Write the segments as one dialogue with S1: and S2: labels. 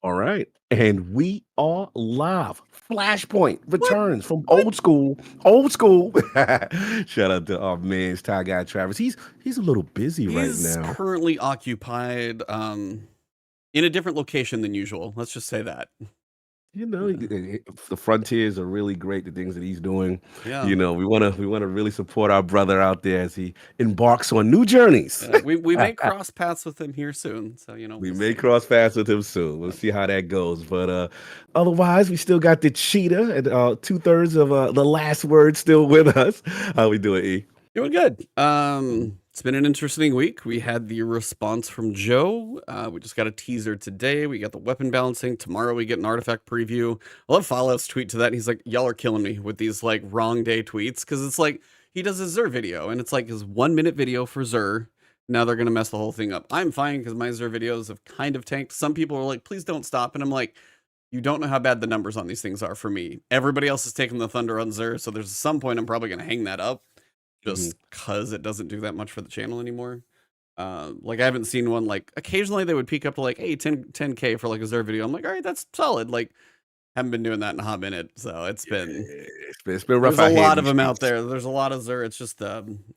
S1: All right. And we are live. Flashpoint
S2: What?
S1: returns from
S2: What?
S1: old school. Old school. Shout out to our man, TieGuy Travis. He's a little busy right
S2: He's
S1: now.
S2: currently occupied in a different location than usual. Let's just say that.
S1: You know,
S2: Yeah.
S1: the frontiers are really great. The things that he's doing.
S2: Yeah.
S1: You know, we wanna really support our brother out there as he embarks on new journeys.
S2: We may cross paths with him here soon. So,
S1: We
S2: we'll
S1: may
S2: see.
S1: cross paths with him soon. We'll see how that goes. But otherwise, we still got the cheetah and 2/3 of the last word still with us. How we doing, E?
S2: Doing good. It's been an interesting week. We had the response from Joe. We just got a teaser today. We got the weapon balancing. Tomorrow we get an artifact preview. I love Fallout's tweet to that. And he's like, y'all are killing me with these like wrong day tweets. Cause it's like he does his Xur video and it's like his 1 minute video for Xur. Now they're gonna mess the whole thing up. I'm fine because my Xur videos have kind of tanked. Some people are like, please don't stop. And I'm like, you don't know how bad the numbers on these things are for me. Everybody else is taking the thunder on Xur. So there's some point I'm probably gonna hang that up. Just because it doesn't do that much for the channel anymore. Like I haven't seen one, like occasionally they would peak up to like, hey, 10K for like a Xur video. I'm like, all right, that's solid. Like haven't been doing that in a hot minute. So it's been
S1: rough.
S2: There's a lot of them out there. There's a lot of Xur. It's just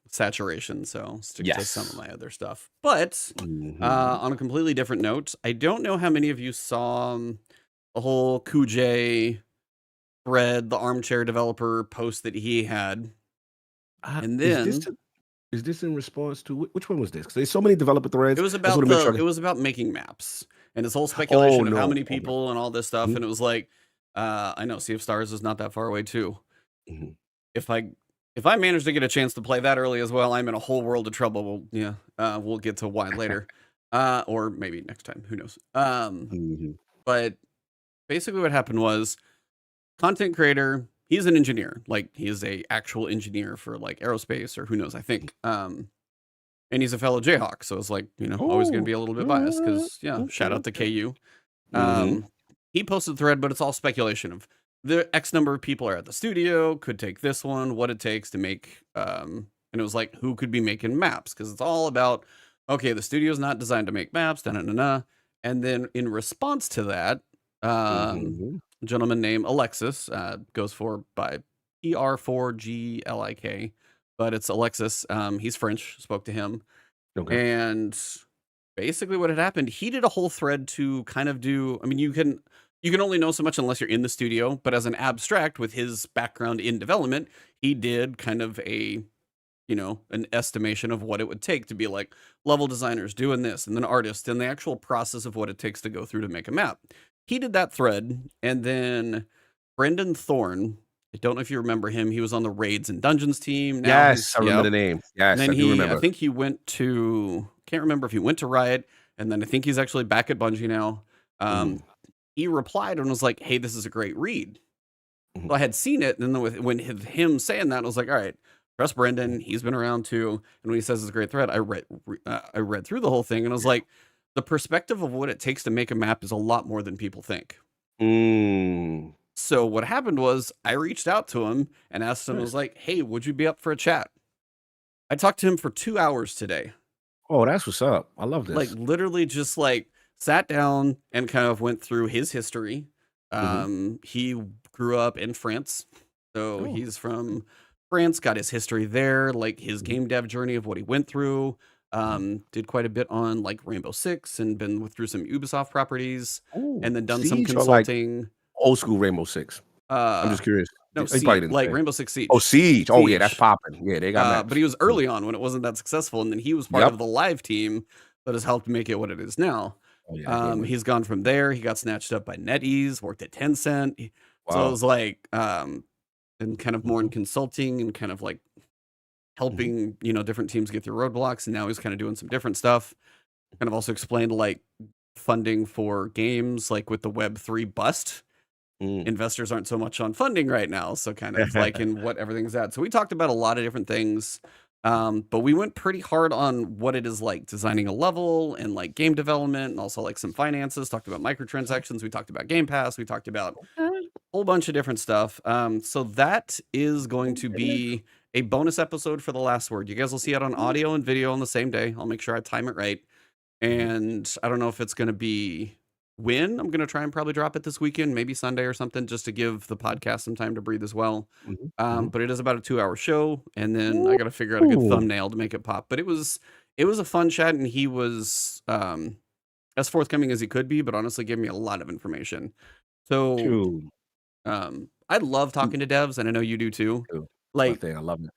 S2: saturation. So stick to some of
S1: Yes.
S2: my other stuff. But on a completely different note, I don't know how many of you saw the whole Kuj thread, the armchair developer post that he had. And then
S1: is this in response to which one was this? Because there's so many developer threads.
S2: it was about it was about making maps and this whole speculation of how many people and all this stuff. And it was like, I know Sea of Stars is not that far away too. If I manage to get a chance to play that early as well, I'm in a whole world of trouble. We'll get to why later, or maybe next time. Who knows? But basically, what happened was content creator. He's an engineer, like he is a actual engineer for like aerospace or who knows. I think, and he's a fellow Jayhawk, so it's like always going to be a little bit biased because shout out to KU. He posted the thread, but it's all speculation of the X number of people are at the studio, could take this one, what it takes to make, and it was like, who could be making maps? Because it's all about, okay, the studio's not designed to make maps, and then in response to that, a gentleman named Alexis, goes by PR4GLIK, but it's Alexis. He's French, spoke to him. Okay. And basically what had happened, he did a whole thread to kind of do, I mean, you can only know so much unless you're in the studio, but as an abstract with his background in development, he did kind of an estimation of what it would take to be like level designers doing this and then artists and the actual process of what it takes to go through to make a map. He did that thread, and then Brendan Thorne, I don't know if you remember him. He was on the Raids and Dungeons team.
S1: Now yes, I remember the name. Yes,
S2: and then
S1: I do remember.
S2: I think he went to, can't remember if he went to Riot, and then I think he's actually back at Bungie now. He replied and was like, hey, this is a great read. So I had seen it, and then when him saying that, I was like, all right, trust Brendan. He's been around too. And when he says it's a great thread, I read through the whole thing, and I was like, the perspective of what it takes to make a map is a lot more than people think. So what happened was I reached out to him and asked him, I was like, hey, would you be up for a chat? I talked to him for 2 hours today.
S1: Oh, that's what's up. I love this.
S2: Like literally just like sat down and kind of went through his history. He grew up in France. So he's from France, got his history there, like his game dev journey of what he went through. Did quite a bit on like Rainbow Six and been through some Ubisoft properties and then done some consulting.
S1: Like old school Rainbow Six. I'm just curious.
S2: No, Siege, like Rainbow Six Siege.
S1: Oh, Siege. Oh, yeah, that's popping. Yeah, they got maps.
S2: But he was early on when it wasn't that successful, and then he was part of the live team that has helped make it what it is now. He's gone from there. He got snatched up by NetEase, worked at Tencent. So it was like, and kind of more in consulting and kind of like helping, different teams get through roadblocks. And now he's kind of doing some different stuff. Kind of also explained like funding for games, like with the Web3 bust. Investors aren't so much on funding right now. So kind of like in what everything's at. So we talked about a lot of different things. But we went pretty hard on what it is like designing a level and like game development and also like some finances, talked about microtransactions. We talked about Game Pass. We talked about a whole bunch of different stuff. So that is going to be a bonus episode for the last word. You guys will see it on audio and video on the same day. I'll make sure I time it right. And I don't know if it's going to be when. I'm gonna try and probably drop it this weekend, maybe Sunday or something, just to give the podcast some time to breathe as well. But it is about a 2-hour show, and then I got to figure out a good thumbnail to make it pop. But it was a fun chat, and he was as forthcoming as he could be, but honestly gave me a lot of information. So I love talking to devs, and I know you do too. Like,
S1: I love it.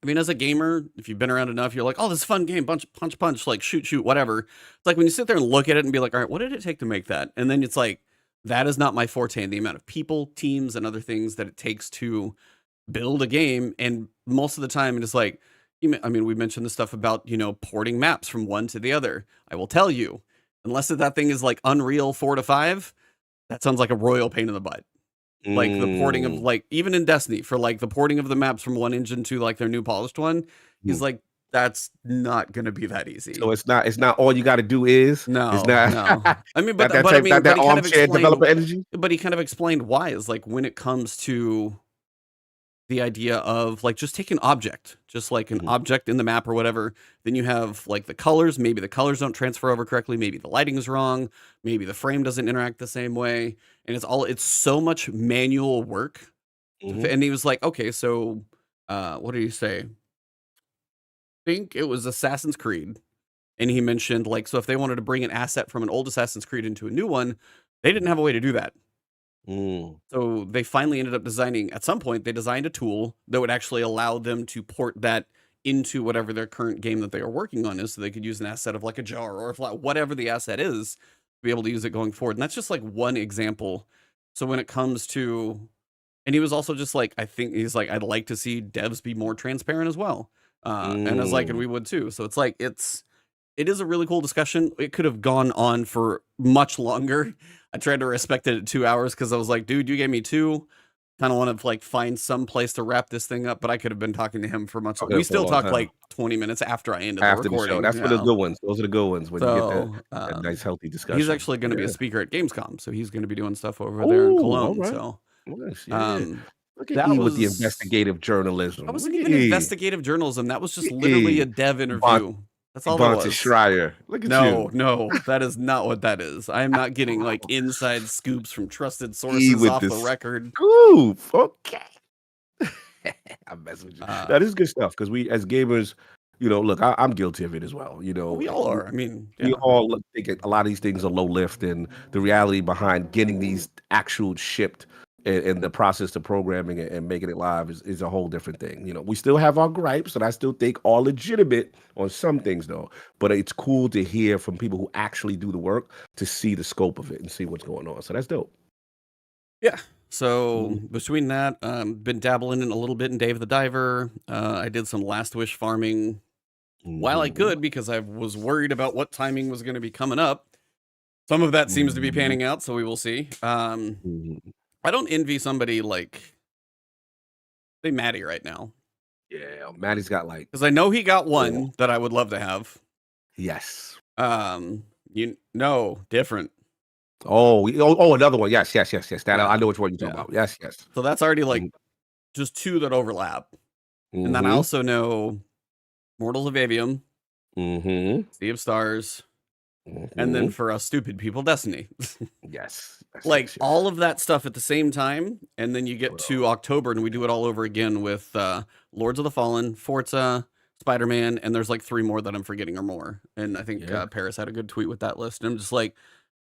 S2: I mean, as a gamer, if you've been around enough, you're like, oh, this is a fun game, punch, like shoot, whatever. It's like when you sit there and look at it and be like, all right, what did it take to make that? And then it's like, that is not my forte, and the amount of people, teams, and other things that it takes to build a game. And most of the time, it is like, I mean, we mentioned the stuff about, porting maps from one to the other. I will tell you, unless that thing is like Unreal 4 to 5, that sounds like a royal pain in the butt. Like the porting of, like, even in Destiny, for like the porting of the maps from one engine to like their new polished one, he's like, that's not gonna be that easy.
S1: So it's not all you got to do is
S2: no. I mean, but he kind of explained why is like when it comes to the idea of like just take an object, just like an object in the map or whatever. Then you have like the colors. Maybe the colors don't transfer over correctly. Maybe the lighting is wrong. Maybe the frame doesn't interact the same way. And it's so much manual work. And he was like, okay, so what did he say? I think it was Assassin's Creed. And he mentioned like, so if they wanted to bring an asset from an old Assassin's Creed into a new one, they didn't have a way to do that. So they finally ended up designing, at some point, they designed a tool that would actually allow them to port that into whatever their current game that they are working on is, so they could use an asset of like a jar or whatever the asset is, to be able to use it going forward. And that's just like one example. So when it comes to, and he was also just like, I think he's like, I'd like to see devs be more transparent as well. And I was like, and we would too. So it's like, it is a really cool discussion. It could have gone on for much longer. I tried to respect it at 2 hours because I was like, dude, you gave me 2. Kind of want to like find some place to wrap this thing up, but I could have been talking to him for much longer. We still talked like 20 minutes after I ended the recording.
S1: The show. That's for the good ones. Those are the good ones when you get that nice healthy discussion.
S2: He's actually going to be a speaker at Gamescom, so he's going to be doing stuff over there in Cologne. Right. So
S1: look at you with the investigative journalism.
S2: I wasn't even investigative journalism. That was just literally a dev interview. That's all that was.
S1: Schreier. Look at you.
S2: No, that is not what that is. I am not getting like inside scoops from trusted sources off the record.
S1: Scoop. Okay. I'm messing with you. That is good stuff because we, as gamers, look, I'm guilty of it as well.
S2: We all are. I mean,
S1: we all think a lot of these things are low lift, and the reality behind getting these actual shipped and the process to programming it and making it live is a whole different thing. We still have our gripes, and I still think are legitimate on some things, though. But it's cool to hear from people who actually do the work to see the scope of it and see what's going on. So that's dope.
S2: Yeah. So between that, been dabbling in a little bit in Dave the Diver. I did some Last Wish farming while I could because I was worried about what timing was going to be coming up. Some of that seems to be panning out, so we will see. I don't envy somebody like, say, Maddie right now.
S1: Yeah, Maddie's got like,
S2: because I know he got one that I would love to have.
S1: Yes.
S2: Different.
S1: Oh, another one. Yes. That I know which one you're talking about. Yes.
S2: So that's already like just 2 that overlap. And then I also know Mortals of Avium, Sea of Stars, and then for us stupid people, Destiny.
S1: Yes.
S2: Like all of that stuff at the same time. And then you get to October and we do it all over again with Lords of the Fallen, Forza, Spider-Man, and there's like 3 more that I'm forgetting or more. And I think Paris had a good tweet with that list. And I'm just like,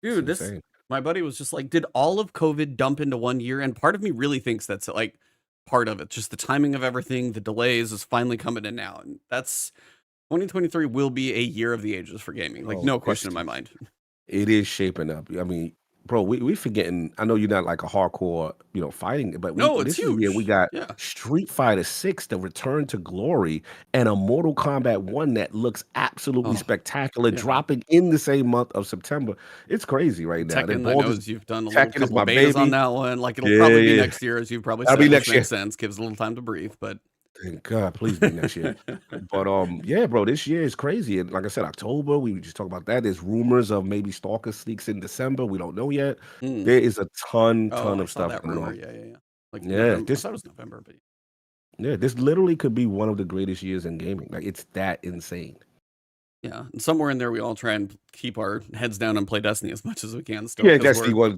S2: dude, my buddy was just like, did all of COVID dump into 1 year? And part of me really thinks that's like part of it. Just the timing of everything, the delays is finally coming in now. And that's 2023 will be a year of the ages for gaming. Like no question in my mind.
S1: It is shaping up. I mean, bro, we forgetting. I know you're not like a hardcore, fighting, but
S2: it's huge.
S1: Year we got Street Fighter 6, the return to glory, and a Mortal Kombat 1 that looks absolutely spectacular, dropping in the same month of September. It's crazy right now.
S2: Tekken, I know you've done a little couple betas on that one. Like it'll probably be next year, as you've probably said. Which makes sense. Gives a little time to breathe, but.
S1: Thank God, please be next year. But yeah, bro, this year is crazy. And like I said, October, we just talked about that. There's rumors of maybe Stalker sneaks in December. We don't know yet. There is a ton of stuff going on.
S2: Yeah. Like
S1: November.
S2: I thought it was November, but
S1: yeah, this literally could be one of the greatest years in gaming. Like it's that insane.
S2: Yeah, and somewhere in there, we all try and keep our heads down and play Destiny as much as we can still.
S1: Yeah, Destiny was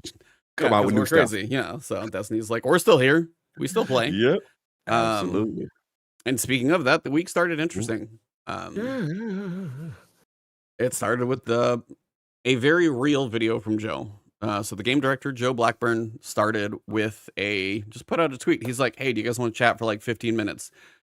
S1: come out with new stuff.
S2: Crazy. Yeah, so Destiny's like, we're still here. We still play.
S1: Yep, absolutely.
S2: And speaking of that, the week started interesting. It started with a very real video from Joe. So the game director, Joe Blackburn, started with just put out a tweet. He's like, hey, do you guys want to chat for like 15 minutes?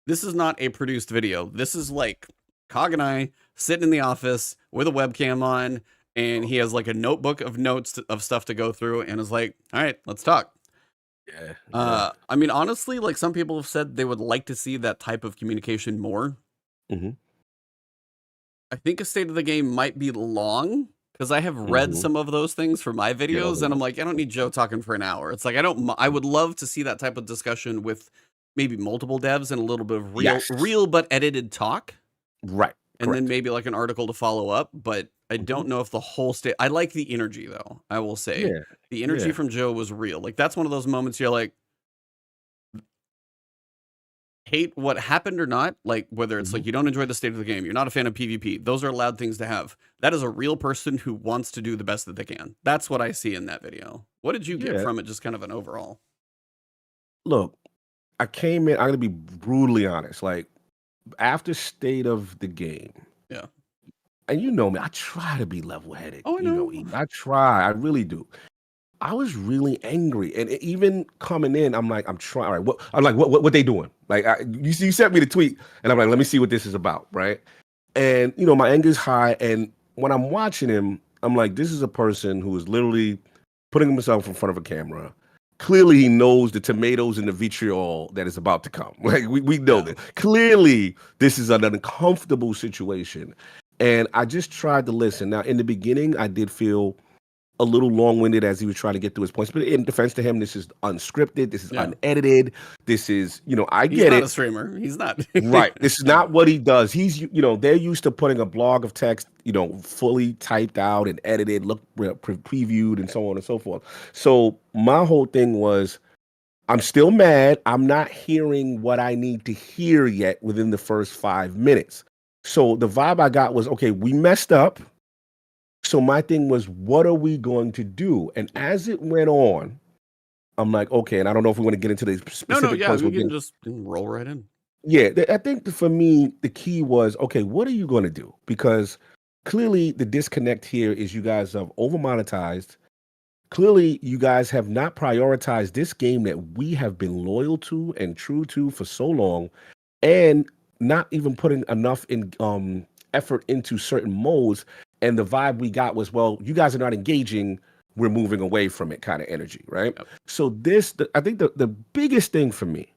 S2: This is not a produced video. This is like Cog and I sitting in the office with a webcam on, and he has like a notebook of notes of stuff to go through, and is like, all right, let's talk.
S1: Yeah.
S2: I mean, honestly, like some people have said they would like to see that type of communication more. I think a state of the game might be long, because I have read some of those things for my videos, and I'm like, I don't need Joe talking for an hour. It's like, I would love to see that type of discussion with maybe multiple devs and a little bit of real but edited talk.
S1: Right.
S2: And then maybe like an article to follow up, but I don't know if the whole state. I like the energy though. I will say the energy from Joe was real. Like that's one of those moments you're like, hate what happened or not, like whether it's like you don't enjoy the state of the game, you're not a fan of PvP, those are allowed things to have. That is a real person who wants to do the best that they can. That's what I see in that video. What did you get from it, just kind of an overall?
S1: Look, I came in, I'm gonna be brutally honest, like after state of the game, and you know me, I try to be level-headed.
S2: Oh, I know.
S1: I try, I really do. I was really angry, and even coming in, I'm like, I'm trying. Right, what they doing? Like, you sent me the tweet, and I'm like, let me see what this is about, right? And my anger is high, and when I'm watching him, I'm like, this is a person who is literally putting himself in front of a camera. Clearly, he knows the tomatoes and the vitriol that is about to come. Like we know that. Clearly, this is an uncomfortable situation, and I just tried to listen. Now, in the beginning, I did feel a little long-winded as he was trying to get through his points. But in defense to him, this is unscripted. This is unedited. This is, I get it. He's
S2: not a streamer. He's not.
S1: Right. This is not what he does. He's, they're used to putting a blog of text, fully typed out and edited, previewed, and so on and so forth. So my whole thing was, I'm still mad. I'm not hearing what I need to hear yet within the first 5 minutes. So the vibe I got was, okay, we messed up. So my thing was, what are we going to do? And as it went on, I'm like, okay, and I don't know if we want to get into the specific points.
S2: We can just roll right in.
S1: Yeah, I think for me, the key was, okay, what are you going to do? Because clearly the disconnect here is you guys have over-monetized. Clearly, you guys have not prioritized this game that we have been loyal to and true to for so long, and not even putting enough in effort into certain modes. And the vibe we got was, well, you guys are not engaging, we're moving away from it kind of energy, right? Yep. So I think the biggest thing for me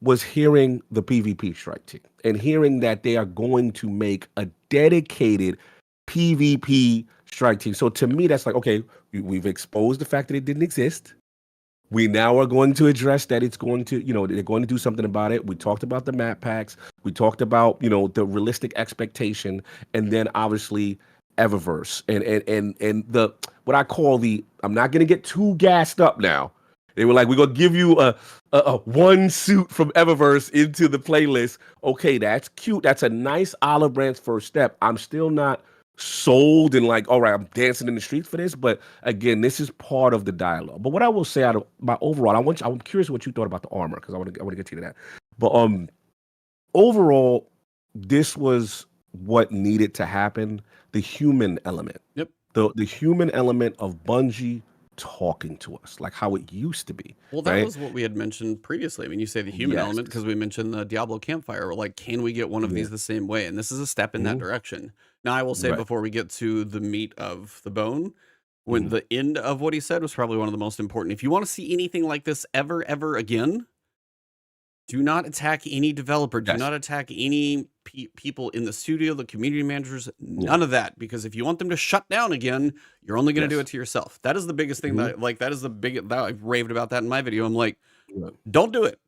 S1: was hearing the PvP strike team and hearing that they are going to make a dedicated PvP strike team. So to me, that's like, okay, we've exposed the fact that it didn't exist. We now are going to address that it's going to, they're going to do something about it. We talked about the map packs. We talked about, the realistic expectation. And then obviously Eververse and the what I call I'm not gonna get too gassed up now. They were like, we're gonna give you a one suit from Eververse into the playlist. Okay, that's cute. That's a nice olive branch first step. I'm still not sold and like, all right, I'm dancing in the streets for this. But again, this is part of the dialogue. But what I will say out of my overall, I'm curious what you thought about the armor, because I want to get to that. But overall, this was what needed to happen. The human element. Yep. The human element of Bungie talking to us, like how it used to be.
S2: Well, that was what we had mentioned previously. I mean, you say the human element because we mentioned the Diablo campfire. We're like, can we get one of these the same way? And this is a step in that direction. Now, I will say before we get to the meat of the bone, when the end of what he said was probably one of the most important. If you want to see anything like this ever again, do not attack any developer. Do not attack any people in the studio, the community managers, none of that. Because if you want them to shut down again, you're only going to do it to yourself. That is the biggest thing that is the biggest, that I've raved about that in my video. I'm like, don't do it.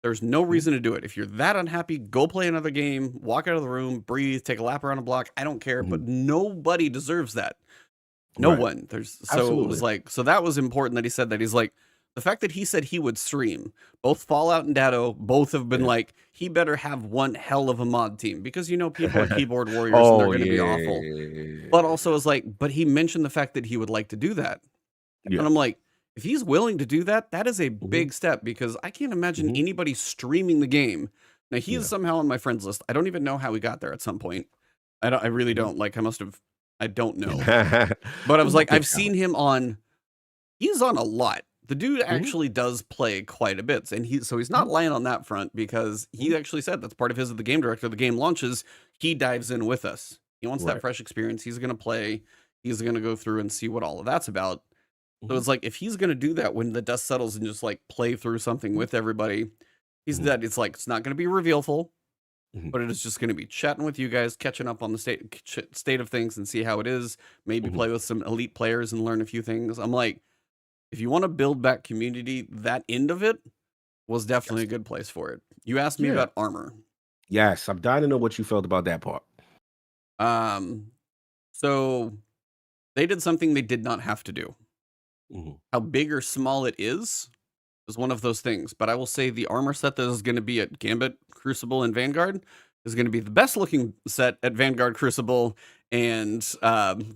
S2: There's no reason to do it. If you're that unhappy, go play another game, walk out of the room, breathe, take a lap around a block. I don't care, but nobody deserves that. No one. So it was like, so that was important that he said that. He's like, the fact that he said he would stream, both Fallout and Datto, both have been like, he better have one hell of a mod team, because people are keyboard warriors and they're going to be awful. But also is like, but he mentioned the fact that he would like to do that. And I'm like, if he's willing to do that, that is a big step, because I can't imagine anybody streaming the game. Now, he is somehow on my friends list. I don't even know how he got there at some point. I really don't. Like, I don't know. But I was like, I've seen him on, he's on a lot. The dude actually does play quite a bit. And he's not lying on that front, because he actually said that's part of his, the game director. The game launches, he dives in with us. He wants that fresh experience. He's going to play. He's going to go through and see what all of that's about. So it's like, if he's going to do that when the dust settles and just like play through something with everybody, he's that it's like, it's not going to be revealful, but it is just going to be chatting with you guys, catching up on the state of things and see how it is. Maybe play with some elite players and learn a few things. I'm like, if you want to build back community, that end of it was definitely a good place for it. You asked me about armor.
S1: Yes, I'm dying to know what you felt about that part.
S2: So they did something they did not have to do. How big or small it is one of those things. But I will say the armor set that is going to be at Gambit, Crucible, and Vanguard is going to be the best looking set at Vanguard, Crucible, and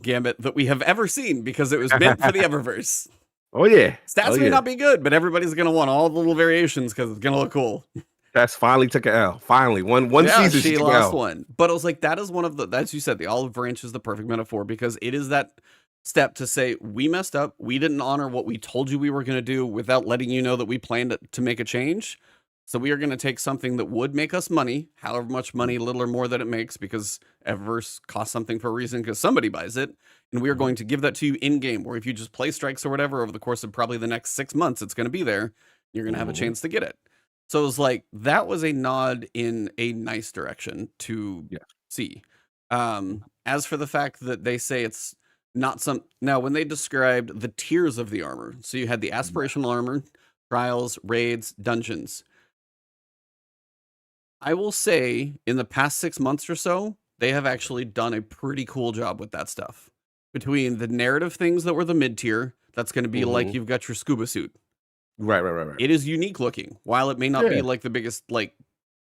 S2: Gambit that we have ever seen, because it was meant for the Eververse.
S1: Oh yeah.
S2: Stats may not be good, but everybody's going to want all the little variations because it's going to look cool.
S1: That's finally took an L. Finally, one season
S2: she lost one. But I was like, that is one of the, as you said, the olive branch is the perfect metaphor, because it is that step to say, we messed up. We didn't honor what we told you we were going to do without letting you know that we planned to make a change. So we are going to take something that would make us money, however much money, little or more, that it makes, because Eververse costs something for a reason, because somebody buys it. And we are going to give that to you in game, or if you just play strikes or whatever over the course of probably the next 6 months, it's going to be there. You're going to have a chance to get it. So it was like, that was a nod in a nice direction to see. As for the fact that they say it's not now when they described the tiers of the armor, so you had the aspirational armor, trials, raids, dungeons. I will say in the past 6 months or so, they have actually done a pretty cool job with that stuff. Between the narrative things that were the mid tier, that's going to be like, you've got your scuba suit.
S1: Right.
S2: It is unique looking. While it may not be like the biggest, like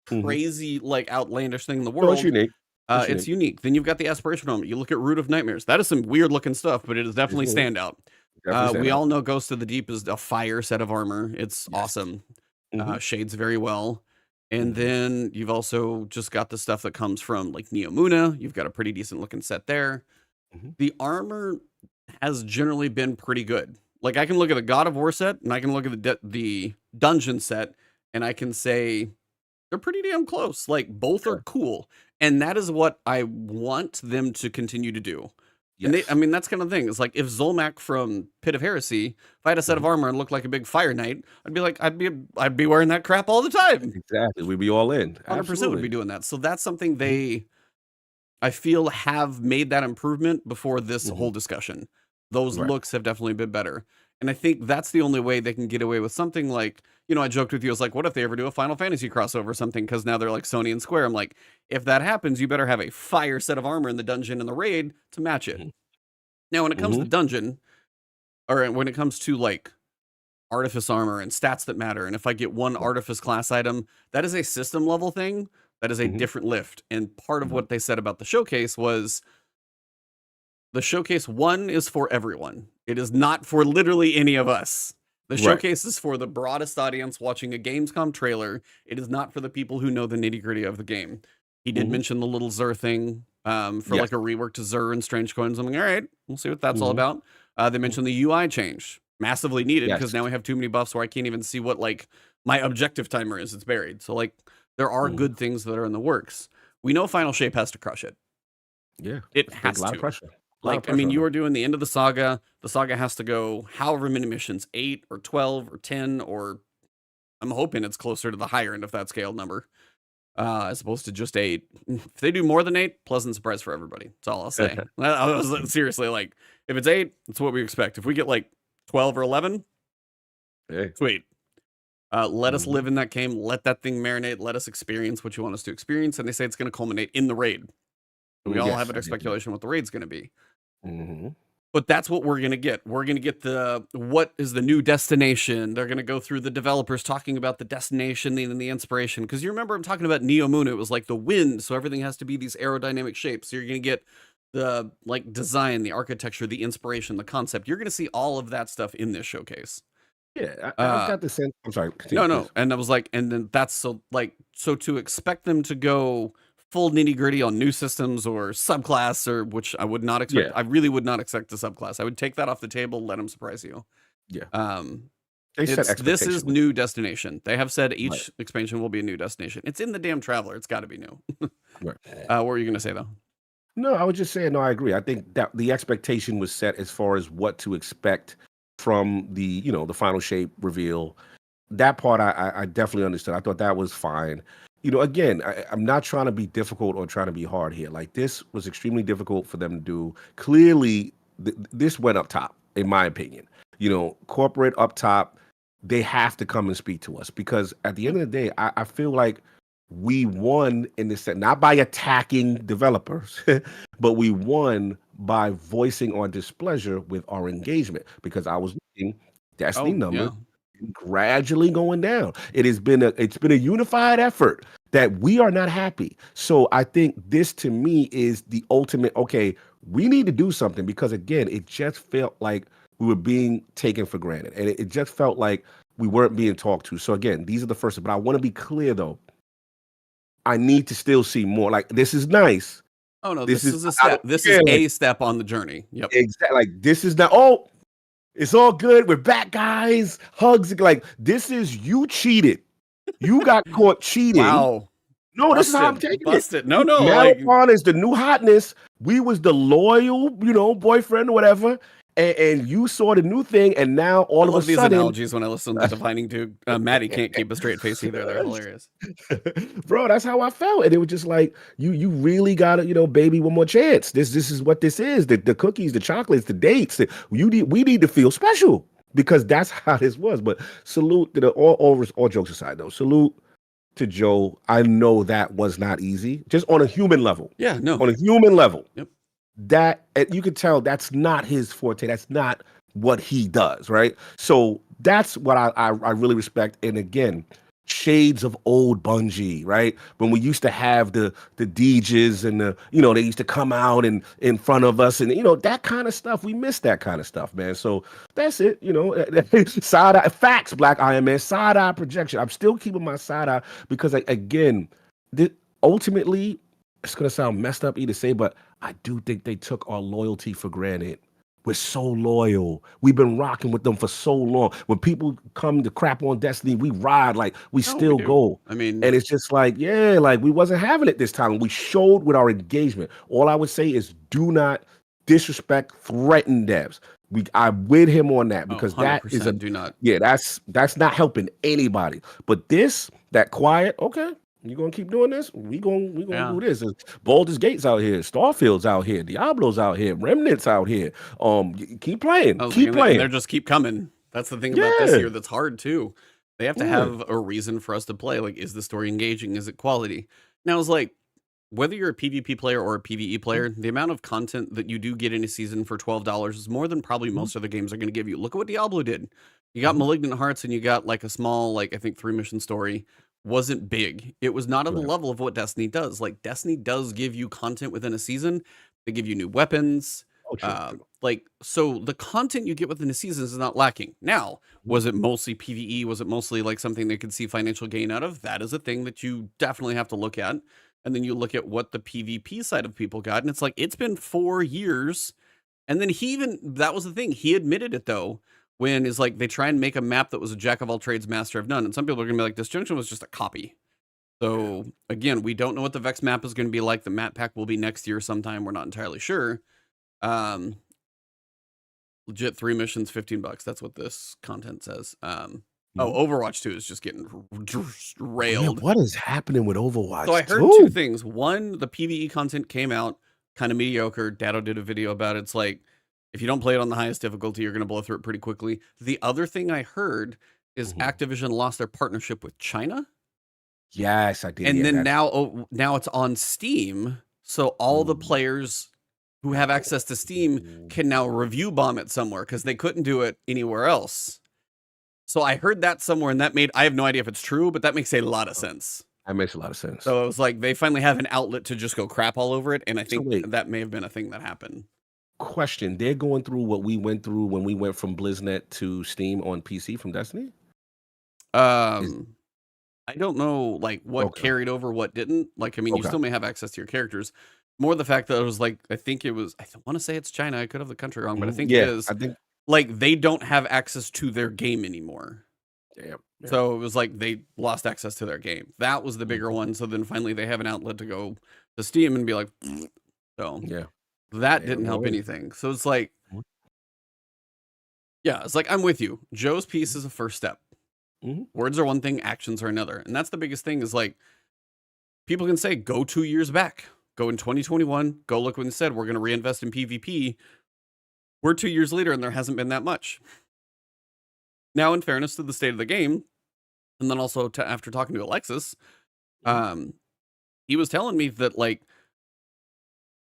S2: crazy, like outlandish thing in the world.
S1: It's unique.
S2: It's unique. Then you've got the aspirational armor. You look at Root of Nightmares. That is some weird looking stuff, but it is definitely standout. We all know Ghost of the Deep is a fire set of armor. It's awesome. Shades very well. And then you've also just got the stuff that comes from like Neomuna. You've got a pretty decent looking set there. The armor has generally been pretty good. Like, I can look at the God of War set, and I can look at the dungeon set, and I can say they're pretty damn close. Like, both are cool. And that is what I want them to continue to do. And I mean, that's kind of the thing. It's like, if Zolmak from Pit of Heresy, if I had a set of armor and looked like a big Fire Knight, I'd be like, I'd be wearing that crap all the time.
S1: Exactly. We'd be all in.
S2: 100% would be doing that. So that's something I feel, have made that improvement before this whole discussion. Those looks have definitely been better. And I think that's the only way they can get away with something like, I joked with you, I was like, what if they ever do a Final Fantasy crossover or something? Because now they're like Sony and Square. I'm like, if that happens, you better have a fire set of armor in the dungeon and the raid to match it. Now, when it comes to dungeon, or when it comes to like artifice armor and stats that matter, and if I get one artifice class item, that is a system level thing. That is a different lift. And part of what they said about the showcase was, the showcase, one, is for everyone. It is not for literally any of us. The showcase is for the broadest audience watching a Gamescom trailer. It is not for the people who know the nitty-gritty of the game. He did mention the little Xur thing for like a rework to Xur and Strange Coins. I'm like, all right, we'll see what that's all about. They mentioned the UI change. Massively needed, because now we have too many buffs where I can't even see what like my objective timer is. It's buried. So like, there are good things that are in the works. We know Final Shape has to crush it.
S1: Yeah.
S2: It has to.
S1: A lot of pressure.
S2: Like, I mean, you are doing the end of the saga. The saga has to go however many missions, 8 or 12 or 10, or I'm hoping it's closer to the higher end of that scale number, as opposed to just 8. If they do more than 8, pleasant surprise for everybody. That's all I'll say. I was seriously like, if it's 8, that's what we expect. If we get like 12 or 11, sweet. Let us live in that game. Let that thing marinate. Let us experience what you want us to experience. And they say it's going to culminate in the raid. We all have an expectation what the raid's going to be. But that's what we're going to get. We're going to get what is the new destination. They're going to go through the developers talking about the destination and the inspiration. Because you remember I'm talking about Neo Moon. It was like the wind. So everything has to be these aerodynamic shapes. So you're going to get the like design, the architecture, the inspiration, the concept. You're going to see all of that stuff in this showcase.
S1: Yeah, I've got the sense. I'm sorry.
S2: No. And I was like, and then that's so to expect them to go full nitty gritty on new systems or subclass, or which I would not expect. Yeah. I really would not expect the subclass. I would take that off the table. Let them surprise you.
S1: Yeah.
S2: This is new destination. They have said each expansion will be a new destination. It's in the damn Traveler. It's got to be new.
S1: Right.
S2: What were you going to say though?
S1: No, I was just saying. No, I agree. I think that the expectation was set as far as what to expect from the the final shape reveal. That part I definitely understood. I thought that was fine. Again, I'm not trying to be difficult or trying to be hard here. Like, this was extremely difficult for them to do. Clearly, this went up top, in my opinion. Corporate up top, they have to come and speak to us, because at the end of the day, I feel like we won in this set, not by attacking developers, but we won by voicing our displeasure with our engagement, because I was looking Destiny numbers. Yeah. Gradually going down. It's been a unified effort that we are not happy. So I think this, to me, is the ultimate. Okay, we need to do something, because again, it just felt like we were being taken for granted, and it just felt like we weren't being talked to. So again, these are the first. But I want to be clear though. I need to still see more. Like, this is nice.
S2: Oh no, this is a step. This is a step on the journey. Yep.
S1: Exactly. Like, this is not. Oh. It's all good. We're back, guys. Hugs. Like, this is, you cheated. You got caught cheating.
S2: Wow.
S1: No, this is how I'm taking it.
S2: No.
S1: Marathon is the new hotness. We was the loyal, boyfriend or whatever. And you saw the new thing, and now all of a sudden...
S2: these analogies when I listen to Defining Duke. Maddie can't keep a straight face either. They're hilarious.
S1: Bro, that's how I felt. And it was just like, you really got to, baby, one more chance. This is what this is. The cookies, the chocolates, the dates. We need to feel special, because that's how this was. But salute to all jokes aside, though. Salute to Joe. I know that was not easy, just on a human level.
S2: Yeah, no.
S1: On a human level.
S2: Yep.
S1: That you could tell that's not his forte. That's not what he does, right? So that's what I really respect. And again, shades of old Bungie, right? When we used to have the DJs and they used to come out and in front of us, and that kind of stuff. We miss that kind of stuff, man. So that's it. Side eye facts, Black Iron Man, side eye projection. I'm still keeping my side eye, because again, ultimately, it's gonna sound messed up to say, but I do think they took our loyalty for granted. We're so loyal. We've been rocking with them for so long. When people come to crap on Destiny, we ride, like we still go.
S2: I mean,
S1: and it's just like, yeah, like we wasn't having it this time. We showed with our engagement. All I would say is, do not disrespect, threaten devs. I'm with him on that, because that is
S2: do not.
S1: Yeah, that's not helping anybody. But that quiet, okay. You gonna keep doing this? We gonna do this. Baldur's Gate's out here, Starfield's out here, Diablo's out here, Remnant's out here. Keep playing, playing.
S2: They're just keep coming. That's the thing about this year that's hard too. They have to have a reason for us to play. Like, is the story engaging? Is it quality? Now, it's like, whether you're a PvP player or a PvE player, the amount of content that you do get in a season for $12 is more than probably most other games are going to give you. Look at what Diablo did. You got Malignant Hearts, and you got like a small, like, I think 3-mission story. Wasn't big. It was not on the level of what Destiny does. Like, Destiny does give you content within a season. They give you new weapons. So the content you get within a season is not lacking. Now, was it mostly PvE? Was it mostly like something they could see financial gain out of? That is a thing that you definitely have to look at. And then you look at what the PvP side of people got, and it's like, it's been 4 years. And then that was the thing. He admitted it though, when is like, they try and make a map that was a jack of all trades, master of none. And some people are gonna be like, this junction was just a copy. So again, we don't know what the Vex map is going to be like. The map pack will be next year sometime. We're not entirely sure. Legit 3 missions, $15. That's what this content says. Overwatch 2 is just getting railed.
S1: Man, what is happening with Overwatch 2?
S2: So I heard 2 things. One, the PvE content came out kind of mediocre. Dado did a video about it. It's like, if you don't play it on the highest difficulty, you're going to blow through it pretty quickly. The other thing I heard is Activision lost their partnership with China.
S1: Yes, I did.
S2: And then now it's on Steam. So all the players who have access to Steam can now review bomb it somewhere because they couldn't do it anywhere else. So I heard that somewhere, and I have no idea if it's true, but that makes a lot of sense.
S1: That makes a lot of sense.
S2: So it was like they finally have an outlet to just go crap all over it, and I think that may have been a thing that happened.
S1: Question: they're going through what we went through when we went from BlizzNet to Steam on PC from Destiny?
S2: I don't know like what carried over, what didn't. Like, I mean, you still may have access to your characters. More the fact that it was like, I want to say it's China. I could have the country wrong, but I think it is.
S1: I think
S2: like they don't have access to their game anymore.
S1: Damn.
S2: So it was like they lost access to their game. That was the bigger one. So then finally they have an outlet to go to Steam and be like, so that didn't help anything. So it's like, it's like, I'm with you. Joe's piece is a first step. Words are one thing, actions are another. And that's the biggest thing is like, people can say, go 2 years back, go in 2021, go look when they said, we're going to reinvest in PvP. We're 2 years later and there hasn't been that much. Now, in fairness to the state of the game, and then also after talking to Alexis, he was telling me that like,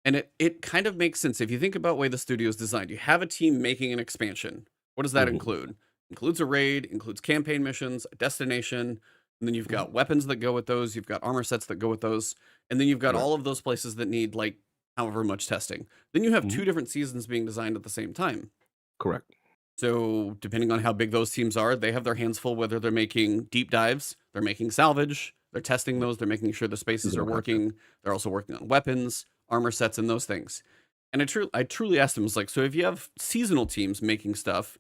S2: and it kind of makes sense. If you think about the way the studio is designed, you have a team making an expansion. What does that include? Includes a raid, includes campaign missions, a destination, and then you've got weapons that go with those. You've got armor sets that go with those. And then you've got all of those places that need like however much testing. Then you have 2 different seasons being designed at the same time.
S1: Correct.
S2: So depending on how big those teams are, they have their hands full, whether they're making deep dives, they're making salvage, they're testing those, they're making sure the spaces are working. They're also working on weapons, armor sets, and those things. And I truly asked him, I was like, so if you have seasonal teams making stuff,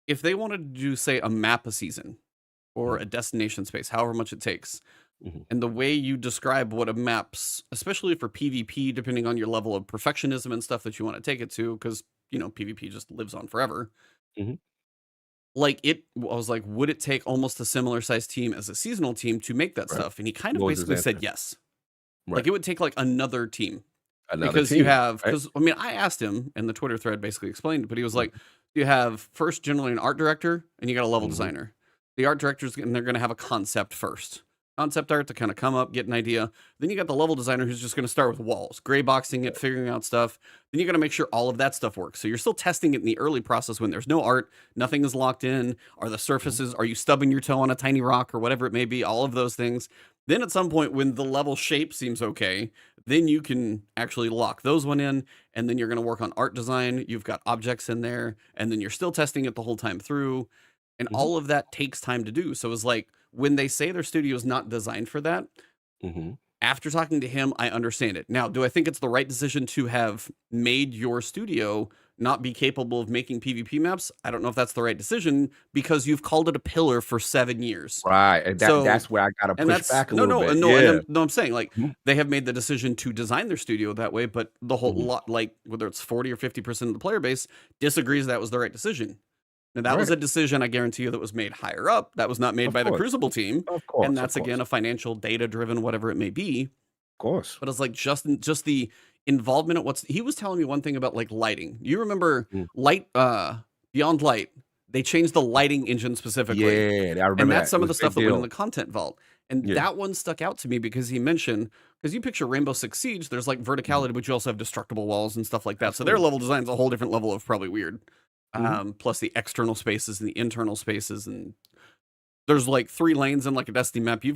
S2: if they wanted to do, say, a map a season or a destination space, however much it takes, and the way you describe what a map's, especially for PvP, depending on your level of perfectionism and stuff that you want to take it to, because, you know, PvP just lives on forever. Like I was like, would it take almost a similar sized team as a seasonal team to make that stuff? And he kind of basically said yes. Like it would take like another team. Because you have, because I mean, I asked him and the Twitter thread basically explained, but he was like, you have first generally an art director and you got a level designer. The art directors, and they're going to have a concept first. Concept art to kind of come up, get an idea. Then you got the level designer who's just going to start with walls, gray boxing it, figuring out stuff. Then you got to make sure all of that stuff works. So you're still testing it in the early process when there's no art, nothing is locked in. Are the surfaces, are you stubbing your toe on a tiny rock or whatever it may be, all of those things. Then at some point when the level shape seems okay, then you can actually lock those one in, and then you're going to work on art design. You've got objects in there, and then you're still testing it the whole time through. And all of that takes time to do. So it's like when they say their studio is not designed for that, after talking to him, I understand it. Now, do I think it's the right decision to have made your studio not be capable of making PvP maps? I don't know if that's the right decision because you've called it a pillar for 7 years.
S1: Right. And that's where I got to push back a little bit.
S2: No, I'm saying like they have made the decision to design their studio that way, but the whole lot, like whether it's 40 or 50% of the player base disagrees that was the right decision. Now, that was a decision, I guarantee you, that was made higher up. That was not made by the Crucible team.
S1: Of course.
S2: And that's, again, a financial, data-driven, whatever it may be.
S1: Of course.
S2: But it's like just the involvement of he was telling me one thing about, like, lighting. You remember Beyond Light, they changed the lighting engine specifically.
S1: Yeah, I remember
S2: and that's some of the stuff that went in the content vault. And that one stuck out to me because he mentioned, because you picture Rainbow Six Siege, there's, like, verticality, but you also have destructible walls and stuff like that. So their level design is a whole different level of probably weird. Plus the external spaces and the internal spaces, and there's like 3 lanes in like a Destiny map. You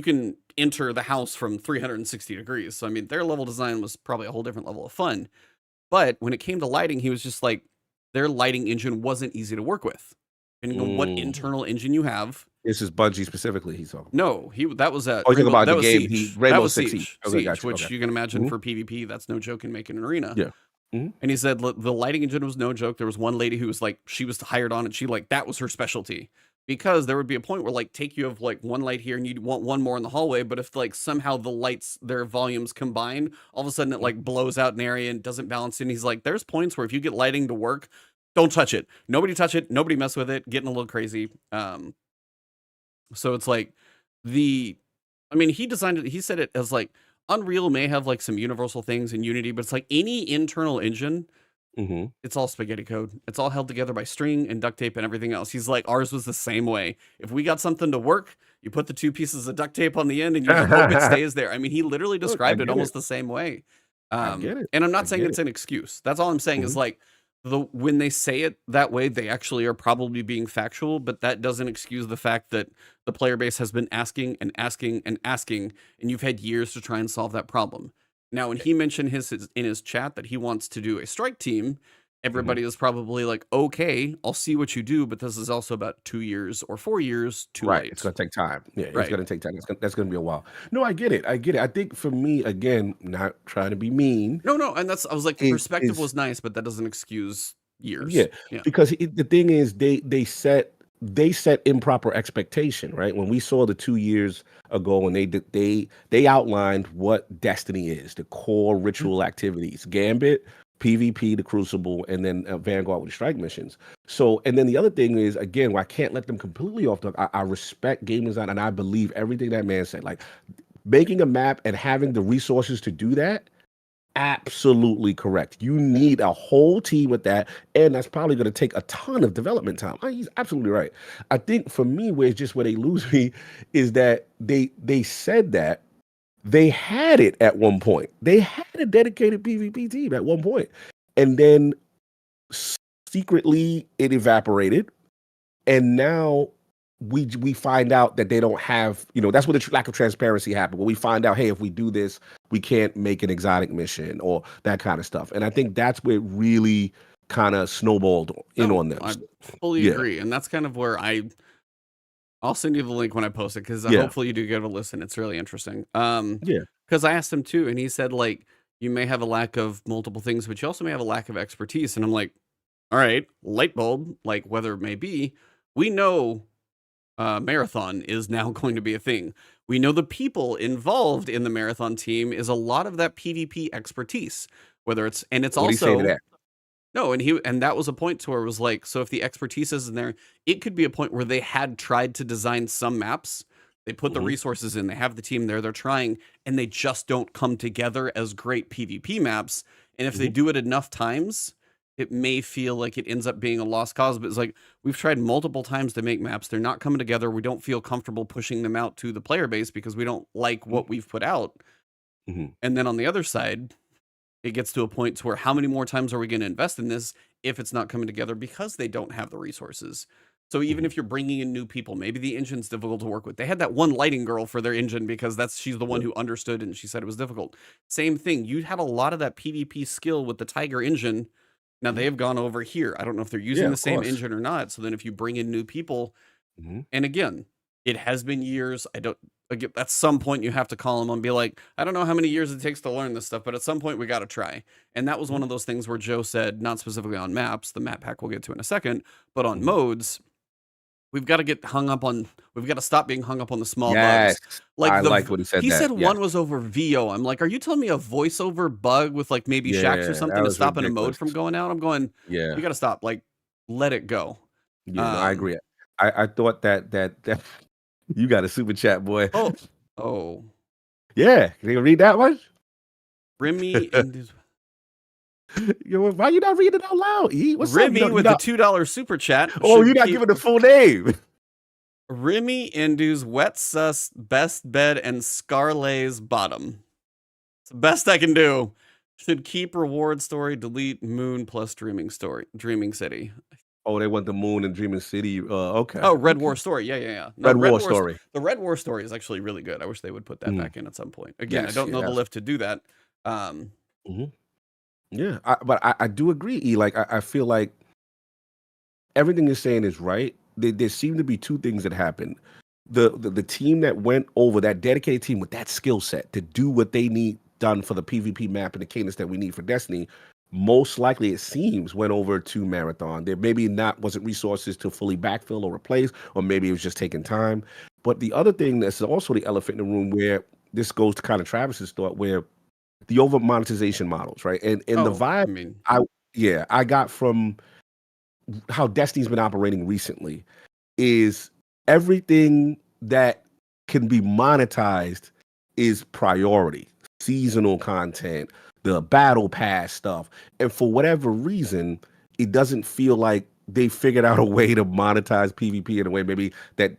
S2: can enter the house from 360 degrees. So I mean, their level design was probably a whole different level of fun. But when it came to lighting, he was just like, their lighting engine wasn't easy to work with. Depending on what internal engine you have.
S1: This is Bungie specifically. He's talking.
S2: No, that was a.
S1: Oh, you're talking about the game. Rainbow Six Siege.
S2: Which you can imagine for PvP, that's no joke in making an arena.
S1: Yeah.
S2: And he said the lighting engine was no joke. There was one lady who was like, she was hired on it. She like, that was her specialty, because there would be a point where like, take you have like one light here and you'd want one more in the hallway. But if like somehow the lights, their volumes combine, all of a sudden it like blows out an area and doesn't balance. And he's like, there's points where if you get lighting to work, don't touch it. Nobody touch it. Nobody mess with it. Getting a little crazy. So it's like he designed it. He said it as like, Unreal may have like some universal things in Unity, but it's like any internal engine, it's all spaghetti code. It's all held together by string and duct tape and everything else. He's like, ours was the same way. If we got something to work, you put the 2 pieces of duct tape on the end and you hope it stays there. I mean, he literally described it almost the same way.
S1: I get it.
S2: And I'm not saying it's an excuse. That's all I'm saying is like when they say it that way, they actually are probably being factual, but that doesn't excuse the fact that the player base has been asking and asking and asking, and you've had years to try and solve that problem. Now, when he mentioned in his chat that he wants to do a strike team, everybody is probably like, okay, I'll see what you do, but this is also about 2 years or 4 years too late.
S1: It's going to take time. Yeah, it's going to take time. That's going to be a while. No, I get it. I think for me, again, not trying to be mean.
S2: No, and I was like, the perspective was nice, but that doesn't excuse years.
S1: Yeah, because the thing is, they set improper expectation, right? When we saw the 2 years ago, and they outlined what Destiny is, the core ritual activities, Gambit, PvP, the Crucible, and then Vanguard with the strike missions. So, and then the other thing is, again, I can't let them completely off the. I respect game design, and I believe everything that man said. Like making a map and having the resources to do that. Absolutely correct. You need a whole team with that, and that's probably going to take a ton of development time. He's absolutely right. I think for me, where they lose me is that they said that they had it at one point. They had a dedicated PvP team at one point, and then secretly it evaporated, and now we find out that they don't have, that's where the lack of transparency happened. When we find out, hey, if we do this, we can't make an exotic mission or that kind of stuff. And I think that's where it really kind of snowballed on them.
S2: I fully agree. And that's kind of where I'll send you the link when I post it, because hopefully you do give it a listen. It's really interesting. Because I asked him too, and he said, like, you may have a lack of multiple things, but you also may have a lack of expertise. And I'm like, all right, light bulb, like whether it may be, we know marathon is now going to be a thing. We know the people involved in the marathon team is a lot of that PvP expertise, whether it's, and it's also no, and that was a point to where it was like, so if the expertise isn't there, it could be a point where they had tried to design some maps, they put the resources in, they have the team there, they're trying, and they just don't come together as great PvP maps. And if they do it enough times, it may feel like it ends up being a lost cause, but it's like, we've tried multiple times to make maps. They're not coming together. We don't feel comfortable pushing them out to the player base because we don't like what we've put out. And then on the other side, it gets to a point to where how many more times are we going to invest in this if it's not coming together because they don't have the resources? So even if you're bringing in new people, maybe the engine's difficult to work with. They had that one lighting girl for their engine because she's the one who understood, and she said it was difficult. Same thing. You had a lot of that PvP skill with the Tiger engine. Now they have gone over here. I don't know if they're using the same engine or not. So then if you bring in new people, and again, it has been years. At some point you have to call them and be like, I don't know how many years it takes to learn this stuff, but at some point we got to try. And that was one of those things where Joe said, not specifically on maps, the map pack we'll get to in a second, but on modes, we've got to stop being hung up on the small bugs.
S1: I like what he said.
S2: He said one was over VO. I'm like, are you telling me a voiceover bug with like maybe Shax or something to stop in a mode from going out? I'm going, you got to stop. Like, let it go.
S1: Yeah, I agree. I thought that you got a super chat, boy.
S2: Oh.
S1: Yeah. Can you read that one?
S2: Remy and
S1: why you not reading it out loud? What's
S2: Remy with the $2 super chat.
S1: Oh, you're not giving the full name.
S2: Remy Indu's wet sus best bed and Scarlay's bottom. It's the best I can do. Should keep reward story, delete moon plus dreaming city.
S1: Oh, they want the moon and Dreaming City. Okay.
S2: Oh, Red War story. Yeah.
S1: No, Red War story.
S2: The Red War story is actually really good. I wish they would put that back in at some point. Again, I don't know the lift to do that.
S1: Yeah, but I do agree, E. Like, I feel like everything you're saying is right. There seem to be two things that happen. The team that went over, that dedicated team with that skill set to do what they need done for the PvP map and the cadence that we need for Destiny, most likely, it seems, went over to Marathon. There maybe wasn't resources to fully backfill or replace, or maybe it was just taking time. But the other thing that's also the elephant in the room, where this goes to kind of Travis's thought, where the over monetization models, right? And the vibe, I got from how Destiny's been operating recently is everything that can be monetized is priority. Seasonal content, the battle pass stuff. And for whatever reason, it doesn't feel like they figured out a way to monetize PvP in a way maybe that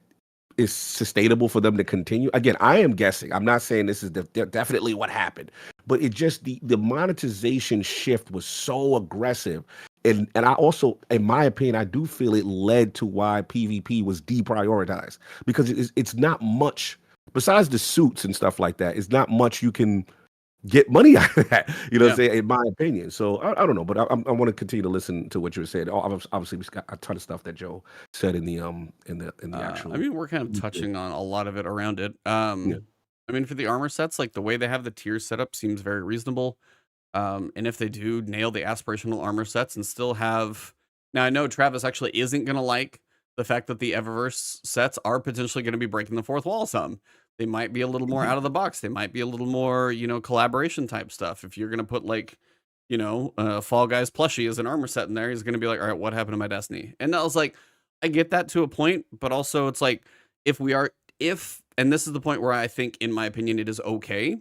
S1: is sustainable for them to continue. Again, I am guessing. I'm not saying this is definitely what happened, but it just the monetization shift was so aggressive. And I also, in my opinion, I do feel it led to why PvP was deprioritized, because it's not much besides the suits and stuff like that. It's not much you can get money out of that, you know what I'm saying, in my opinion. So I don't know, but I want to continue to listen to what you were saying. Obviously, we got a ton of stuff that Joe said in the actual.
S2: I mean, we're kind of touching on a lot of it around it. I mean, for the armor sets, like the way they have the tiers set up seems very reasonable. And if they do nail the aspirational armor sets and still have, now I know Travis actually isn't gonna like the fact that the Eververse sets are potentially going to be breaking the fourth wall some. They might be a little more out of the box. They might be a little more, you know, collaboration type stuff. If you're going to put like, you know, Fall Guys plushie as an armor set in there, he's going to be like, all right, what happened to my Destiny? And I was like, I get that to a point, but also it's like, and this is the point where I think, in my opinion, it is okay,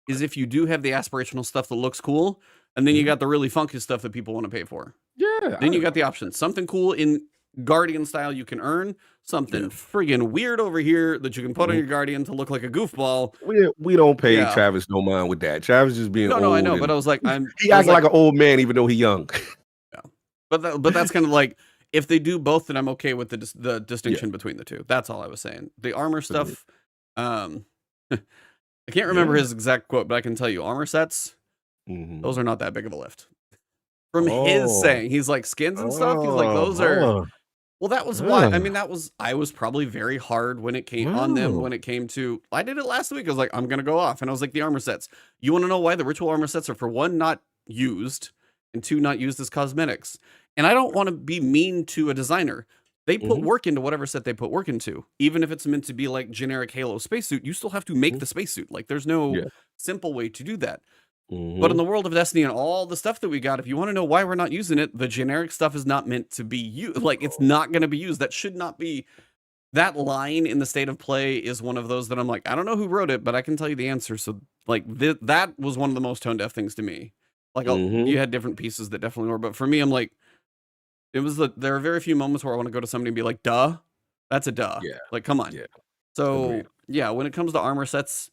S2: is if you do have the aspirational stuff that looks cool, and then you got the really funky stuff that people want to pay for.
S1: Yeah.
S2: Then you got the options. Something cool in Guardian style you can earn, something friggin' weird over here that you can put on your Guardian to look like a goofball.
S1: We don't pay Travis no mind with that. Travis just being old.
S2: No, I know, but I was like,
S1: he acts like an old man even though he's young.
S2: But that's kind of like, if they do both, then I'm okay with the distinction between the two. That's all I was saying. The armor stuff, I can't remember his exact quote, but I can tell you, armor sets, those are not that big of a lift. From his saying, he's like, skins and stuff, he's like, those are. Well, that was why. I mean, I was probably very hard when it came on them. When it came to, I did it last week. I was like, I'm gonna go off, and I was like, the armor sets. You want to know why the ritual armor sets are, for one, not used, and two, not used as cosmetics. And I don't want to be mean to a designer. They put work into whatever set they put work into. Even if it's meant to be like generic Halo spacesuit, you still have to make the spacesuit. Like, there's no simple way to do that. But in the world of Destiny and all the stuff that we got, if you want to know why we're not using it, the generic stuff is not meant to be used. Like, it's not going to be used. That should not be. That line in the state of play is one of those that I'm like, I don't know who wrote it, but I can tell you the answer. So, like, that was one of the most tone deaf things to me. Like, you had different pieces that definitely were, but for me, I'm like, there are very few moments where I want to go to somebody and be like, duh, that's a duh.
S1: Yeah.
S2: Like, come on.
S1: Yeah.
S2: So,
S1: Agreed.
S2: when it comes to armor sets,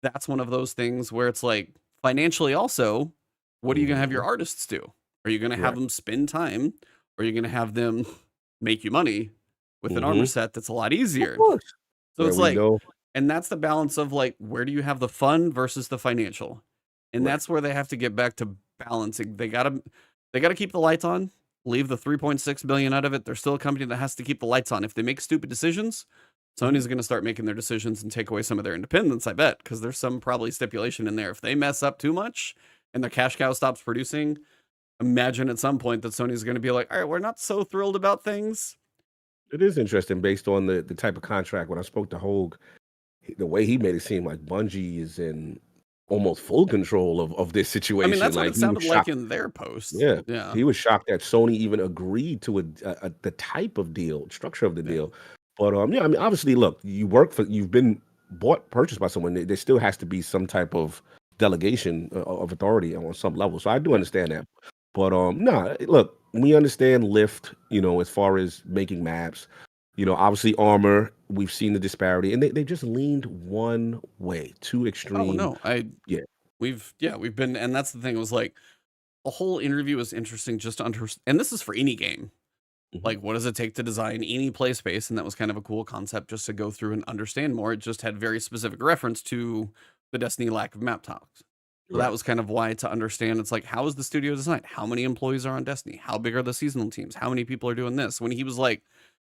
S2: that's one of those things where it's like, financially also, what are you going to have your artists do? Are you going to have them spend time, or are you going to have them make you money with an armor set that's a lot easier? So it's like, and that's the balance of like, where do you have the fun versus the financial? And that's where they have to get back to balancing. They got to keep the lights on, leave the 3.6 billion out of it. They're still a company that has to keep the lights on. If they make stupid decisions, Sony's going to start making their decisions and take away some of their independence, I bet, because there's some probably stipulation in there. If they mess up too much and their cash cow stops producing, imagine at some point that Sony's going to be like, all right, we're not so thrilled about things.
S1: It is interesting based on the type of contract. When I spoke to Hogue, the way he made it seem like Bungie is in almost full control of this situation.
S2: I mean, that's
S1: like,
S2: what it sounded like in their post.
S1: Yeah. He was shocked that Sony even agreed to the type of deal, structure of the deal. But I mean, obviously, look, you've been purchased by someone. There still has to be some type of delegation of authority on some level. So I do understand that. But look, we understand lift, you know, as far as making maps, you know, obviously armor, we've seen the disparity, and they just leaned one way, too extreme.
S2: Oh no, we've been, and that's the thing. It was like, the whole interview was interesting just to understand, and this is for any game. Like, what does it take to design any play space? And that was kind of a cool concept just to go through and understand more. It just had very specific reference to the Destiny lack of map talks. So that was kind of why, to understand, it's like, how is the studio designed? How many employees are on Destiny? How big are the seasonal teams? How many people are doing this? When he was like,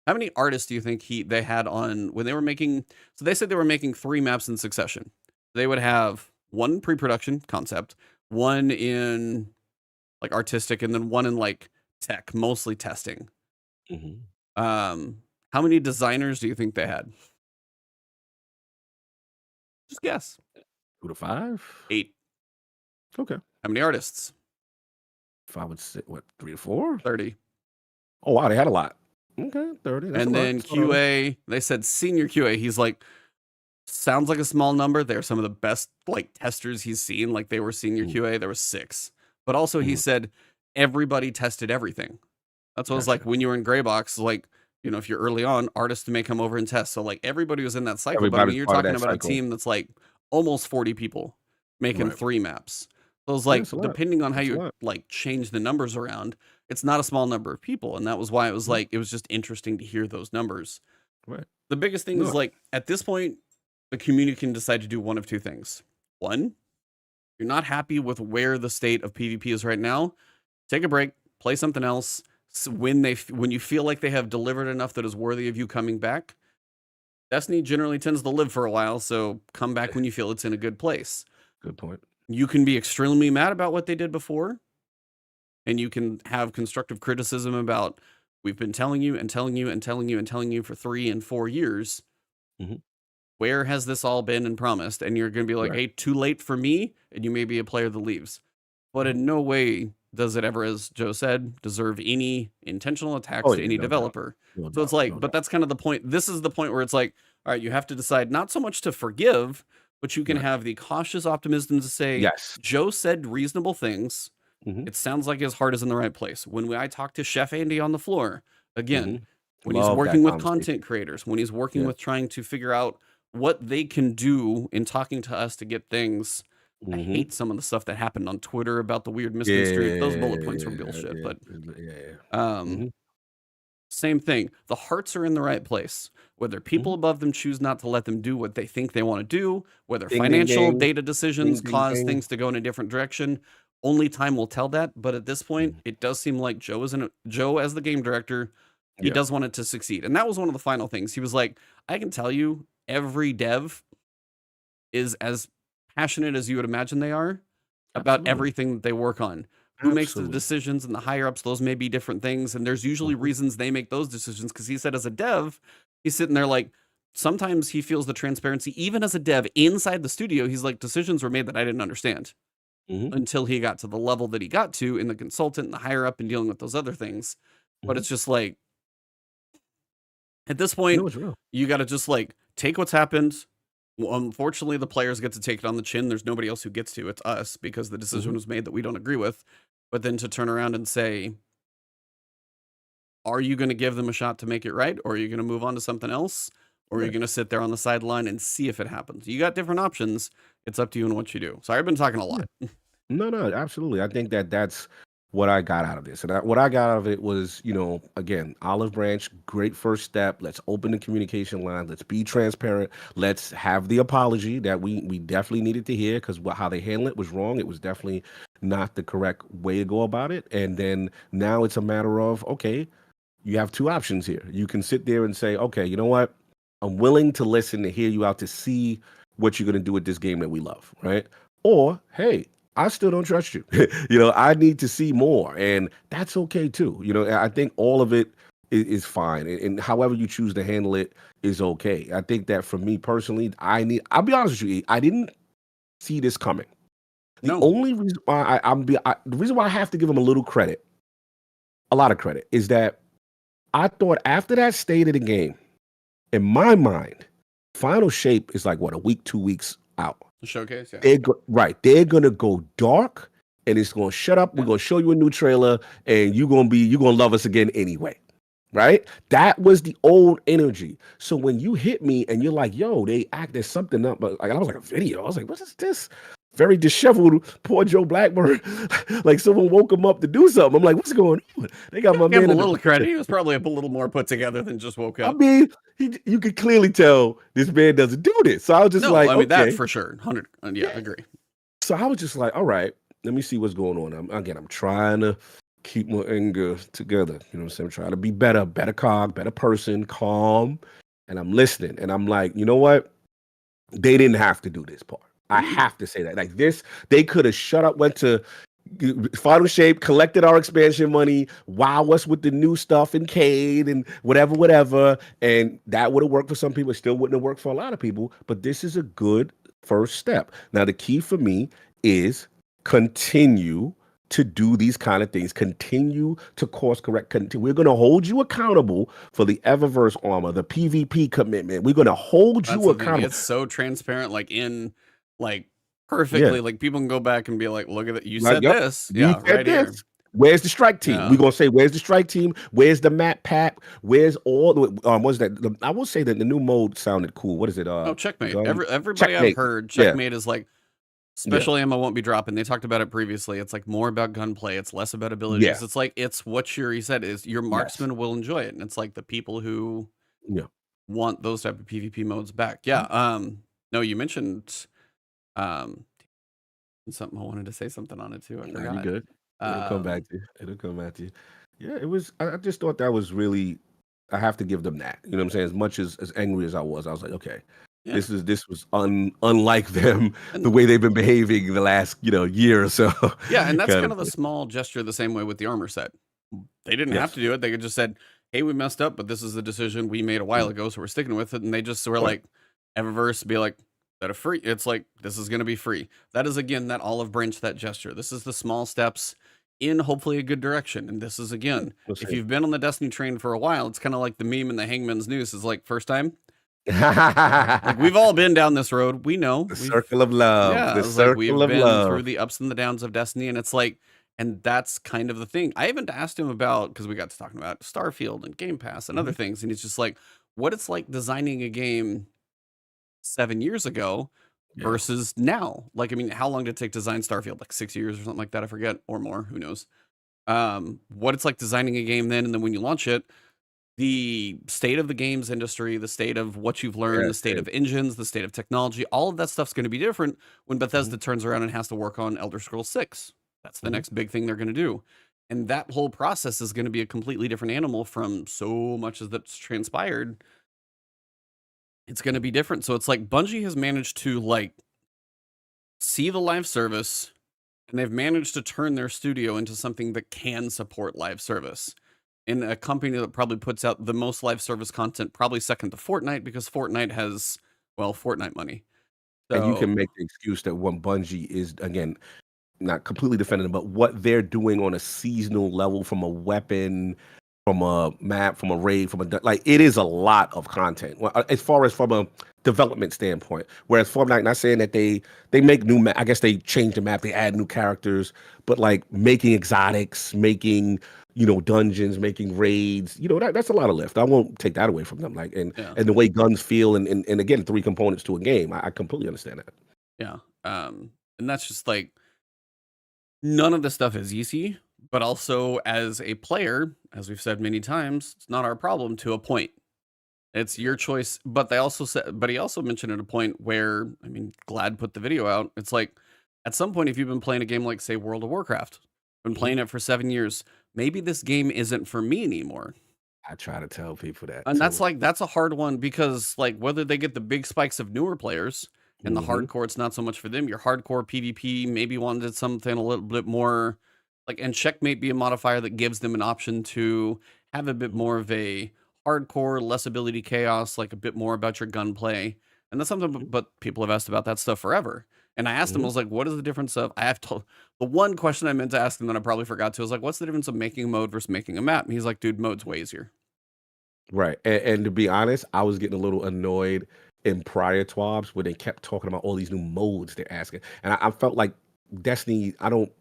S2: how many artists do you think they had on when they were making? So they said they were making 3 maps in succession. They would have one pre-production concept, one in like artistic, and then one in like tech, mostly testing. How many designers do you think they had? Just guess.
S1: 2 to 5?
S2: 8.
S1: Okay.
S2: How many artists?
S1: If I would say, what, 3 to 4?
S2: 30.
S1: Oh wow, they had a lot. Okay, 30. That's
S2: and then QA, they said senior QA. He's like, sounds like a small number. They're some of the best like testers he's seen. Like, they were senior QA. There was 6. But also he said everybody tested everything. That's what it was like when you were in Gray Box. Like, you know, if you're early on, artists may come over and test. So like everybody was in that cycle. But I
S1: Everybody's
S2: mean, you're
S1: part of
S2: talking
S1: that
S2: about
S1: cycle.
S2: a team that's like almost 40 people making
S1: Right.
S2: 3 maps. So it's
S1: Yeah,
S2: like,
S1: it's a lot.
S2: depending on how
S1: It's a
S2: you
S1: lot.
S2: like change the numbers around, it's not a small number of people. And that was why it was like, it was just interesting to hear those numbers.
S1: Right.
S2: The biggest thing
S1: No.
S2: is like, at this point, the community can decide to do one of 2 things. One, you're not happy with where the state of PvP is right now, take a break, play something else. So when you feel like they have delivered enough that is worthy of you coming back, Destiny generally tends to live for a while, so come back when you feel it's in a good place.
S1: Good point.
S2: You can be extremely mad about what they did before, and you can have constructive criticism about, we've been telling you and telling you and telling you and telling you for 3 and 4 years.
S1: Mhm.
S2: Where has this all been and promised? And you're going to be like,
S1: Right.
S2: hey, too late for me, and you may be a player that leaves. But in no way does it ever, as Joe said, deserve any intentional attacks to any developer. So it's like, but that's kind of the point. This is the point where it's like, all right, you have to decide not so much to forgive, but you can have the cautious optimism to say,
S1: yes,
S2: Joe said reasonable things.
S1: Mhm.
S2: It sounds like his heart is in the right place. When I talk to Chef Andy on the floor, again, when he's
S1: Love that
S2: working with
S1: conversation.
S2: content creators, when he's working
S1: Yeah.
S2: with trying to figure out what they can do in talking to us to get things. I hate some of the stuff that happened on Twitter about the weird misconstrued. Those bullet points were bullshit, but
S1: Mhm.
S2: same thing. The hearts are in the right place. Whether people above them choose not to let them do what they think they want to do, whether
S1: Ding, ding,
S2: financial
S1: ding.
S2: data decisions
S1: Ding, ding,
S2: cause
S1: ding.
S2: things to go in a different direction, only time will tell that. But at this point, it does seem like Joe as the game director, he does want it to succeed. And that was one of the final things. He was like, I can tell you, every dev is as passionate as you would imagine they are about everything that they work on. Who makes the decisions and the higher ups, those may be different things. And there's usually reasons they make those decisions. Because he said as a dev, he's sitting there like, sometimes he feels the transparency, even as a dev inside the studio, he's like, decisions were made that I didn't understand until he got to the level that he got to in the consultant and the higher up and dealing with those other things. But it's just like, at this point, you got to just like take what's happened. Well, unfortunately, the players get to take it on the chin. There's nobody else who gets to. It's us, because the decision was made that we don't agree with. But then to turn around and say, are you going to give them a shot to make it right? Or are you going to move on to something else? Or are you going to sit there on the sideline and see if it happens? You got different options. It's up to you and what you do. Sorry, I've been talking a lot.
S1: No, absolutely. I think that's what I got out of this. And what I got out of it was, again, olive branch, great first step. Let's open the communication line. Let's be transparent. Let's have the apology that we definitely needed to hear, because how they handled it was wrong. It was definitely not the correct way to go about it. And then now it's a matter of, okay, you have 2 options here. You can sit there and say, okay, you know what? I'm willing to listen, to hear you out, to see what you're going to do with this game that we love, right? Or, hey, I still don't trust you. I need to see more, and that's okay too. I think all of it is fine, and however you choose to handle it is okay. I think that for me personally, I'll be honest with you, I didn't see this coming. The only reason why the reason why I have to give him a little credit, a lot of credit, is that I thought after that state of the game, in my mind, final shape is like what, a week, 2 weeks out.
S2: Showcase, yeah.
S1: They're gonna go dark, and it's gonna shut up. We're gonna show you a new trailer, and you're gonna love us again anyway, right? That was the old energy. So when you hit me and you're like, "Yo, there's something up," but like I was like a video. I was like, "What is this?" Very disheveled, poor Joe Blackburn. Like someone woke him up to do something. I'm like, what's going on? They got my man.
S2: Give him a little credit. He was probably a little more put together than just woke up.
S1: I mean, you could clearly tell this man doesn't do this. So I was just okay.
S2: That for sure. 100. Yeah, I agree.
S1: So I was just like, all right, let me see what's going on. I'm trying to keep my anger together. You know what I'm saying? I'm trying to be better cog, better person, calm. And I'm listening. And I'm like, you know what? They didn't have to do this part. I have to say that. Like this, they could have shut up, went to final shape, collected our expansion money, wow us with the new stuff in Cade and whatever. And that would have worked for some people. It still wouldn't have worked for a lot of people. But this is a good first step. Now, the key for me is continue to do these kind of things. Continue to course correct. We're going to hold you accountable for the Eververse armor, the PvP commitment. We're going to hold you accountable.
S2: It's so transparent, perfectly. Like people can go back and be like, look at it. You said this. Yeah, right here.
S1: Where's the strike team?
S2: Yeah.
S1: We're gonna say, where's the strike team? Where's the map pack? Where's all the what's that? I will say that the new mode sounded cool. What is it?
S2: Oh, checkmate.
S1: Gun?
S2: Everybody
S1: Checkmate.
S2: I've heard,
S1: Yeah.
S2: checkmate is like special ammo won't be dropping. They talked about it previously. It's like more about gunplay. It's less about abilities.
S1: Yeah.
S2: It's like it's what he said is your marksman will enjoy it, and it's like the people who want those type of PvP modes back. Yeah. No, you mentioned something. I wanted to say something on it too. I forgot.
S1: You good? It'll come back to you. It'll come back to you. Yeah, it was. I just thought that was really. I have to give them that. You know what I'm saying? As much as angry as I was like, okay, this was unlike them, the way they've been behaving the last year or so.
S2: Yeah, and that's kind of the small gesture the same way with the armor set. They didn't have to do it. They could just said, hey, we messed up, but this is the decision we made a while ago, so we're sticking with it. And they just were like, Eververse be like, that a free. It's like, this is going to be free. That is, again, that olive branch, that gesture. This is the small steps in hopefully a good direction. And this is, again, if you've been on the Destiny train for a while, it's kind of like the meme in the Hangman's Noose is like, first time. Like we've all been down this road. We know.
S1: The circle of love.
S2: Yeah,
S1: the circle of
S2: been
S1: love.
S2: through the ups and the downs of Destiny. And it's like, and that's kind of the thing. I haven't asked him about, because we got to talking about Starfield and Game Pass and other things. And he's just like, what it's like designing a game 7 years ago versus now. Like, I mean, how long did it take to design Starfield? Like 6 years or something like that. I forget, or more. Who knows? What it's like designing a game then, and then when you launch it, the state of the games industry, the state of what you've learned, the state of engines, the state of technology, all of that stuff's going to be different when Bethesda turns around and has to work on Elder Scrolls 6. That's the next big thing they're going to do. And that whole process is going to be a completely different animal from so much as that's transpired. It's going to be different. So it's like Bungie has managed to like see the live service, and they've managed to turn their studio into something that can support live service. In a company that probably puts out the most live service content, probably second to Fortnite, because Fortnite has, well, Fortnite money. So,
S1: and you can make the excuse that when Bungie is, again, not completely defending them, but what they're doing on a seasonal level, from a weapon, from a map, from a raid, from a, like, it is a lot of content as far as from a development standpoint. Whereas Fortnite, not saying that they make new I guess they change the map, they add new characters, but like making exotics, making dungeons, making raids, that's a lot of lift. I won't take that away from them. Like, and the way guns feel, and again, 3 components to a game. I completely understand that.
S2: Yeah. And that's just like, none of this stuff is easy, but also as a player, as we've said many times, it's not our problem to a point. It's your choice. But he also mentioned at a point where, I mean, Glad put the video out. It's like, at some point, if you've been playing a game like, say, World of Warcraft, been playing it for 7 years, maybe this game isn't for me anymore.
S1: I try to tell people that.
S2: And that's a hard one, because like whether they get the big spikes of newer players and the hardcore, it's not so much for them. Your hardcore PvP maybe wanted something a little bit more like, and checkmate be a modifier that gives them an option to have a bit more of a hardcore, less ability chaos, like a bit more about your gunplay. And that's something, but people have asked about that stuff forever. And I asked him, I was like, what is the difference of, the one question I meant to ask him that I probably forgot to, was like, what's the difference of making a mode versus making a map? And he's like, dude, mode's way easier.
S1: Right. And to be honest, I was getting a little annoyed in prior TWABs where they kept talking about all these new modes they're asking. And I felt like Destiny,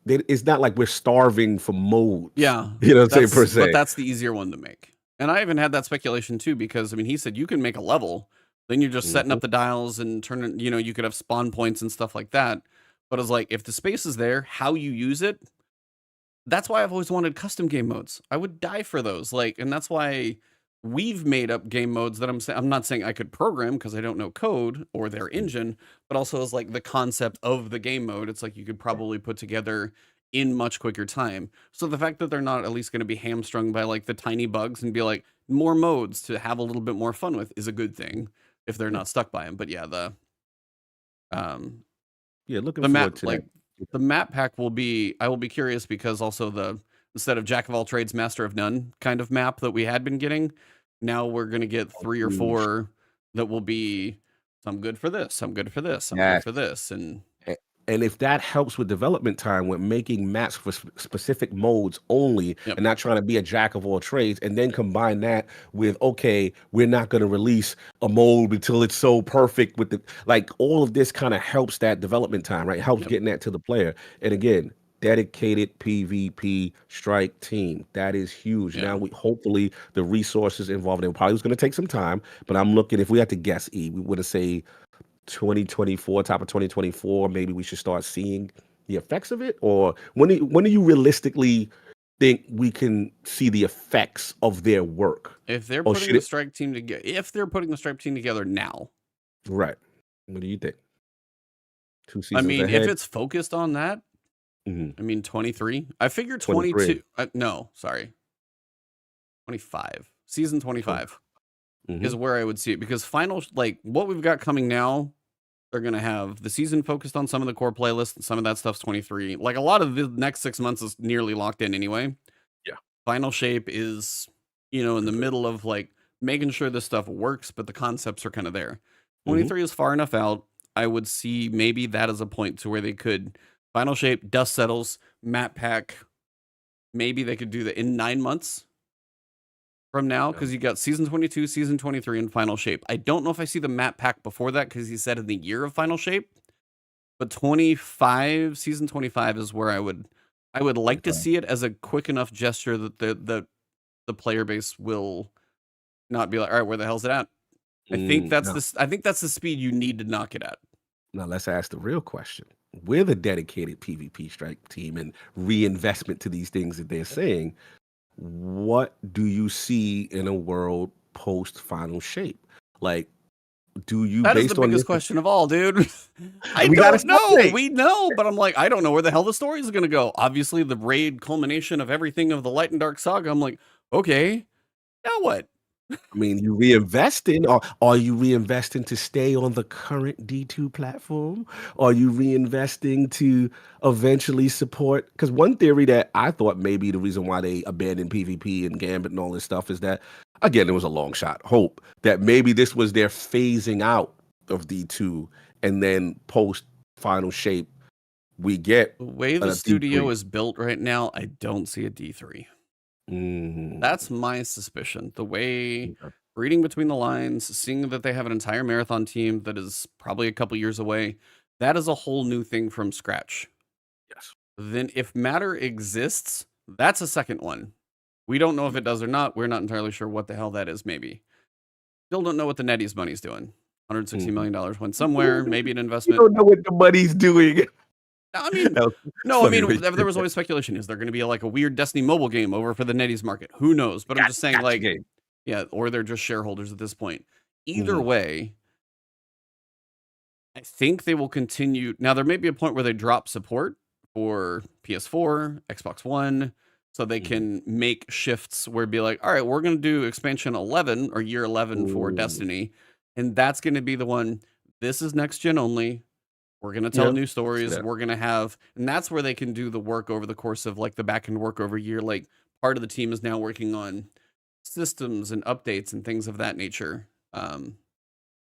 S1: it's not like we're starving for modes.
S2: Yeah.
S1: You know what I'm saying, per se.
S2: But that's the easier one to make. And I even had that speculation too, because I mean, he said you can make a level, then you're just setting up the dials and turning, you could have spawn points and stuff like that. But it's like, if the space is there, how you use it, that's why I've always wanted custom game modes. I would die for those. Like, and that's why we've made up game modes that I'm not saying I could program, because I don't know code or their engine, but also as like the concept of the game mode, it's like you could probably put together in much quicker time. So the fact that they're not at least going to be hamstrung by like the tiny bugs and be like more modes to have a little bit more fun with is a good thing if they're not stuck by them. But yeah,
S1: looking
S2: the map,
S1: forward to
S2: like the map pack I will be curious, because also instead of Jack of all trades, master of none kind of map that we had been getting, now we're going to get 3 or 4 that will be some good for this, some good for this, some good for this.
S1: And if that helps with development time, with making maps for specific modes only, and not trying to be a jack of all trades, and then combine that with, okay, we're not going to release a mode until it's so perfect with all of this kind of helps that development time, right? Helps getting that to the player. And again, dedicated PvP strike team. That is huge.
S2: Yeah.
S1: Now we hopefully the resources involved. It probably was going to take some time, but I'm looking. If we had to guess, we would have say 2024, top of 2024. Maybe we should start seeing the effects of it. Or when do you realistically think we can see the effects of their work?
S2: If they're putting the strike team together, now,
S1: right? What do you think? 2 seasons
S2: I mean,
S1: ahead.
S2: if it's focused on that, I mean, 23. I figure 22. No, sorry, 25. Season 25 is where I would see it, because final, like what we've got coming now, they're gonna have the season focused on some of the core playlists, and some of that stuff's 23. Like a lot of the next 6 months is nearly locked in anyway.
S1: Yeah.
S2: Final shape is, in the middle of like making sure this stuff works, but the concepts are kind of there. 23 is far enough out. I would see maybe that as a point to where they could final shape, dust settles, map pack. Maybe they could do that in 9 months from now, because you got season 22, season 23, and final shape. I don't know if I see the map pack before that, because he said in the year of final shape. But 25, season 25 is where I would like to see it as a quick enough gesture that the player base will not be like, all right, where the hell's it at? I think that's the speed you need to knock it at.
S1: Now let's ask the real question. With a dedicated PvP strike team and reinvestment to these things that they're saying, what do you see in a world post final shape? Like, do you?
S2: That is the biggest question of all, dude. I don't know. We know, but I'm like, I don't know where the hell the story is going to go. Obviously, the raid culmination of everything of the Light and Dark saga. I'm like, okay, now what?
S1: I mean, you reinvesting, or are you reinvesting to stay on the current D2 platform? Are you reinvesting to eventually support? Because one theory that I thought maybe the reason why they abandoned PvP and Gambit and all this stuff is that, again, it was a long shot hope that maybe this was their phasing out of D2, and then post final shape, we get
S2: the way the studio is built right now. I don't see a D3. That's my suspicion. The way reading between the lines, seeing that they have an entire marathon team that is probably a couple years away, that is a whole new thing from scratch.
S1: Yes.
S2: Then if matter exists, that's a second one. We don't know if it does or not. We're not entirely sure what the hell that is. Maybe still don't know what the NetEase money's doing. $160 million went somewhere. Maybe an investment.
S1: We don't know what the money's doing.
S2: I mean, there was always speculation. Is there going to be like a weird Destiny mobile game over for the NetEase market? Who knows? But I'm just saying, like, yeah, or they're just shareholders at this point. Either way, I think they will continue. Now, there may be a point where they drop support for PS4, Xbox One, so they can make shifts where it'd be like, all right, we're going to do expansion 11 or year 11 for Destiny, and that's going to be the one. This is next gen only. We're going to tell new stories. We're going to have, and that's where they can do the work over the course of like the back end work over a year. Like part of the team is now working on systems and updates and things of that nature. I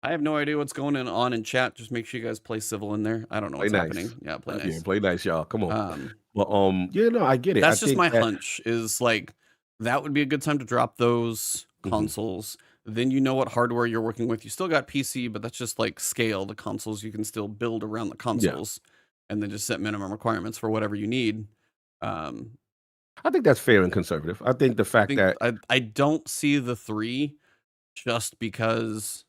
S2: have no idea what's going on in chat. Just make sure you guys play civil in there. I don't know what's happening. Yeah, play nice.
S1: Yeah, play nice, y'all. Come on. I get it.
S2: That's just my hunch is like, that would be a good time to drop those consoles. Then you know what hardware you're working with. You still got PC, but that's just like scale. The consoles you can still build around the consoles, and then just set minimum requirements for whatever you need.
S1: I think that's fair and conservative. I think the fact that
S2: I don't see the 3, just because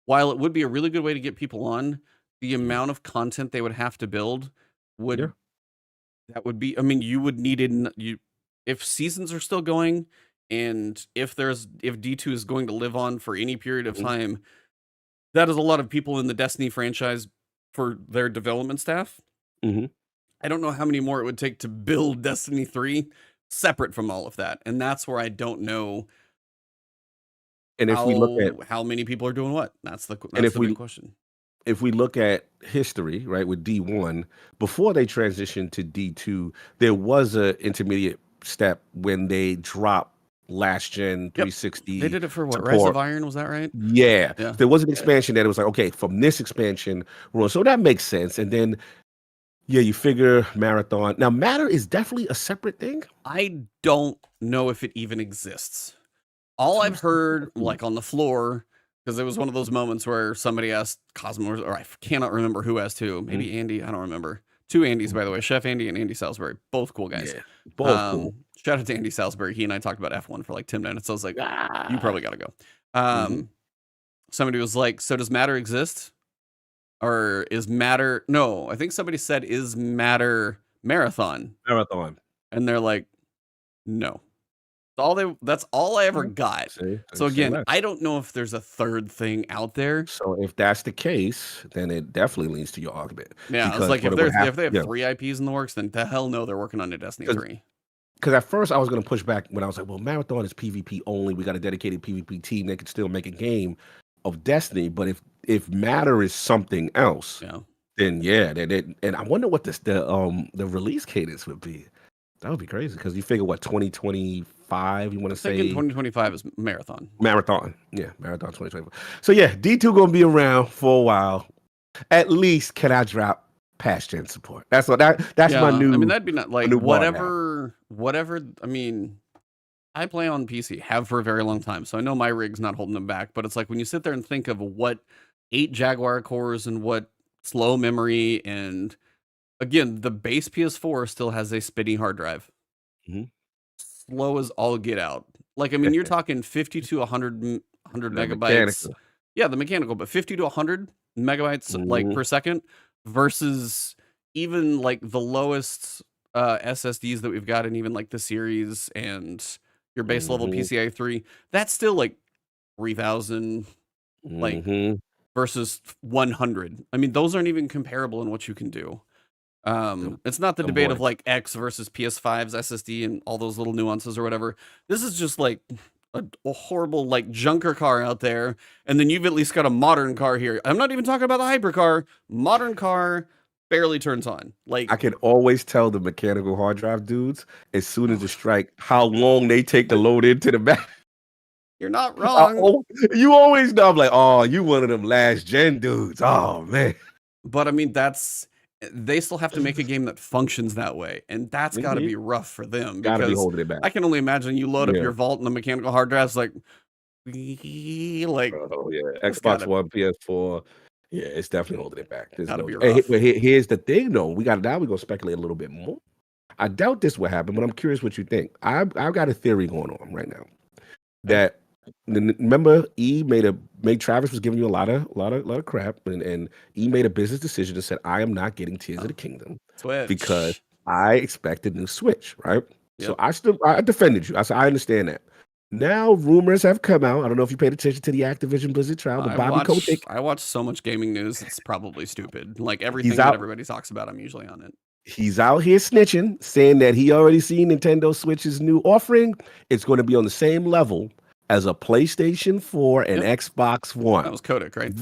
S2: while it would be a really good way to get people on, the amount of content they would have to build would that would be. I mean, you would need it. If seasons are still going. And if D2 is going to live on for any period of time, that is a lot of people in the Destiny franchise for their development staff. I don't know how many more it would take to build Destiny 3 separate from all of that. And that's where I don't know. And if we look at how many people are doing what, that's the big question.
S1: If we look at history, right, with D1, before they transitioned to D2, there was an intermediate step when they dropped last gen 360.
S2: They did it for what? Rise of Iron, was that right?
S1: Yeah. There was an expansion that it was like, okay, from this expansion, so that makes sense. And then you figure Marathon. Now, Matter is definitely a separate thing.
S2: I don't know if it even exists. All I've heard, like on the floor, because there was one of those moments where somebody asked Cosmo, or I cannot remember who asked who, maybe Andy, I don't remember, Two Andys, by the way, Chef Andy and Andy Salisbury, both cool guys.
S1: Yeah, both cool.
S2: Shout out to Andy Salisbury. He and I talked about F1 for like 10 minutes. I was like, you probably got to go. Somebody was like, so does matter exist? Or is matter? No, I think somebody said, is matter marathon?
S1: Marathon.
S2: And they're like, no. That's all I ever got. So again, I don't know if there's a third thing out there.
S1: So if that's the case, then it definitely leads to your argument.
S2: Yeah, it's like if they have 3 IPs in the works, then the hell no, they're working on a Destiny 3.
S1: Because at first I was going to push back when I was like, well, Marathon is PvP only. We got a dedicated PvP team that could still make a game of Destiny. But if matter is something else, then and I wonder what the release cadence would be. That would be crazy because you figure what 2025 you want to say
S2: 2025 is marathon.
S1: Marathon 2025. So yeah, D2 gonna be around for a while. At least can I drop past gen support? That's what that's my new.
S2: I mean that'd be not like whatever. I mean, I play on PC, have for a very long time, so I know my rig's not holding them back. But it's like when you sit there and think of what 8 Jaguar cores and what slow memory and again, the base PS4 still has a spinning hard drive. Slow as all get out. Like, I mean, you're talking 50 to 100 megabytes.
S1: Mechanical.
S2: Yeah, the mechanical, but 50 to 100 megabytes like per second versus even like the lowest SSDs that we've got and even like the series and your base level PCI 3. That's still like 3000 like versus 100. I mean, those aren't even comparable in what you can do. It's not the debate of like X versus PS5's SSD and all those little nuances or whatever. This is just like a horrible like junker car out there, and then you've at least got a modern car here. I'm not even talking about the hypercar. Modern car barely turns on. Like
S1: I can always tell the mechanical hard drive dudes as soon as the strike how long they take to load into the back.
S2: You're not wrong.
S1: You always know. I'm like, oh, you one of them last gen dudes. Oh man.
S2: But I mean, they still have to make a game that functions that way, and that's got to be rough for them.
S1: Gotta be holding it back.
S2: I can only imagine you load up your vault and the mechanical hard drive's like,
S1: oh yeah, Xbox One, PS4, yeah, it's definitely holding it back.
S2: Gotta be rough.
S1: Here's the thing, though. We're gonna speculate a little bit more. I doubt this will happen, but I'm curious what you think. I've got a theory going on right now that. Remember, Travis was giving you a lot of crap, and E made a business decision and said, "I am not getting Tears of the Kingdom because I expect a new Switch." Right? Yep. So I defended you. I said I understand that. Now rumors have come out. I don't know if you paid attention to the Activision Blizzard trial, but Bobby Kotick.
S2: I watch so much gaming news; it's probably stupid. Like everything that everybody talks about, I'm usually on it.
S1: He's out here snitching, saying that he already seen Nintendo Switch's new offering. It's going to be on the same level as a PlayStation 4 and Xbox One.
S2: That was Kotick, right?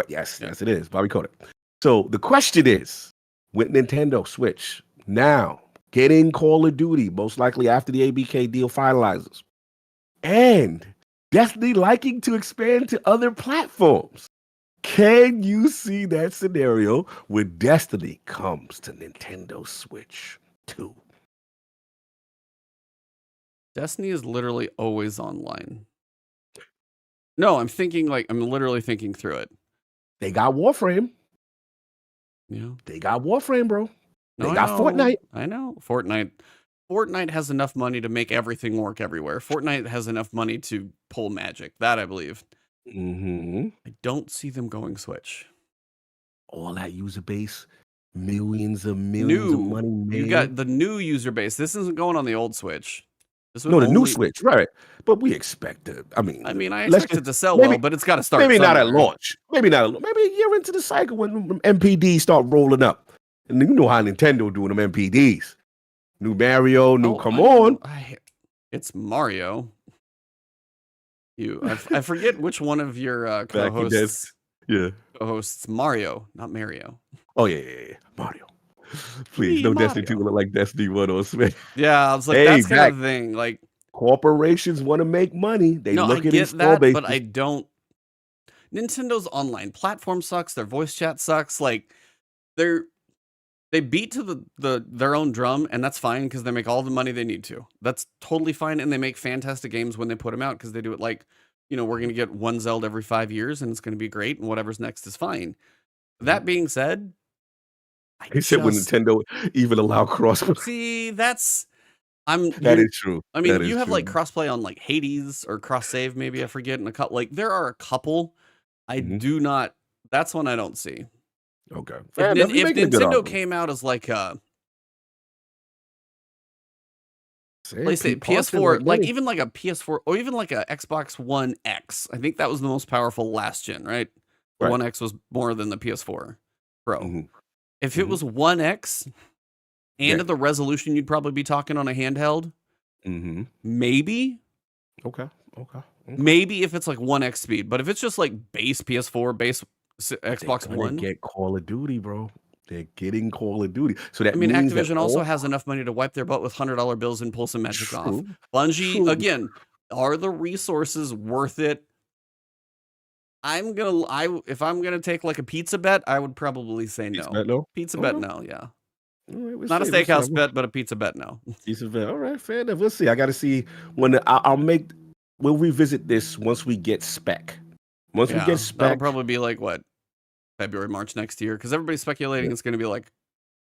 S1: Yes, it is. Bobby Kotick. So the question is, with Nintendo Switch now getting Call of Duty, most likely after the ABK deal finalizes, and Destiny liking to expand to other platforms, can you see that scenario where Destiny comes to Nintendo Switch 2?
S2: Destiny is literally always online. No, I'm literally thinking through it.
S1: They got Warframe.
S2: Yeah.
S1: They got Warframe, bro. They got Fortnite.
S2: I know. Fortnite has enough money to make everything work everywhere. Fortnite has enough money to pull magic. That I believe. I don't see them going Switch.
S1: All that user base, millions of money made.
S2: You got the new user base. This isn't going on the old Switch.
S1: No, the new Switch, right? But we expect it. I
S2: expect it to sell well, but it's got to start.
S1: Maybe not at launch. Maybe not. Maybe a year into the cycle when MPDs start rolling up, and you know how Nintendo doing them MPDs. New Mario, come on.
S2: It's Mario. I forget which one of your co-hosts. Co-hosts Mario, not Mario.
S1: Oh yeah, Mario. Please, no Destiny 2 look like Destiny 1 on Switch.
S2: Yeah, I was like, that's kind of the thing. Like,
S1: corporations want to make money. They look at install base.
S2: But I don't. Nintendo's online platform sucks. Their voice chat sucks. Like, they beat to their own drum, and that's fine because they make all the money they need to. That's totally fine, and they make fantastic games when they put them out because they do it like, we're going to get one Zelda every 5 years, and it's going to be great, and whatever's next is fine. That being said,
S1: He said when Nintendo even allow crossplay.
S2: See, that's
S1: That is true.
S2: I mean,
S1: That
S2: you
S1: is
S2: have
S1: true.
S2: like crossplay on like Hades or cross save, maybe I forget, and a couple. Like there are a couple. I do not. That's one I don't see.
S1: Okay.
S2: If Nintendo came out as like a PlayStation PS4, like even like a PS4 or even like a Xbox One X, I think that was the most powerful last gen, right? The One X was more than the PS4 Pro. If it was One X and the resolution, you'd probably be talking on a handheld. Maybe.
S1: Okay.
S2: Maybe if it's like 1x speed, but if it's just like base PS4, base Xbox One,
S1: get Call of Duty, bro. They're getting Call of Duty. So that means
S2: Activision also has enough money to wipe their butt with $100 bills and pull some magic off. Bungie, again, are the resources worth it? If I'm gonna take like a pizza bet, I would probably say no. Pizza bet, no. Yeah. Not a steakhouse bet, but a pizza bet, no.
S1: Pizza bet. All right, fair enough. We'll see. I got to see when we'll revisit this once we get spec. Once we get spec,
S2: that'll probably be like what, February, March next year, because everybody's speculating it's going to be like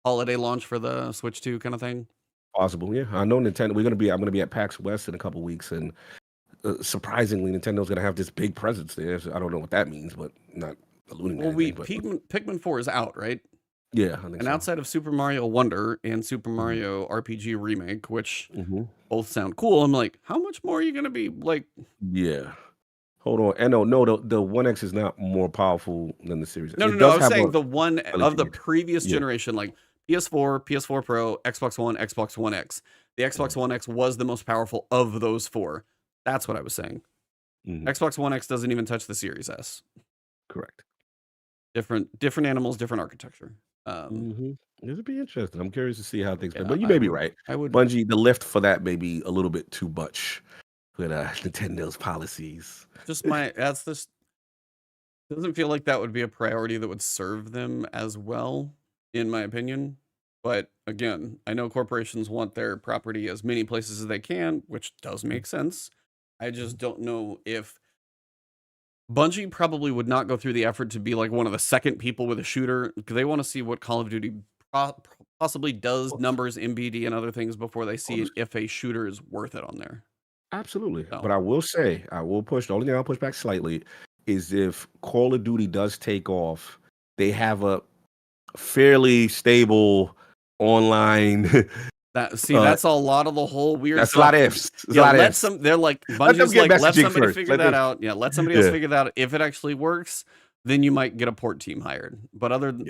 S2: holiday launch for the Switch 2 kind of thing.
S1: Possible, yeah. I know Nintendo. I'm going to be at PAX West in a couple weeks, and surprisingly, Nintendo's going to have this big presence there. So I don't know what that means, but not alluding to anything.
S2: Pikmin 4 is out, right?
S1: Yeah, I think
S2: and outside of Super Mario Wonder and Super Mario RPG Remake, which both sound cool, I'm like, how much more are you going to be like?
S1: Yeah. Hold on. And no, the One X is not more powerful than the Series.
S2: No. I was saying the one of the previous generation, like PS4, PS4 Pro, Xbox One, Xbox One X. The Xbox One X was the most powerful of those four. That's what I was saying. Xbox One X doesn't even touch the Series S.
S1: Correct.
S2: Different animals, different architecture.
S1: This would be interesting. I'm curious to see how things go. But you may be right. Bungie, the lift for that may be a little bit too much with Nintendo's policies.
S2: Doesn't feel like that would be a priority that would serve them as well, in my opinion. But again, I know corporations want their property as many places as they can, which does make sense. I just don't know if Bungie probably would not go through the effort to be like one of the second people with a shooter, because they want to see what Call of Duty possibly does, numbers, MBD, and other things before they see if a shooter is worth it on there.
S1: Absolutely. So. But I will say, the only thing I'll push back slightly is if Call of Duty does take off, they have a fairly stable online.
S2: That's a lot of the whole weird.
S1: That's stuff. A lot of ifs.
S2: They're like Bungie's like let somebody figure that out. Yeah, let somebody else figure that out. If it actually works, then you might get a port team hired. But other than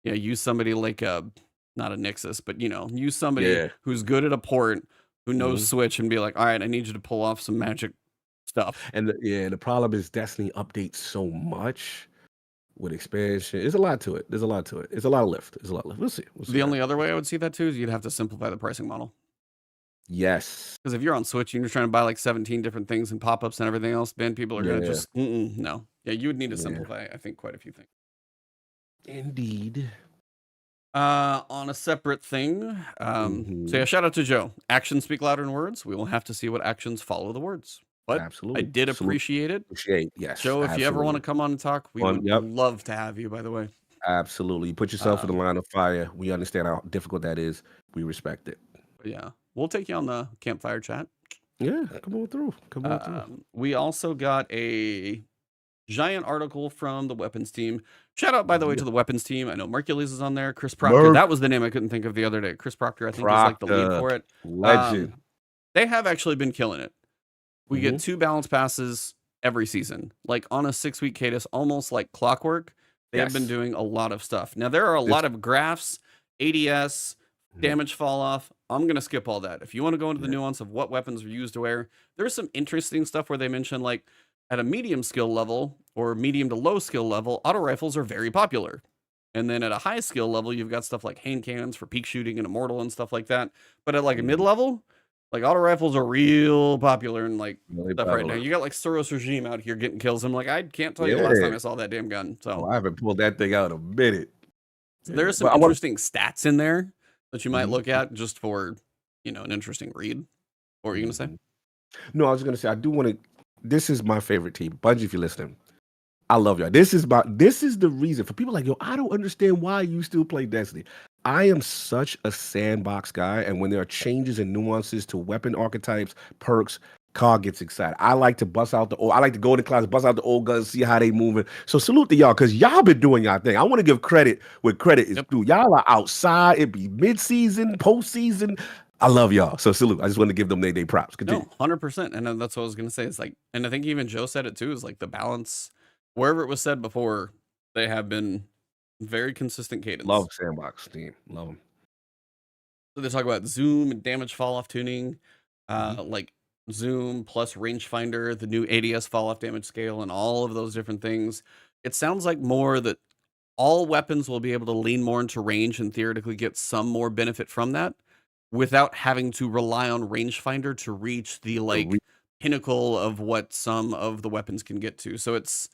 S2: use somebody like not a Nixus, but use somebody who's good at a port, who knows Switch, and be like, all right, I need you to pull off some magic stuff.
S1: And the problem is Destiny updates so much. With expansion, there's a lot to it. It's a lot of lift. We'll see.
S2: The only other way I would see that too is you'd have to simplify the pricing model.
S1: Yes.
S2: Because if you're on Switch and you're trying to buy like 17 different things and pop-ups and everything else, then people are going to just, no. Yeah, you would need to simplify, I think, quite a few things.
S1: Indeed.
S2: On a separate thing, so shout out to Joe. Actions speak louder than words. We will have to see what actions follow the words. But absolutely. I did appreciate it.
S1: Yes.
S2: Joe, if you ever want to come on and talk, we would love to have you, by the way.
S1: Absolutely. You put yourself in the line of fire. We understand how difficult that is. We respect it.
S2: Yeah. We'll take you on the campfire chat.
S1: Yeah. Come on through.
S2: We also got a giant article from the weapons team. Shout out, by the way, to the weapons team. I know Mercules is on there. Chris Proctor. That was the name I couldn't think of the other day. Chris Proctor, I think, is like the lead for it.
S1: Legend.
S2: They have actually been killing it. We get 2 balance passes every season, like on a 6-week cadence, almost like clockwork. They have been doing a lot of stuff. Now, there are a lot of graphs, ADS, damage fall off. I'm going to skip all that. If you want to go into the nuance of what weapons are used to where, there's some interesting stuff where they mention, like, at a medium skill level or medium to low skill level, auto rifles are very popular. And then at a high skill level, you've got stuff like hand cannons for peak shooting and Immortal and stuff like that. But at like a mid level, like auto rifles are real popular and like stuff right now. You got like Suros Regime out here getting kills. I'm like, I can't tell you the last time I saw that damn gun. So
S1: I haven't pulled that thing out in a minute.
S2: So there's some interesting stats in there that you might look at just for, an interesting read. What were you gonna say?
S1: No, I was gonna say I do want to. This is my favorite team, Bungie. If you're listening, I love y'all. This is the reason for people like, yo, I don't understand why you still play Destiny. I am such a sandbox guy, and when there are changes and nuances to weapon archetypes, perks, Cog gets excited. I like to bust out I like to go in the class, bust out the old guns, see how they moving. So salute to y'all, because y'all been doing y'all thing. I want to give credit where credit is due. Y'all are outside. It be mid-season, postseason. I love y'all. So salute. I just want to give them their props. Continue.
S2: No, 100%. And that's what I was going to say. It's like, and I think even Joe said it too, is like the balance, wherever it was said before, they have been very consistent cadence.
S1: Love sandbox team. Love them.
S2: So they talk about zoom and damage fall off tuning, like zoom plus rangefinder, the new ADS fall off damage scale, and all of those different things. It sounds like more that all weapons will be able to lean more into range and theoretically get some more benefit from that, without having to rely on rangefinder to reach the pinnacle of what some of the weapons can get to. So it's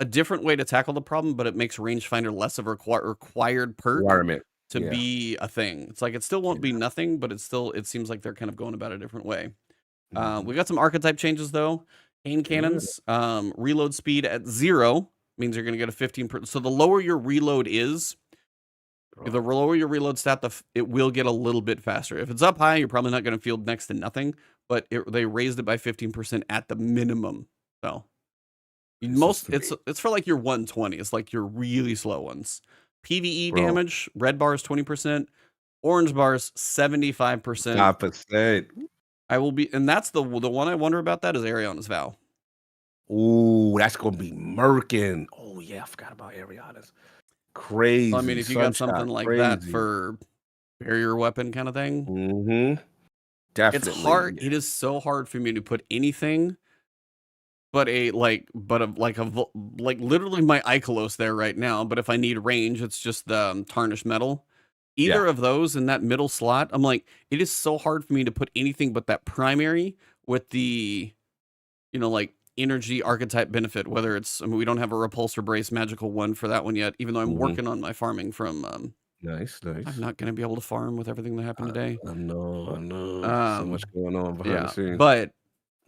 S2: a different way to tackle the problem, but it makes rangefinder less of a required perk to be a thing. It's like it still won't be nothing, but it seems like they're kind of going about a different way. We got some archetype changes though. Cane cannons, reload speed at 0 means you're going to get a 15%. So the lower your reload is, the lower your reload stat, it will get a little bit faster. If it's up high, you're probably not going to feel next to nothing, but they raised it by 15% at the minimum. So it's for like your 120. It's like your really slow ones. PvE damage, red bars 20%, orange bars 75%.
S1: 5%.
S2: I will be, and that's the one I wonder about. That is Ariana's Vow.
S1: Ooh, that's gonna be murking. Oh yeah, I forgot about Ariana's. Crazy.
S2: So, I mean, if you got something like that for barrier weapon kind of thing,
S1: definitely.
S2: It's hard. It is so hard for me to put anything but literally my Ikelos there right now. But if I need range, it's just the tarnished metal. Either of those in that middle slot, I'm like, it is so hard for me to put anything but that primary with the, like energy archetype benefit, whether it's, we don't have a repulsor brace magical one for that one yet, even though I'm working on my farming from,
S1: nice.
S2: I'm not going to be able to farm with everything that happened today.
S1: I know. So much going on behind the scenes.
S2: But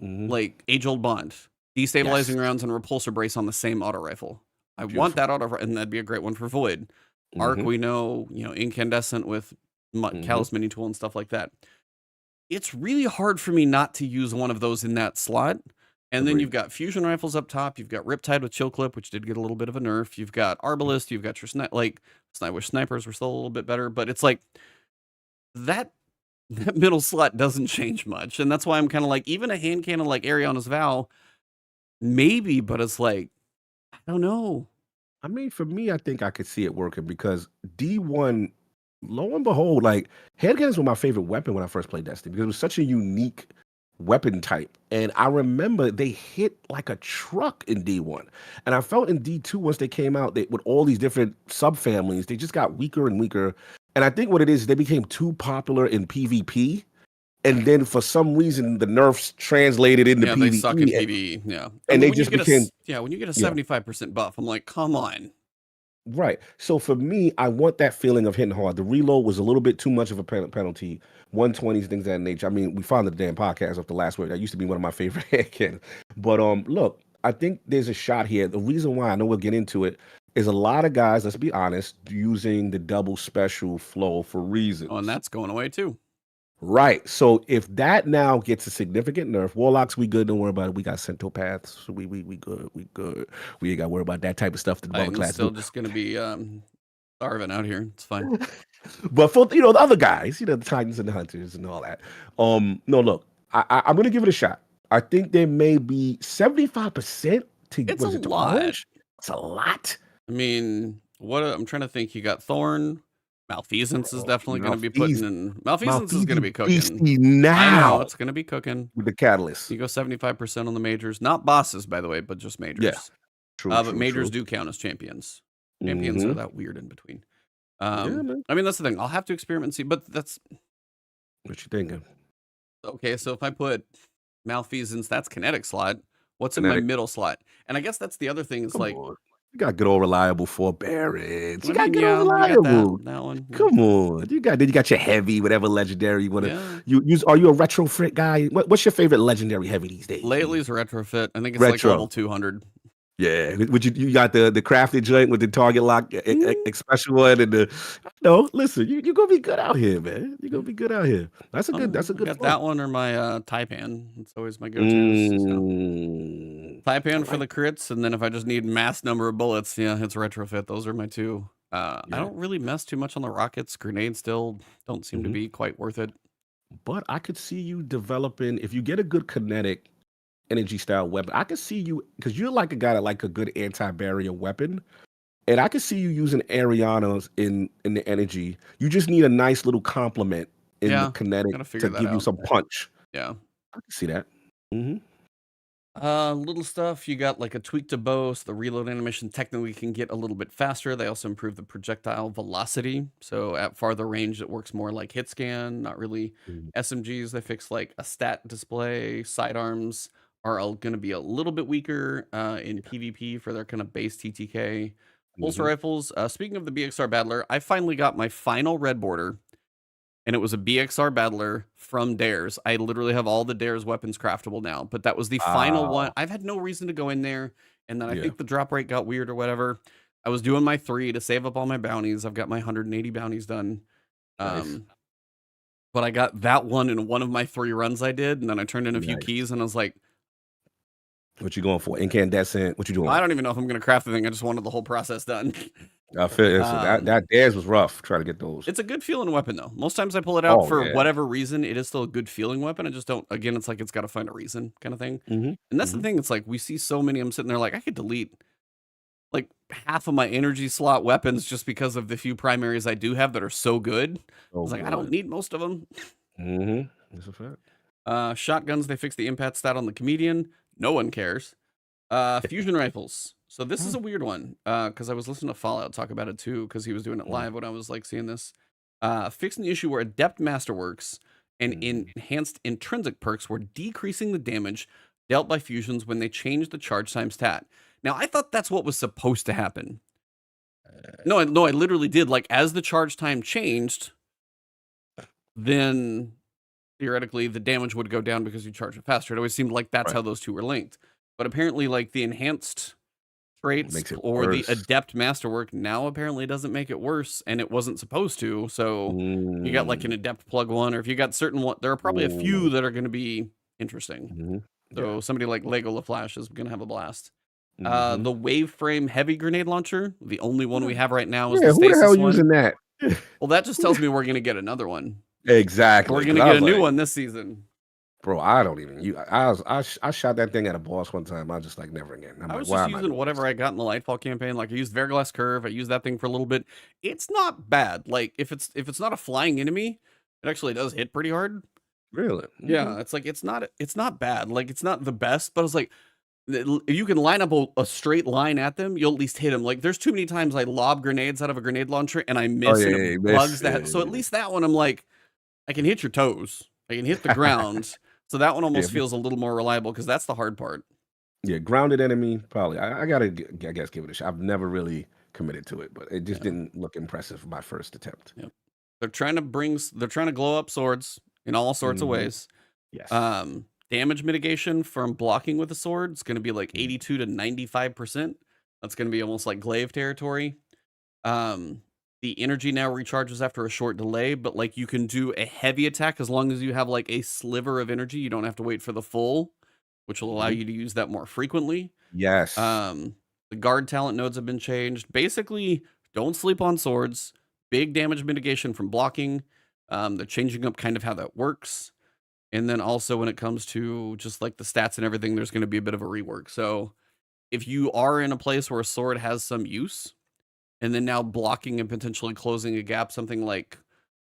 S2: like age-old bond, destabilizing rounds and repulsor brace on the same auto rifle. I want that auto, and that'd be a great one for Void. Arc, we know, incandescent with Callous Mini Tool and stuff like that. It's really hard for me not to use one of those in that slot. And then you've got fusion rifles up top. You've got Riptide with Chill Clip, which did get a little bit of a nerf. You've got Arbalist. You've got your I wish snipers were still a little bit better, but it's like that middle slot doesn't change much. And that's why I'm kind of like, even a hand cannon like Ariana's Vow, maybe, but it's like, I don't know.
S1: I mean, for me, I think I could see it working because D1, lo and behold, like hand cannons were my favorite weapon when I first played Destiny because it was such a unique weapon type. And I remember they hit like a truck in D1. And I felt in D2, once they came out, with all these different subfamilies, they just got weaker and weaker. And I think what it is, they became too popular in PvP. And then for some reason, the nerfs translated into PvE.
S2: They suck in PvE, yeah.
S1: And they just became...
S2: when you get a 75% buff, I'm like, come on.
S1: Right. So for me, I want that feeling of hitting hard. The reload was a little bit too much of a penalty. 120s, things of that nature. I mean, we found the damn podcast of the last week. That used to be one of my favorite hand cannons. But look, I think there's a shot here. The reason why, I know we'll get into it, is a lot of guys, let's be honest, using the double special flow for reasons.
S2: Oh, and that's going away too.
S1: Right. So if that now gets a significant nerf, Warlocks, we good. Don't worry about it. We got Centopaths. We good. We good. We ain't got to worry about that type of stuff.
S2: I'm still just going to be starving out here. It's fine.
S1: But for the other guys, the Titans and the Hunters and all that. No, look, I'm going to give it a shot. I think there may be 75% to.
S2: It's a lot.
S1: It's a lot.
S2: I mean, I'm trying to think. You got Thorn. Malfeasance is definitely going to be putting in. Malfeasance is going to be cooking.
S1: Now
S2: it's going to be cooking
S1: with the catalyst.
S2: You go 75% on the majors, not bosses, by the way, but just majors.
S1: Yeah,
S2: but majors do count as champions. Champions are that weird in between. I mean, that's the thing. I'll have to experiment and see, but that's
S1: what you thinking.
S2: Okay, so if I put Malfeasance, that's kinetic slot. What's in my middle slot? And I guess that's the other thing. Is
S1: Come
S2: like.
S1: on. You got good old reliable forbearance. You got good old reliable.
S2: That one. Yeah.
S1: Come on. You got your heavy, whatever legendary you want to use. Are you a retrofit guy? What's your favorite legendary heavy these days?
S2: Lately is retrofit. I think it's like level 200.
S1: Yeah, would you got the crafted joint with the target lock special one and the no, listen, you gonna be good out here, man. You're gonna be good out here. That's a good
S2: Got
S1: flow.
S2: that one or my Taipan. It's always my go-tos. Taipan for the crits, and then if I just need mass number of bullets, yeah, it's retrofit. Those are my two. I don't really mess too much on the rockets. Grenades still don't seem to be quite worth it.
S1: But I could see you developing if you get a good kinetic energy style weapon. I could see you because you're like a guy that like a good anti-barrier weapon. And I could see you using Arianas in the energy. You just need a nice little complement in the kinetic to give you some punch.
S2: Yeah.
S1: I can see that.
S2: Little stuff. You got like a tweak to bow, so the reload animation technically can get a little bit faster. They also improve the projectile velocity. So at farther range, it works more like hit scan, not really SMGs. They fix like a stat display. Sidearms are going to be a little bit weaker in PvP for their kind of base TTK. Pulsar rifles. Speaking of the BXR Battler, I finally got my final red border, and it was a BXR Battler from Dares. I literally have all the Dares weapons craftable now, but that was the final one. I've had no reason to go in there, and then I think the drop rate got weird or whatever. I was doing my 3 to save up all my bounties. I've got my 180 bounties done.
S1: Nice.
S2: But I got that one in one of my 3 runs I did, and then I turned in a few keys, and I was like,
S1: what you going for? Incandescent? What you doing?
S2: I don't even know if I'm going to craft the thing. I just wanted the whole process done.
S1: I feel that Dares was rough. Try to get those.
S2: It's a good feeling weapon though. Most times I pull it out for whatever reason. It is still a good feeling weapon. I just don't. Again, it's like it's got to find a reason, kind of thing. And that's the thing. It's like we see so many. I'm sitting there like I could delete like half of my energy slot weapons just because of the few primaries I do have that are so good. I was like, I don't need most of them.
S1: That's a fact.
S2: Shotguns. They fixed the impact stat on the comedian. No one cares. Fusion rifles. So this is a weird one because I was listening to Fallout talk about it too because he was doing it live when I was like seeing this. Fixing the issue where Adept Masterworks and enhanced intrinsic perks were decreasing the damage dealt by fusions when they changed the charge time stat. Now I thought that's what was supposed to happen. No, I literally did. Like as the charge time changed, then theoretically the damage would go down because you charge it faster. It always seemed like that's how those two were linked. But apparently, like the enhanced traits or the adept masterwork now apparently doesn't make it worse, and it wasn't supposed to. So you got like an adept plug one, or if you got certain one, there are probably a few that are going to be interesting. So somebody like Lego LaFlash is going to have a blast. The wave frame heavy grenade launcher, the only one we have right now is the Stasis
S1: who the hell
S2: one.
S1: using that?
S2: Well, that just tells me we're going to get another one.
S1: Exactly.
S2: We're going to get a new one this season.
S1: Bro, I don't even. I shot that thing at a boss one time. I was just like, never again.
S2: I was just using whatever I got in the Nightfall campaign. Like I used Verglass Curve. I used that thing for a little bit. It's not bad. Like if it's not a flying enemy, it actually does hit pretty hard.
S1: Really?
S2: Yeah. It's like it's not bad. Like it's not the best, but it's like you can line up a straight line at them. You'll at least hit them. Like there's too many times I lob grenades out of a grenade launcher and I miss and it bugs that. So at least that one I'm like, I can hit your toes. I can hit the ground. So that one almost feels a little more reliable because that's the hard part.
S1: Yeah, grounded enemy, probably. I gotta, I guess, give it a shot. I've never really committed to it, but it just didn't look impressive my first attempt.
S2: Yep. They're trying to glow up swords in all sorts of ways.
S1: Yes.
S2: Damage mitigation from blocking with a sword is going to be like 82 to 95%. That's going to be almost like glaive territory. The energy now recharges after a short delay, but like you can do a heavy attack as long as you have like a sliver of energy. You don't have to wait for the full, which will allow you to use that more frequently.
S1: Yes.
S2: The guard talent nodes have been changed. Basically, don't sleep on swords. Big damage mitigation from blocking. They're changing up kind of how that works. And then also when it comes to just like the stats and everything, there's going to be a bit of a rework. So if you are in a place where a sword has some use, and then now blocking and potentially closing a gap, something like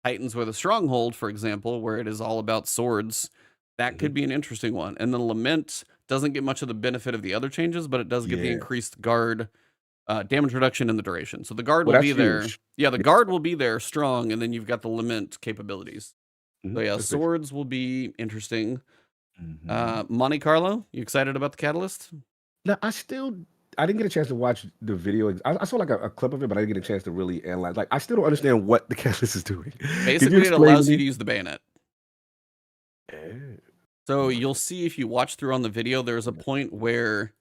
S2: Titans with a Stronghold, for example, where it is all about swords, that could be an interesting one. And then Lament doesn't get much of the benefit of the other changes, but it does get the increased guard damage reduction in the duration. So the guard will be there. Yeah, the guard will be there strong, and then you've got the Lament capabilities. So yeah, swords will be interesting. Monte Carlo, you excited about the Catalyst?
S1: No, I didn't get a chance to watch the video. I saw like a clip of it, but I didn't get a chance to really analyze. Like, I still don't understand what the Catalyst is doing.
S2: Basically, it allows you to use the bayonet. So you'll see if you watch through on the video, there's a point where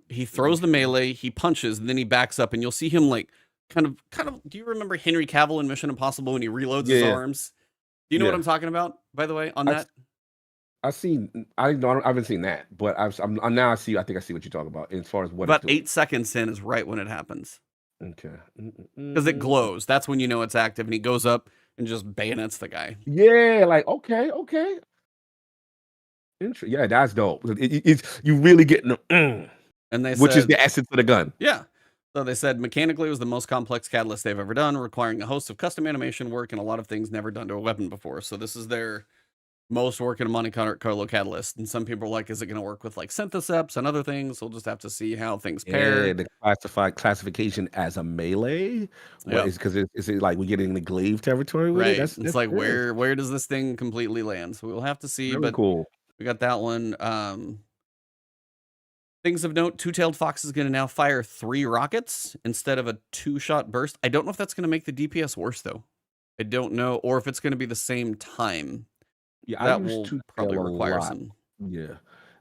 S2: He throws the melee, he punches, and then he backs up, and you'll see him like kind of. Do you remember Henry Cavill in Mission Impossible when he reloads his arms? Do you know what I'm talking about? By the way, on that.
S1: I haven't seen that, but now I see. I think I see what you're talking about as far as what
S2: about 8 seconds in is right when it happens.
S1: Okay,
S2: because it glows. That's when you know it's active, and he goes up and just bayonets the guy.
S1: Yeah, like okay. Yeah, that's dope. It's you really getting the
S2: and they
S1: which
S2: said,
S1: is the essence of the gun.
S2: Yeah. So they said mechanically it was the most complex catalyst they've ever done, requiring a host of custom animation work and a lot of things never done to a weapon before. So this is their most work in a Monte Carlo catalyst. And some people are like, is it going to work with like syntheseps and other things? We'll just have to see how things pair.
S1: Yeah, the classification as a melee. What is because is it like we get in the glaive territory with it?
S2: That's like cool. where does this thing completely land? So we'll have to see.
S1: Very cool.
S2: We got that one. Things of note, Two-Tailed Fox is going to now fire 3 rockets instead of a 2-shot burst. I don't know if that's going to make the DPS worse, though. I don't know. Or if it's going to be the same time.
S1: Yeah,
S2: that will probably require some.
S1: Yeah.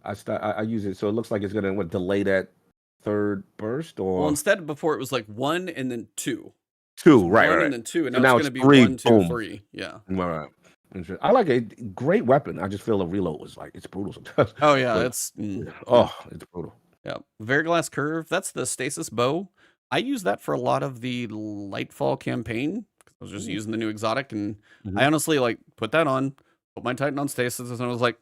S1: I use it. So it looks like it's going to delay that 3rd burst? Or
S2: well, instead, before it was like 1 and then 2.
S1: 2, right.
S2: 1 and then 2. And so now it's going to be 1, 2, 3. Yeah.
S1: Right. I like a great weapon. I just feel the reload was like it's brutal sometimes.
S2: Oh yeah, it's
S1: it's brutal.
S2: Yeah, Verglass Curve. That's the Stasis bow. I use that for a lot of the Nightfall campaign. I was just using the new exotic, and I honestly like put that on, put my Titan on Stasis, and I was like,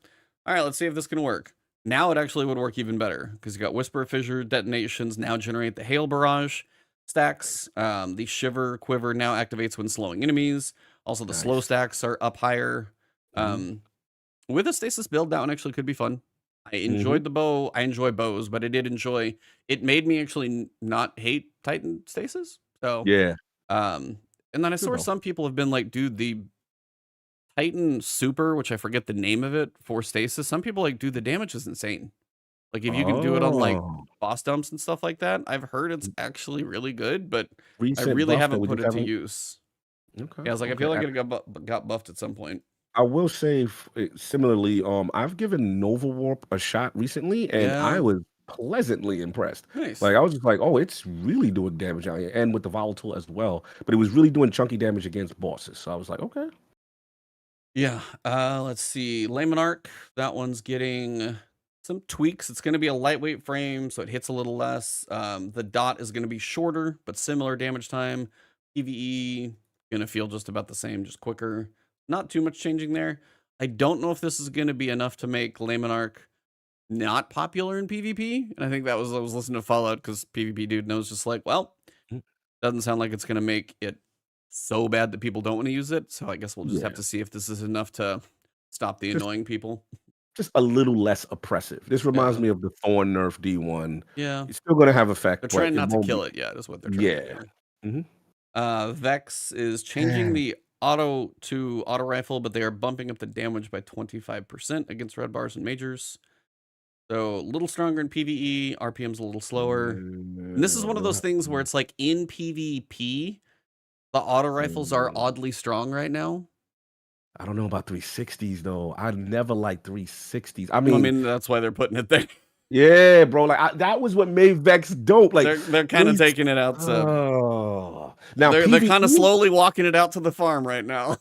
S2: all right, let's see if this can work. Now it actually would work even better because you got Whisper Fissure detonations now generate the Hail Barrage stacks. The Shiver Quiver now activates when slowing enemies. Also, the slow stacks are up higher. With a Stasis build, that one actually could be fun. I enjoyed the bow. I enjoy bows, but I did enjoy it. Made me actually not hate Titan Stasis. So
S1: yeah.
S2: And then I saw some people have been like, dude, the Titan Super, which I forget the name of it for Stasis. Some people like, dude, the damage is insane. Like if you can do it on like boss dumps and stuff like that, I've heard it's actually really good, but I really haven't put it to use.
S1: Okay.
S2: Yeah, I was like, I feel like it got buffed at some point.
S1: I will say similarly, I've given Nova Warp a shot recently, and I was pleasantly impressed.
S2: Nice.
S1: Like I was just like, oh, it's really doing damage out here, and with the volatile as well. But it was really doing chunky damage against bosses. So I was like, okay.
S2: Yeah. Let's see. Laymanarch. That one's getting some tweaks. It's going to be a lightweight frame, so it hits a little less. The dot is going to be shorter, but similar damage time. PvE going to feel just about the same, just quicker. Not too much changing there. I don't know if this is going to be enough to make Laymanarch not popular in PvP. And I think that was, I was listening to Fallout because PvP dude knows just like, well, doesn't sound like it's going to make it so bad that people don't want to use it. So I guess we'll just have to see if this is enough to stop the annoying people.
S1: Just a little less oppressive. This reminds me of the Thorn nerf D1.
S2: Yeah.
S1: It's still going to have effect.
S2: They're trying not to kill it yet, is what they're trying to do. Vex is changing the auto to auto rifle, but they are bumping up the damage by 25% against red bars and majors. So a little stronger in PvE, RPM's a little slower. And this is one of those things where it's like in PvP, the auto rifles are oddly strong right now.
S1: I don't know about 360s though. I never liked 360s.
S2: I mean that's why they're putting it there.
S1: Yeah, bro. Like that was what made Vex dope. Like
S2: they're kind of taking it out. So
S1: now
S2: they're kind of slowly walking it out to the farm right now.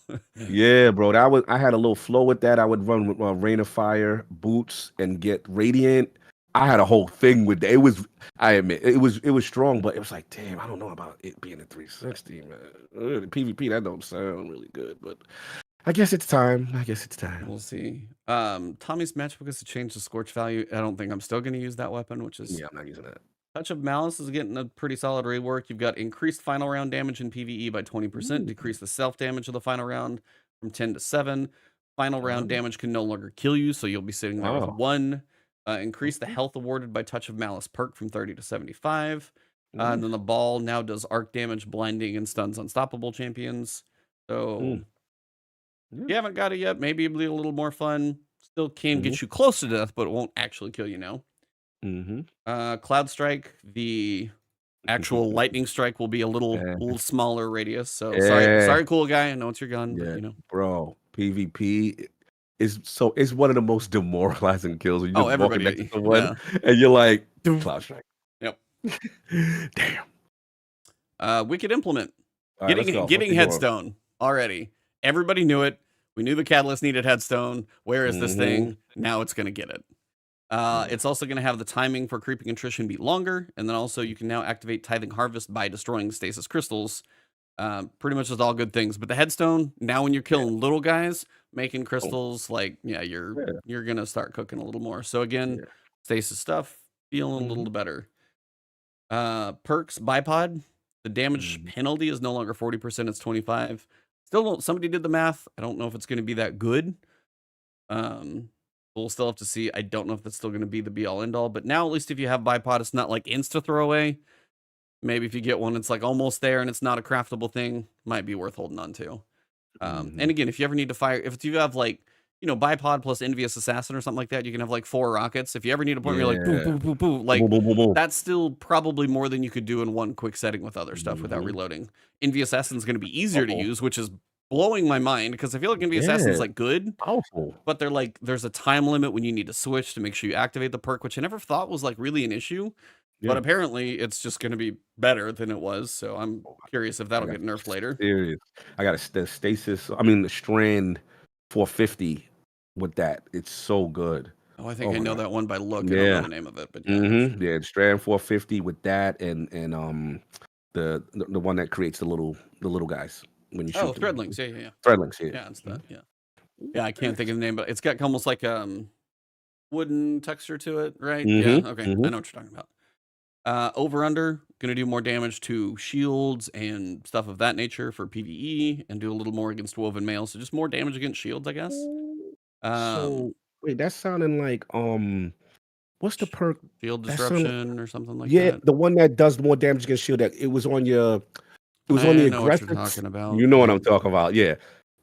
S1: Yeah, bro. I had a little flow with that. I would run with Rain of Fire boots and get Radiant. I had a whole thing with that. It was, I admit, it was strong, but it was like, damn, I don't know about it being a 360, man. PvP, that don't sound really good, but I guess it's time.
S2: We'll see. Tommy's matchbook is to change the scorch value. I don't think I'm still going to use that weapon, which is...
S1: Yeah, I'm not using that.
S2: Touch of Malice is getting a pretty solid rework. You've got increased final round damage in PvE by 20%, decrease the self damage of the final round from 10 to 7. Final round damage can no longer kill you, so you'll be sitting there with 1. Increase the health awarded by Touch of Malice perk from 30 to 75. And then the ball now does arc damage, blinding, and stuns unstoppable champions. So... If you haven't got it yet, maybe it'll be a little more fun. Still can get you close to death, but it won't actually kill you now. Cloud Strike, the actual lightning strike will be a little smaller radius. So sorry, cool guy. I know it's your gun, but you know.
S1: Bro, PvP, it's one of the most demoralizing kills when you just walking next to someone and you're like, Cloud Strike.
S2: Yep.
S1: Damn.
S2: Wicked Implement. Getting Headstone already. Everybody knew it. We knew the Catalyst needed Headstone. Where is this thing? Now it's going to get it. It's also going to have the timing for Creeping Attrition be longer, and then also you can now activate Tithing Harvest by destroying Stasis Crystals. Pretty much just all good things. But the Headstone, now when you're killing little guys, making crystals, you're going to start cooking a little more. So again, Stasis stuff, feeling a little better. Perks, Bipod. The damage penalty is no longer 40%, it's 25. Still don't, somebody did the math. I don't know if it's going to be that good. We'll still have to see. I don't know if that's still going to be the be-all, end-all. But now, at least if you have Bipod, it's not like insta-throwaway. Maybe if you get one, it's like almost there and it's not a craftable thing. Might be worth holding on to. And again, if you ever need to fire, if you have like, Bipod plus Envious Assassin or something like that, you can have like 4 rockets. If you ever need a point where you're like, boom, boom, boom, boom, like that's still probably more than you could do in one quick setting with other stuff without reloading. Envious Assassin is going to be easier to use, which is blowing my mind because I feel like Envious Assassin is like good,
S1: powerful,
S2: but they're like, there's a time limit when you need to switch to make sure you activate the perk, which I never thought was like really an issue. But apparently it's just going to be better than it was. So I'm curious if that'll get nerfed later.
S1: Serious. I got the the Strand 450 with that. It's so good.
S2: Oh, I think I know that one by look. I don't know the name of it, but
S1: yeah, Strand 450 with that and the one that creates the little guys when you shoot them.
S2: Threadlings. Yeah.
S1: Threadlings,
S2: yeah, it's that. Yeah, I can't think of the name, but it's got almost like wooden texture to it, right? Yeah, okay. I know what you're talking about. Over under, gonna do more damage to shields and stuff of that nature for PvE, and do a little more against woven mail. So just more damage against shields, I guess.
S1: So wait, that's sounding like what's the perk?
S2: Shield disruption or something like that.
S1: Yeah, the one that does more damage against shield. That it was on your. It was on the aggressive.
S2: What you're talking about.
S1: You know what I'm talking about? Yeah,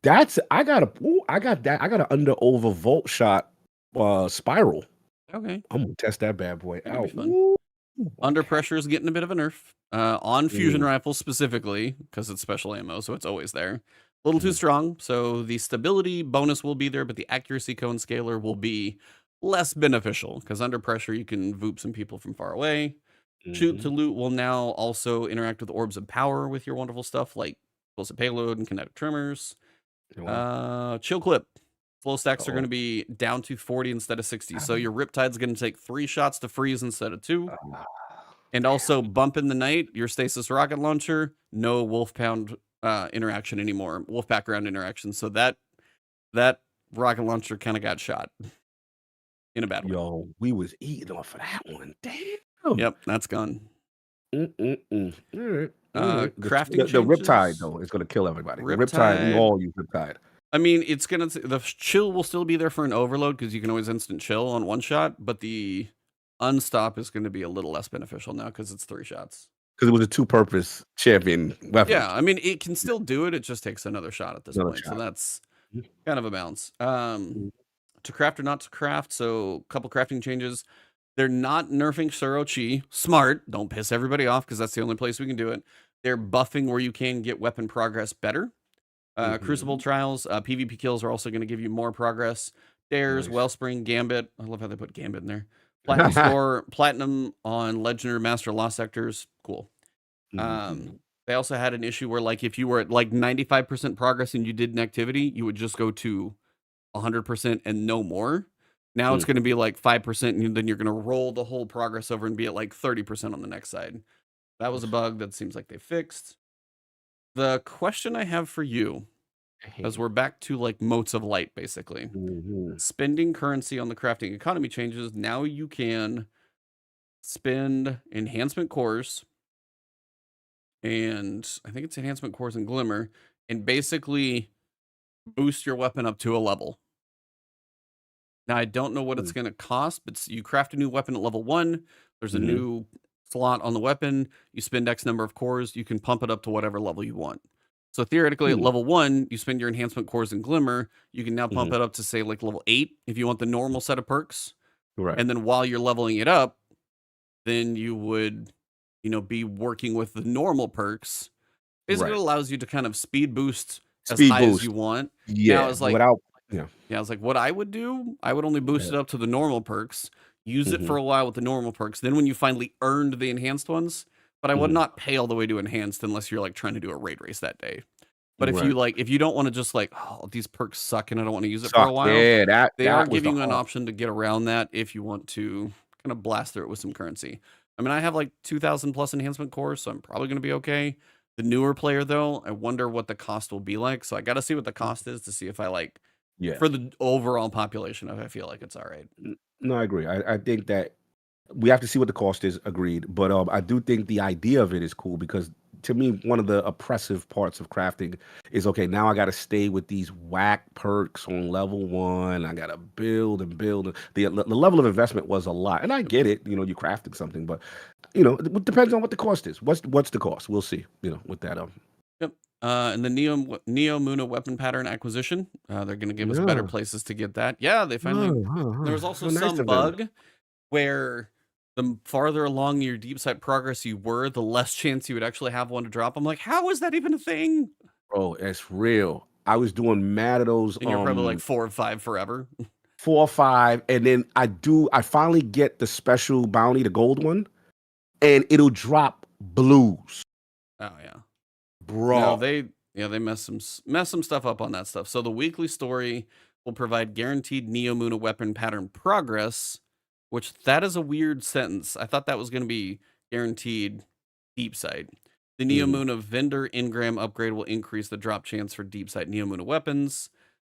S1: that's I got an under over volt shot spiral.
S2: Okay,
S1: I'm gonna test that bad boy out.
S2: Under pressure is getting a bit of a nerf on fusion rifles specifically because it's special ammo, so it's always there. A little too strong, so the stability bonus will be there, but the accuracy cone scaler will be less beneficial because under pressure you can voop some people from far away. Shoot to loot will now also interact with orbs of power with your wonderful stuff like explosive payload and kinetic tremors. Chill clip. Flow stacks are going to be down to 40 instead of 60. So your Riptide's going to take 3 shots to freeze instead of 2. And also Bump in the Night, your Stasis rocket launcher, no Wolf Pound interaction anymore. Wolfpack round interaction. So that rocket launcher kind of got shot in a bad way.
S1: Yo, we was eating off of that one. Damn.
S2: Yep, that's gone.
S1: All right.
S2: Crafting
S1: the Riptide though is going to kill everybody. Riptide, we all use Riptide.
S2: I mean, it's the chill will still be there for an overload because you can always instant chill on 1 shot, but the unstop is going to be a little less beneficial now because it's 3 shots.
S1: Because it was a 2-purpose champion weapon.
S2: Yeah, I mean, it can still do it. It just takes another shot at this point. So that's kind of a balance. To craft or not to craft. So a couple crafting changes. They're not nerfing Suro Chi. Smart. Don't piss everybody off because that's the only place we can do it. They're buffing where you can get weapon progress better. Crucible trials, PvP kills are also going to give you more progress. Dares, Wellspring, Gambit. I love how they put Gambit in there. Platinum score, platinum on Legendary Master Lost Sectors. Cool. They also had an issue where, like, if you were at like 95% progress and you did an activity, you would just go to 100% and no more. Now it's going to be like 5%, and then you're going to roll the whole progress over and be at like 30% on the next side. That was a bug that seems like they fixed. The question I have for you, as we're back to like motes of light, basically, spending currency on the crafting economy changes. Now you can spend enhancement cores, and I think it's enhancement cores and glimmer, and basically boost your weapon up to a level. Now I don't know what it's going to cost, but you craft a new weapon at level 1. There's a new slot on the weapon. You spend X number of cores, you can pump it up to whatever level you want. So theoretically at level 1, you spend your enhancement cores in glimmer, you can now pump it up to say like level 8 if you want the normal set of perks.
S1: Right.
S2: And then while you're leveling it up, then you would, be working with the normal perks. Basically it allows you to kind of speed boost as high as you want.
S1: Yeah.
S2: Now it's like
S1: Yeah.
S2: I was like, what I would do, I would only boost it up to the normal perks, use it for a while with the normal perks. Then when you finally earned the enhanced ones, but I would not pay all the way to enhanced unless you're like trying to do a raid race that day. But if you don't want to just like, oh, these perks suck and I don't want to use it for a while, they are giving you an option to get around that if you want to kind of blast through it with some currency. I mean, I have like 2,000 plus enhancement cores, so I'm probably going to be okay. The newer player, though, I wonder what the cost will be like. So I got to see what the cost is to see if I like, for the overall population, if I feel like it's all right.
S1: No, I agree. I think that we have to see what the cost is, agreed. But I do think the idea of it is cool because to me, one of the oppressive parts of crafting is, okay, now I got to stay with these whack perks on level 1. I got to build and build. The level of investment was a lot. And I get it, you're crafting something, but, it depends on what the cost is. What's the cost? We'll see, with that.
S2: Yep. And the Neo Muna weapon pattern acquisition, they're going to give us better places to get that. Yeah, they finally. There was also some bug where the farther along your deep sight progress you were, the less chance you would actually have one to drop. I'm like, how is that even a thing?
S1: Bro, it's real. I was doing mad of those.
S2: And you're probably like 4 or 5 forever.
S1: 4 or 5, and then I finally get the special bounty, the gold one, and it'll drop blues.
S2: Oh yeah.
S1: Bro.
S2: No, they mess some stuff up on that stuff. So the weekly story will provide guaranteed Neo Muna weapon pattern progress, which that is a weird sentence. I thought that was going to be guaranteed deep sight. The Neo Muna vendor engram upgrade will increase the drop chance for deep sight Neo Muna weapons.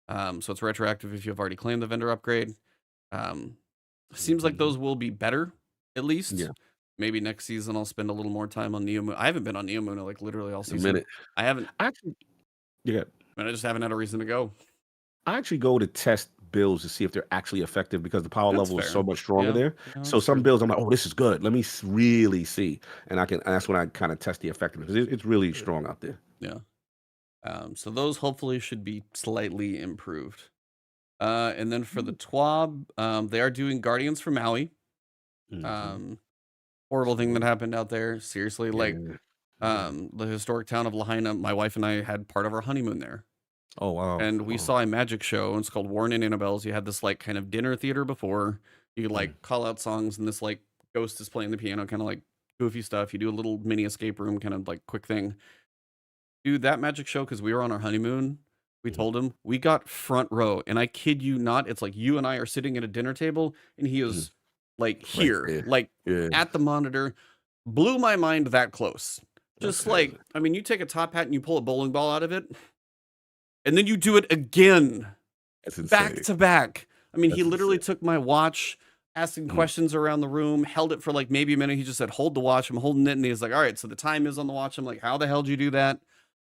S2: So it's retroactive if you have already claimed the vendor upgrade. Seems like those will be better, at least.
S1: Yeah.
S2: Maybe next season I'll spend a little more time on Neo Muna. I haven't been on Neo Muna like literally all season. I haven't.
S1: Actually, yeah.
S2: I just haven't had a reason to go.
S1: I actually go to test builds to see if they're actually effective because the power level is so much stronger there. So some builds I'm like, oh, this is good. Let me really see, and that's when I kind of test the effectiveness. It's really strong out there.
S2: Yeah. So those hopefully should be slightly improved. And then for the TWAB, they are doing Guardians for Maui. Horrible thing that happened out there. Seriously, like the historic town of Lahaina, my wife and I had part of our honeymoon there.
S1: Oh, wow.
S2: And we saw a magic show, and it's called Warren and Annabelle's. You had this like kind of dinner theater before. You could like call out songs, and this like ghost is playing the piano, kind of like goofy stuff. You do a little mini escape room, kind of like quick thing. Dude, that magic show, because we were on our honeymoon, we told him we got front row, and I kid you not, it's like you and I are sitting at a dinner table, and he is like here, like at the monitor. Blew my mind that close. Just like, I mean, you take a top hat and you pull a bowling ball out of it, and then you do it again, back to back. I mean, he literally took my watch, asking questions around the room, held it for like maybe a minute. He just said, hold the watch. I'm holding it. And he's like, all right, so the time is on the watch. I'm like, how the hell did you do that?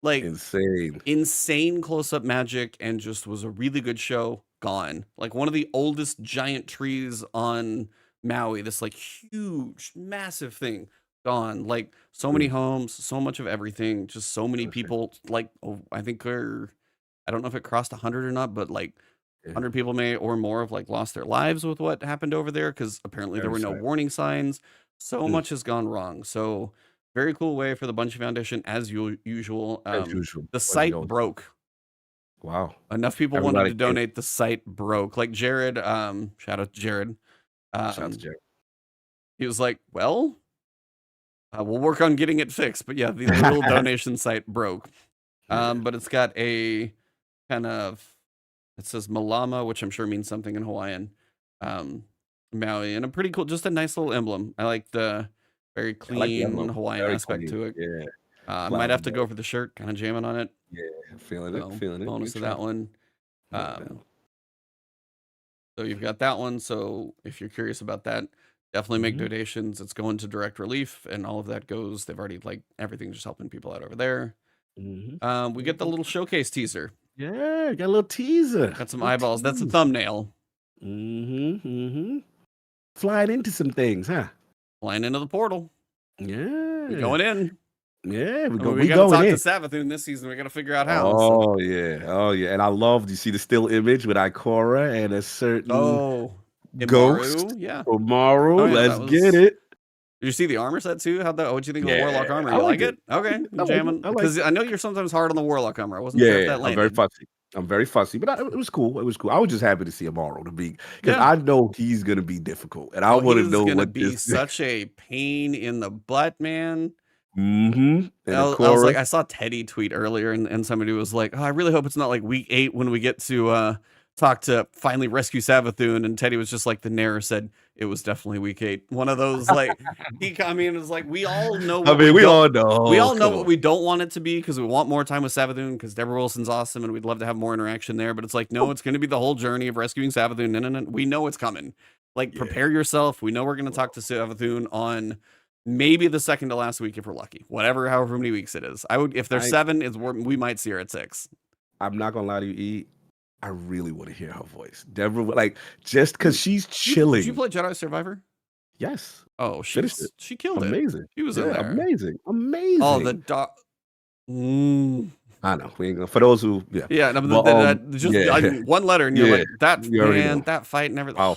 S2: Like insane close-up magic, and just was a really good show. Gone. Like one of the oldest giant trees on Maui, this like huge, massive thing. Gone. Like so many homes, so much of everything, just so many people. Like, I think I don't know if it crossed 100 or not, but like 100 people may or more have like lost their lives with what happened over there, because apparently there were no warning signs. So much has gone wrong. So very cool way for the Bungie Foundation, as usual. The site broke.
S1: Wow.
S2: Enough people wanted to donate. The site broke. Like Jared, shout out to Jared. He was like, well, we'll work on getting it fixed. But yeah, the little donation site broke. But it's got a kind of, it says Malama, which I'm sure means something in Hawaiian. Maui, and a pretty cool, just a nice little emblem. I like the very clean Hawaiian aspect to it. Yeah. I might have to go for the shirt, kind of jamming on it.
S1: Yeah, feeling it.
S2: Bonus to that one. So you've got that one. So if you're curious about that, definitely make donations. It's going to direct relief, and all of that goes. They've already like everything, just helping people out over there. We get the little showcase teaser.
S1: Yeah, got a little teaser.
S2: Got some eyeballs. That's a thumbnail.
S1: Flying into some things, huh?
S2: Flying into the portal.
S1: Yeah.
S2: We're going in.
S1: Yeah, we
S2: got to talk to Savathun this season. We got to figure out how.
S1: Oh yeah. And I love, you see the still image with Ikora and a certain ghost.
S2: Yeah.
S1: Umaru. Let's get it.
S2: Did you see the armor set too? What'd you think of the Warlock armor? You like it? Okay. I'm jamming. Because I know you're sometimes hard on the Warlock armor. I wasn't sure if that landed.
S1: I'm very fussy. I'm very fussy, but it was cool. It was cool. I was just happy to see Amaro to be because I know he's gonna be difficult, and I want to know
S2: gonna
S1: what
S2: be such a pain in the butt, man.
S1: And
S2: I was like, I saw Teddy tweet earlier, and somebody was like, "Oh, I really hope it's not like week 8 when we get to talk to finally rescue Savathun." And Teddy was just like, the Nair said, it was definitely week 8. One of those like he commented was like, we all know.
S1: We all know
S2: what we don't want it to be because we want more time with Savathun because Deborah Wilson's awesome and we'd love to have more interaction there. But it's like, no, it's going to be the whole journey of rescuing Savathun. No. We know it's coming. Like, prepare yourself. We know we're going to talk to Savathun on maybe the second to last week if we're lucky. However many weeks it is. I would, if there's 7, we might see her at 6.
S1: I'm not gonna lie to you, E. I really want to hear her voice. Deborah, like, just because she's chilling.
S2: Did you play Jedi Survivor?
S1: Yes.
S2: Oh, she killed it.
S1: Amazing.
S2: She was in there.
S1: Amazing.
S2: Oh, the dog.
S1: I know. We ain't gonna, for those who,
S2: yeah. No, but just one letter, and you're like, that man, that fight, and everything.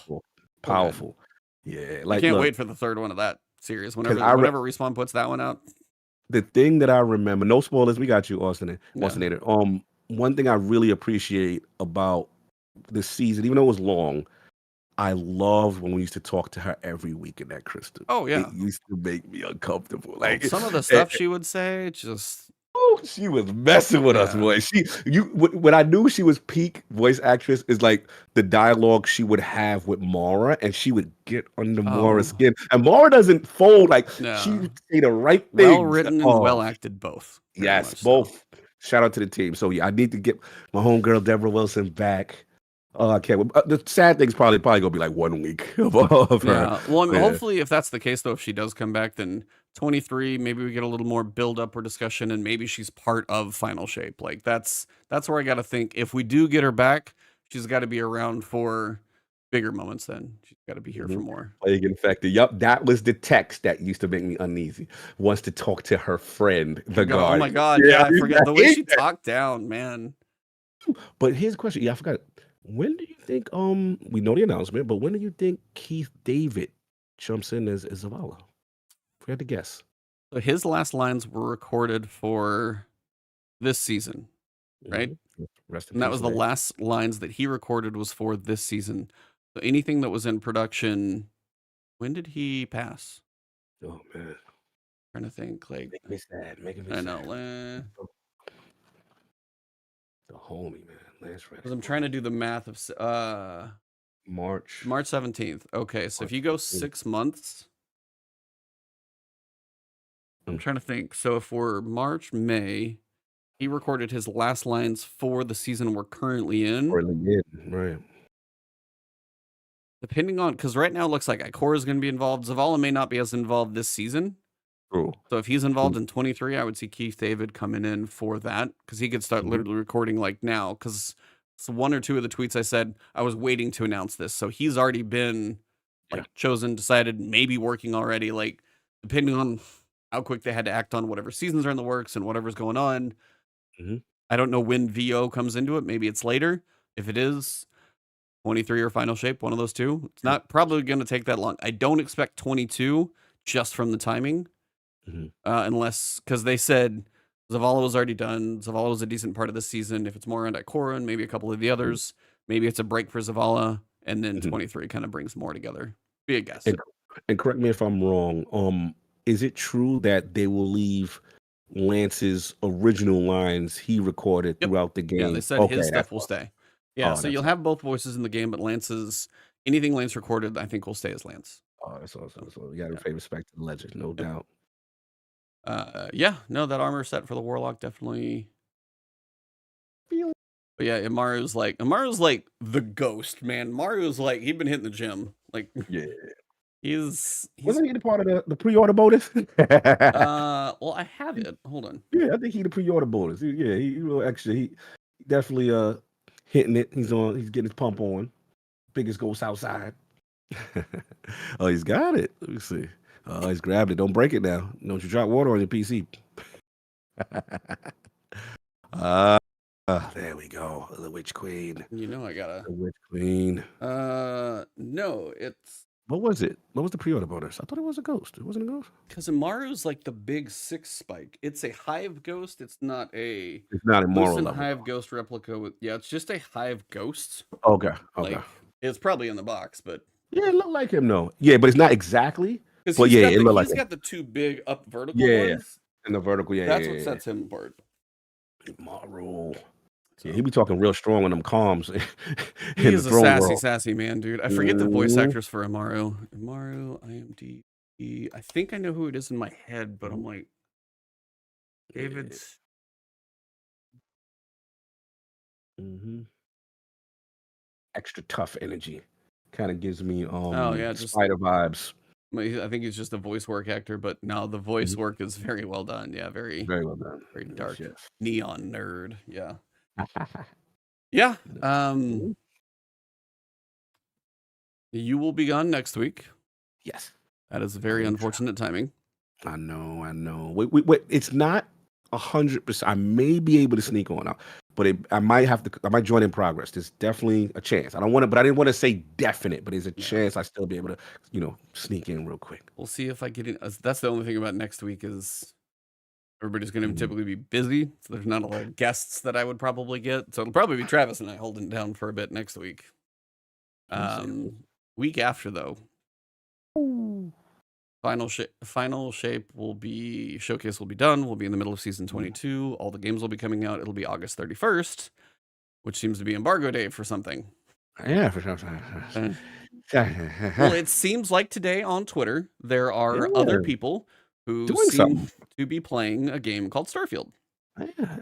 S1: Powerful. Yeah, like,
S2: I can't wait for the third one of that series. Whenever Respawn puts that one out.
S1: The thing that I remember, no spoilers, we got you, Austinator. One thing I really appreciate about this season, even though it was long, I loved when we used to talk to her every week in that crystal.
S2: Oh yeah,
S1: it used to make me uncomfortable. Like,
S2: some of the stuff she would say, just.
S1: Oh, she was messing with us, boy. When I knew she was peak voice actress is like the dialogue she would have with Mara, and she would get under Mara's skin. And Mara doesn't fold, like she would say the right thing.
S2: Well written and well acted, both.
S1: Yes, both. So. Shout out to the team. So I need to get my homegirl Deborah Wilson back. Oh, I can't. The sad thing's probably gonna be like 1 week of her.
S2: Well, hopefully, if that's the case, though, if she does come back, then 23, maybe we get a little more build up or discussion, and maybe she's part of Final Shape. Like that's where I got to think. If we do get her back, she's got to be around for bigger moments. Then she's got to be here for more.
S1: Plague Infected. Yup, that was the text that used to make me uneasy. Wants to talk to her friend, the guard.
S2: Oh my god! Yeah, I forgot the way she talked down, man.
S1: But here's a question. Yeah, I forgot. When do you think? We know the announcement, but when do you think Keith David jumps in as Zavala? If we had to guess.
S2: So his last lines were recorded for this season, right? And that was the last lines that he recorded was for this season. So anything that was in production, when did he pass?
S1: Oh man,
S2: I'm trying to think. Like,
S1: make me sad. Making me
S2: I
S1: sad.
S2: know.
S1: The homie, man.
S2: Because I'm trying to do the math of
S1: March
S2: 17th. Okay, so if you go 6 months, I'm trying to think. So if we're March, May, he recorded his last lines for the season we're currently in.
S1: Right.
S2: Depending on, because right now it looks like Ikora is going to be involved. Zavala may not be as involved this season.
S1: True.
S2: So if he's involved in 23, I would see Keith David coming in for that because he could start literally recording like now. Because it's 1 or 2 of the tweets I said I was waiting to announce this, so he's already been like chosen, decided, maybe working already. Like depending on how quick they had to act on whatever seasons are in the works and whatever's going on. I don't know when VO comes into it. Maybe it's later. If it is 23 or Final Shape, one of those two. It's not probably going to take that long. I don't expect 22 just from the timing. Unless, because they said Zavala was already done. Zavala was a decent part of this season. If it's more around Ikora and maybe a couple of the others, maybe it's a break for Zavala, and then 23 kind of brings more together. Be a guess.
S1: And correct me if I'm wrong. Is it true that they will leave Lance's original lines he recorded throughout the game?
S2: Yeah, they said his stuff will stay. Yeah, so you'll have both voices in the game, but anything Lance recorded, I think will stay as Lance.
S1: Oh, that's awesome. So you got to pay respect to the legend, no doubt.
S2: That armor set for the Warlock definitely. But yeah, Amaru's like the ghost, man. Maru's like, he'd been hitting the gym. Like, he's
S1: wasn't he the part of the pre-order bonus?
S2: Well, I have it. Hold on.
S1: Yeah, I think he the pre-order bonus. He a little extra. He definitely hitting it. He's getting his pump on. Biggest ghost outside. Oh, he's got it. Let me see. Oh, he's grabbed it. Don't break it now. Don't you drop water on your PC. There we go. The Witch Queen.
S2: You know I gotta.
S1: The Witch Queen.
S2: No, it's.
S1: What was it? What was the pre-order bonus? I thought it was a ghost. It wasn't a ghost.
S2: Because Amaru's like the big 6 spike. It's a Hive ghost. It's not a.
S1: It's not a moral level.
S2: Hive ghost replica with. Yeah, it's just a Hive ghost.
S1: Okay. Okay.
S2: Like, it's probably in the box, but.
S1: Yeah, it looked like him though. Yeah, but it's not exactly.
S2: But
S1: yeah, it looked like
S2: he's got the 2 big up vertical
S1: ones.
S2: Yeah,
S1: and the vertical. Yeah,
S2: that's what sets him apart.
S1: Amaru. Yeah, he be talking real strong on them comms.
S2: He is a sassy man, dude. I forget the voice actors for Amaru. Amaru, IMDb. I think I know who it is in my head, but I'm like, David's.
S1: Extra tough energy. Kind of gives me
S2: just
S1: Spider vibes.
S2: I think he's just a voice work actor, but no, the voice work is very well done. Yeah, very
S1: well done.
S2: Very dark, neon nerd. Yeah. Yeah. You will be gone next week.
S1: Yes.
S2: That is very unfortunate timing.
S1: I know. Wait. It's not 100%. I may be able to sneak on out, but I might join in progress. There's definitely a chance. I didn't want to say definite, but there's a chance I still be able to, sneak in real quick.
S2: We'll see if I get in. That's the only thing about next week is everybody's going to typically be busy. So there's not a lot of guests that I would probably get. So it'll probably be Travis and I holding it down for a bit next week. Week after though, final shape showcase will be done. We'll be in the middle of season 22. All the games will be coming out. It'll be August 31st, which seems to be embargo day for something.
S1: Yeah, for sure.
S2: Well, it seems like today on Twitter there are other people who seem to be playing a game called Starfield.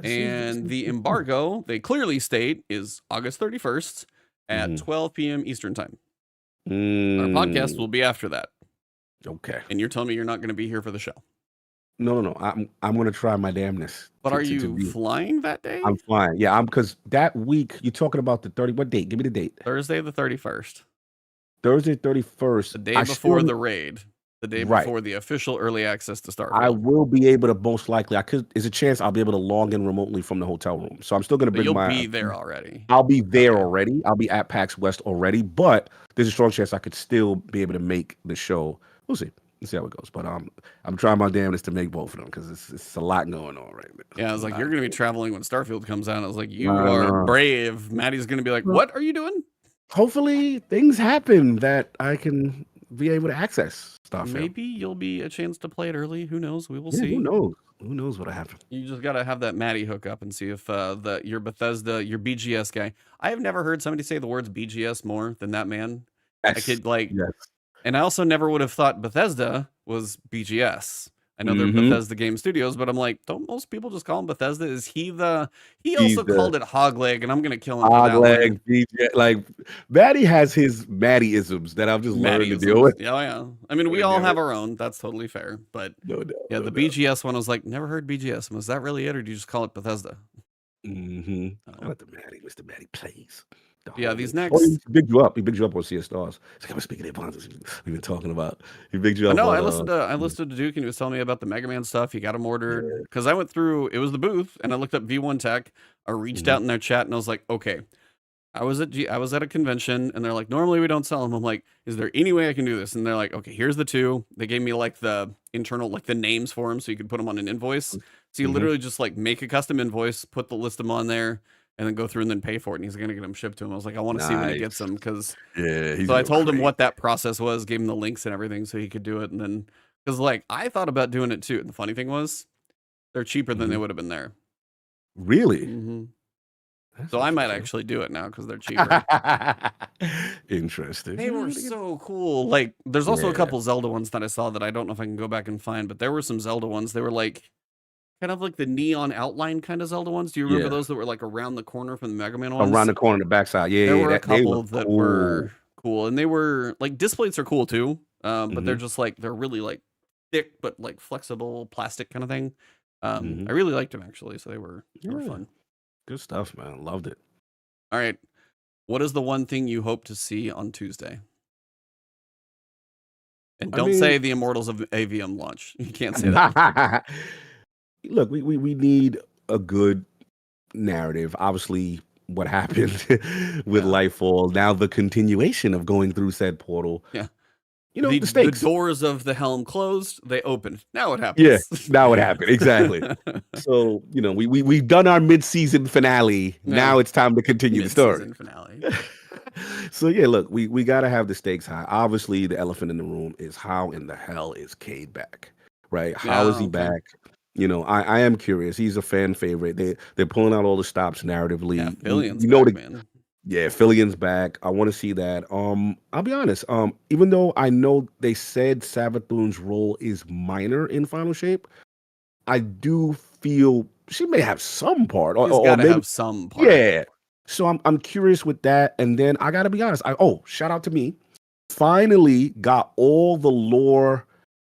S2: And the embargo, they clearly state, is August 31st at 12 p.m. Eastern time. Our podcast will be after that.
S1: Okay.
S2: And you're telling me you're not going to be here for the show?
S1: No. I'm going to try my damnness.
S2: But are you flying that day?
S1: I'm flying. Yeah, because that week, you're talking about the 30. What date? Give me the date.
S2: Thursday the 31st.
S1: Thursday 31st.
S2: The day before the raid. The day before the official early access to Starfield.
S1: I will be able to most likely. There's a chance I'll be able to log in remotely from the hotel room. So I'm still going to bring
S2: You'll be there already.
S1: I'll be there already. I'll be at PAX West already. But there's a strong chance I could still be able to make the show. We'll see. Let's see how it goes. But I'm trying my damnedest to make both of them because it's a lot going on right now.
S2: Yeah, I was like, you're going to be traveling when Starfield comes out. I was like, you are brave. Maddie's going to be like, what are you doing?
S1: Hopefully things happen that I can be able to access Starfield.
S2: Maybe you'll be a chance to play it early. Who knows? We will see.
S1: Who knows? Who knows what'll happen?
S2: You just got to have that Maddie hook up and see if your Bethesda, your BGS guy. I have never heard somebody say the words BGS more than that man. And I also never would have thought Bethesda was BGS. I know they're Bethesda Game Studios, but I'm like, don't most people just call him Bethesda? Is he also called it Hogleg, and I'm gonna kill him.
S1: Hogleg, BGS, like Maddie has his Maddie-isms that I've just learned to deal with.
S2: Yeah. I mean, we all have our own. That's totally fair. But the BGS one was like, never heard BGS. Was that really it, or do you just call it Bethesda?
S1: I let Mr. Maddie plays.
S2: Yeah, these next.
S1: He bigged you up. He bigged you up on CS Stars. It's like, I'm speaking of Ebontis. We've been talking about. He bigged you up.
S2: No, I listened to Duke, and he was telling me about the Mega Man stuff. He got them ordered because I went through. It was the booth, and I looked up V1 Tech. I reached out in their chat, and I was like, okay. I was at a convention, and they're like, normally we don't sell them. I'm like, is there any way I can do this? And they're like, okay, here's the 2. They gave me like the internal, like the names for them, so you could put them on an invoice. So you literally just like make a custom invoice, put the list them on there, and then go through and then pay for it. And he's going to get them shipped to him. I was like, I want to see when he gets them. So I told him what that process was, gave him the links and everything so he could do it. And then, because like, I thought about doing it too. And the funny thing was, they're cheaper than they would have been there.
S1: Really?
S2: So I might actually do it now because they're cheaper.
S1: Interesting.
S2: They were so cool. Like, there's also a couple Zelda ones that I saw that I don't know if I can go back and find, but there were some Zelda ones. They were like, kind of like the neon outline kind of Zelda ones. Do you remember those that were like around the corner from the Mega Man ones?
S1: Around the corner, the backside. Yeah,
S2: there were a couple that were cool, and they were like displays are cool too. But they're just like they're really like thick but like flexible plastic kind of thing. I really liked them actually, so they were fun.
S1: Good stuff, man. Loved it.
S2: All right, what is the one thing you hope to see on Tuesday? And don't say the Immortals of AVM launch. You can't say that.
S1: Look, we need a good narrative. Obviously, what happened with Nightfall, now the continuation of going through said portal.
S2: Yeah.
S1: You know, the
S2: The
S1: stakes.
S2: doors of the helm closed, they opened. Now what
S1: Yeah,
S2: happens?
S1: now it happened. Exactly. So, you know, we've done our mid-season finale.
S2: Yeah.
S1: Now it's time to continue the story.
S2: Mid-season finale.
S1: So yeah, look, we gotta have the stakes high. Obviously, the elephant in the room is how in the hell is Cade back? Right? How is he back? You know, I am curious. He's a fan favorite. They're pulling out all the stops narratively.
S2: Yeah, Fillion's
S1: you know
S2: back, man.
S1: Yeah, Fillion's back. I want to see that. I'll be honest. Even though I know they said Savathun's role is minor in Final Shape, I do feel she may have some part,
S2: He's
S1: or
S2: gotta
S1: maybe
S2: have some part.
S1: yeah. So I'm curious with that. And then I gotta be honest. Shout out to me. Finally got all the lore.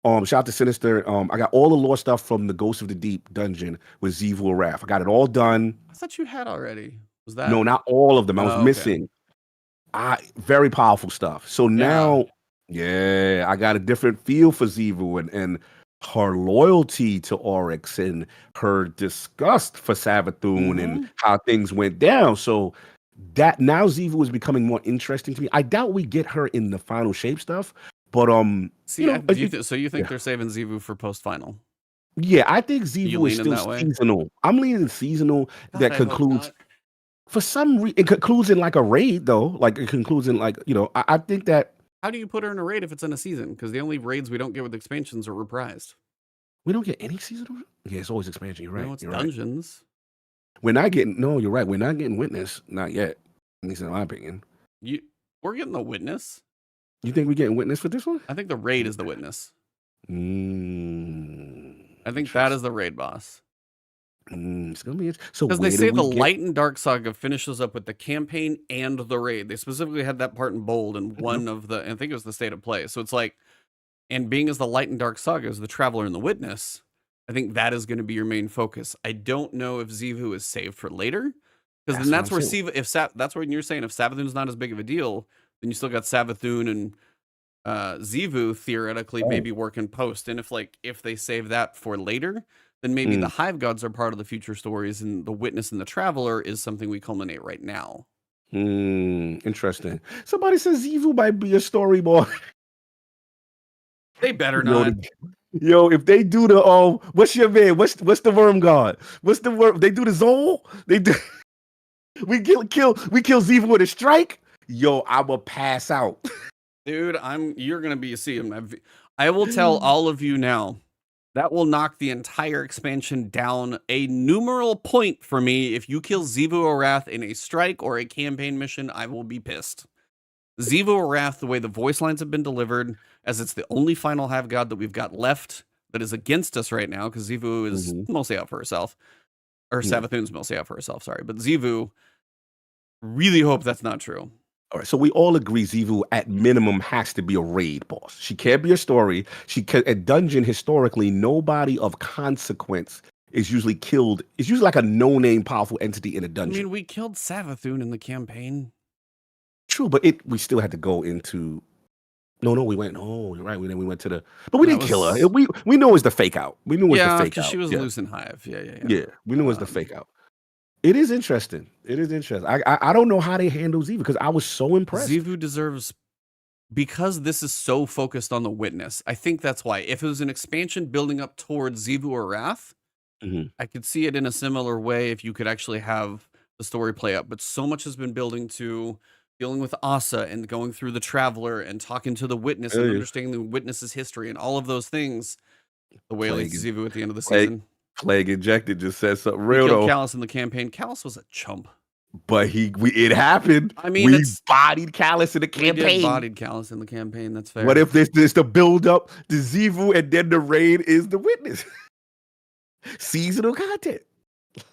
S1: Shout out to Sinister. I got all the lore stuff from the Ghost of the Deep dungeon with Xivu Arath. I got it all done.
S2: I thought you had already. Was that?
S1: No, not all of them. I was
S2: okay.
S1: missing. Very powerful stuff. So now, yeah, I got a different feel for Xivu and her loyalty to Oryx and her disgust for Savathun and how things went down. So that now Xivu is becoming more interesting to me. I doubt we get her in the Final Shape stuff, but
S2: see, so you think they're saving Xivu for post final?
S1: Yeah, I think Xivu is still seasonal. I'm leaning seasonal. That concludes. For some reason, it concludes in like a raid, though. Like it concludes in like, you know, I think that.
S2: How do you put her in a raid if it's in a season? Because the only raids we don't get with expansions are reprised.
S1: We don't get any seasonal. Yeah, it's always expansion. You're right.
S2: No, it's dungeons.
S1: Right. We're not getting. No, you're right. We're not getting Witness. Not yet. At least in my opinion.
S2: We're getting the Witness.
S1: You think we're getting Witness for this one?
S2: I think the raid is the Witness. I think that is the raid boss.
S1: It's gonna be so
S2: because they say the Light and Dark Saga finishes up with the campaign and the raid. They specifically had that part in bold and one of the, I think it was the State of Play. So it's like, and being as the Light and Dark Saga is the Traveler and the Witness, I think that is going to be your main focus. I don't know if Xivu is saved for later, because then that's where that's where you're saying if Savathun's not as big of a deal, then you still got Savathun and Xivu theoretically maybe working post. And if they save that for later, then maybe the Hive Gods are part of the future stories, and the Witness and the Traveler is something we culminate right now.
S1: Interesting. Somebody says Xivu might be a storyboard.
S2: They better not.
S1: Yo, if they do the what's your man? What's the worm god? What's the worm? They do the Zol. They do. We kill Xivu with a strike. Yo, I'ma pass out,
S2: dude. You're gonna be seeing. I will tell all of you now. That will knock the entire expansion down a numeral point for me. If you kill Xivu Arath in a strike or a campaign mission, I will be pissed. Xivu Arath, the way the voice lines have been delivered, as it's the only final Hive God that we've got left that is against us right now, because Xivu is mostly out for herself. Or Savathun's mostly out for herself, sorry. But Xivu, really hope that's not true.
S1: All right, so we all agree Xivu at minimum has to be a raid boss. She can't be a story. She can a dungeon historically. Nobody of consequence is usually killed. It's usually like a no-name powerful entity in a dungeon.
S2: I mean, we killed Savathun in the campaign.
S1: True, but we still had to go into. No, we went. Oh, you're right. We went to the. But we didn't kill her. We knew it was the fake out. We knew it was the fake out.
S2: She was loose in Hive. Yeah.
S1: Yeah, we knew it was the fake out. It is interesting. I don't know how they handle Xivu because I was so impressed.
S2: Xivu deserves, because this is so focused on the Witness. I think that's why. If it was an expansion building up towards Xivu Arath, I could see it in a similar way if you could actually have the story play up. But so much has been building to dealing with Asa and going through the Traveler and talking to the Witness and understanding the Witness's history and all of those things. The way like Xivu at the end of the season.
S1: Plague Injected just said something real though.
S2: Callus in the campaign. Callus was a chump.
S1: But it happened.
S2: I mean,
S1: we bodied Callus in the campaign.
S2: We did bodied Callus in the campaign. That's fair.
S1: What if this the build up, the Xivu, and then the raid is the Witness? Seasonal content.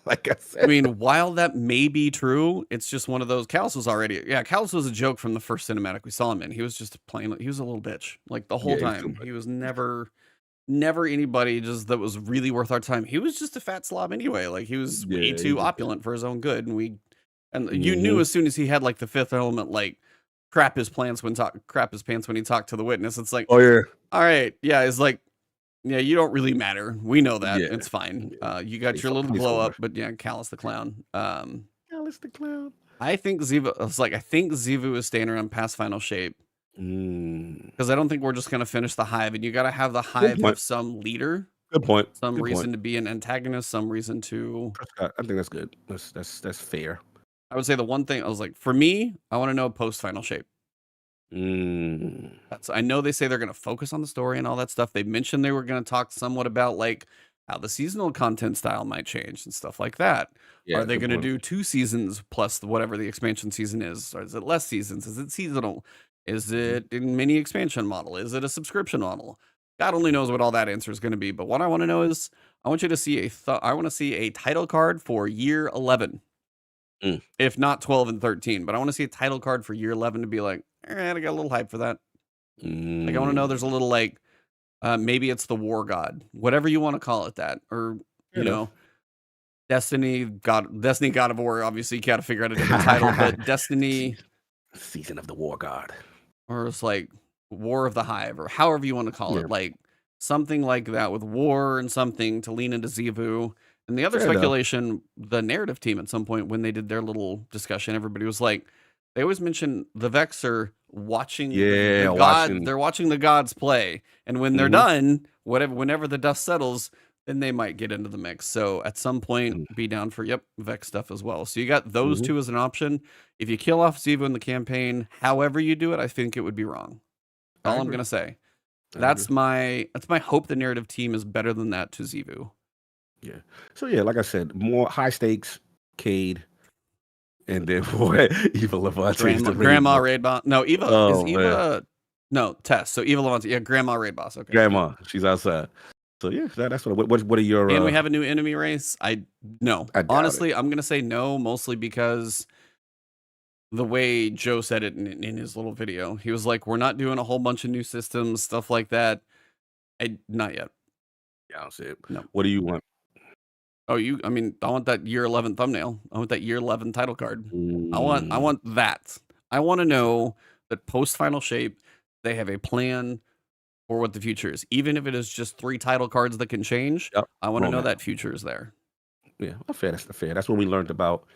S1: Like I said.
S2: I mean, while that may be true, it's just one of those. Callus was a joke from the first cinematic we saw him in. He was just playing. He was a little bitch like the whole time. He was never anybody just that was really worth our time. He was just a fat slob anyway. Like he was way too opulent for his own good, and you knew as soon as he had like the fifth element, like crap his pants when he talked to the Witness. It's like,
S1: oh yeah,
S2: all right, yeah. It's like, yeah, you don't really matter. We know that. It's fine. You got your little blow up, but yeah, Callus the clown.
S1: Callus the clown.
S2: I think Xivu is staying around past final shape. Because I don't think we're just going to finish the Hive, and you got to have the Hive have some leader.
S1: Good point.
S2: Some reason to be an antagonist, some reason to.
S1: I think that's good. That's fair.
S2: I would say the one thing I was like, for me, I want to know post final shape. I know they say they're going to focus on the story and all that stuff. They mentioned they were going to talk somewhat about like how the seasonal content style might change and stuff like that.
S1: Yeah,
S2: Are they going to do 2 seasons plus whatever the expansion season is? Or is it less seasons? Is it seasonal? Is it in mini expansion model? Is it a subscription model? God only knows what all that answer is going to be. But what I want to know is I want you to see I want to see a title card for year 11. If not 12 and 13, but I want to see a title card for year 11 to be like, all right, I got a little hype for that. Like I want to know there's a little like, maybe it's the War God, whatever you want to call it that, or you know, Destiny God of War. Obviously, you got to figure out a different title, but Destiny,
S1: Season of the War God,
S2: or it's like War of the Hive, or however you want to call it, like something like that with war and something to lean into Xivu. And the other speculation, the narrative team at some point when they did their little discussion, everybody was like, they always mention the Vexer watching the god. They're watching the gods play, and when they're done, whenever the dust settles, then they might get into the mix. So at some point, be down for Vex stuff as well. So you got those two as an option. If you kill off Xivu in the campaign, however you do it, I think it would be wrong. All I'm gonna say. That's my hope. The narrative team is better than that to Xivu.
S1: Yeah. So yeah, like I said, more high stakes, Cade, and then boy, Evil Ebontis.
S2: Grandma raid boss. No, Eva is Eva. No, Tess. So Evil Ebontis. Yeah, Grandma raid boss. Okay.
S1: Grandma, she's outside. So yeah, that's what are your?
S2: And we have a new enemy race. Honestly, I'm gonna say no, mostly because the way Joe said it in his little video, he was like, "We're not doing a whole bunch of new systems, stuff like that." Not yet.
S1: Yeah, I'll say it.
S2: No.
S1: What do you want?
S2: Oh, I want that year 11 thumbnail. I want that year 11 title card. I want that. I want to know that post final shape, they have a plan for what the future is. Even if it is just 3 title cards that can change, I want to know that future is there.
S1: Yeah, fair. That's fair. That's what we learned about.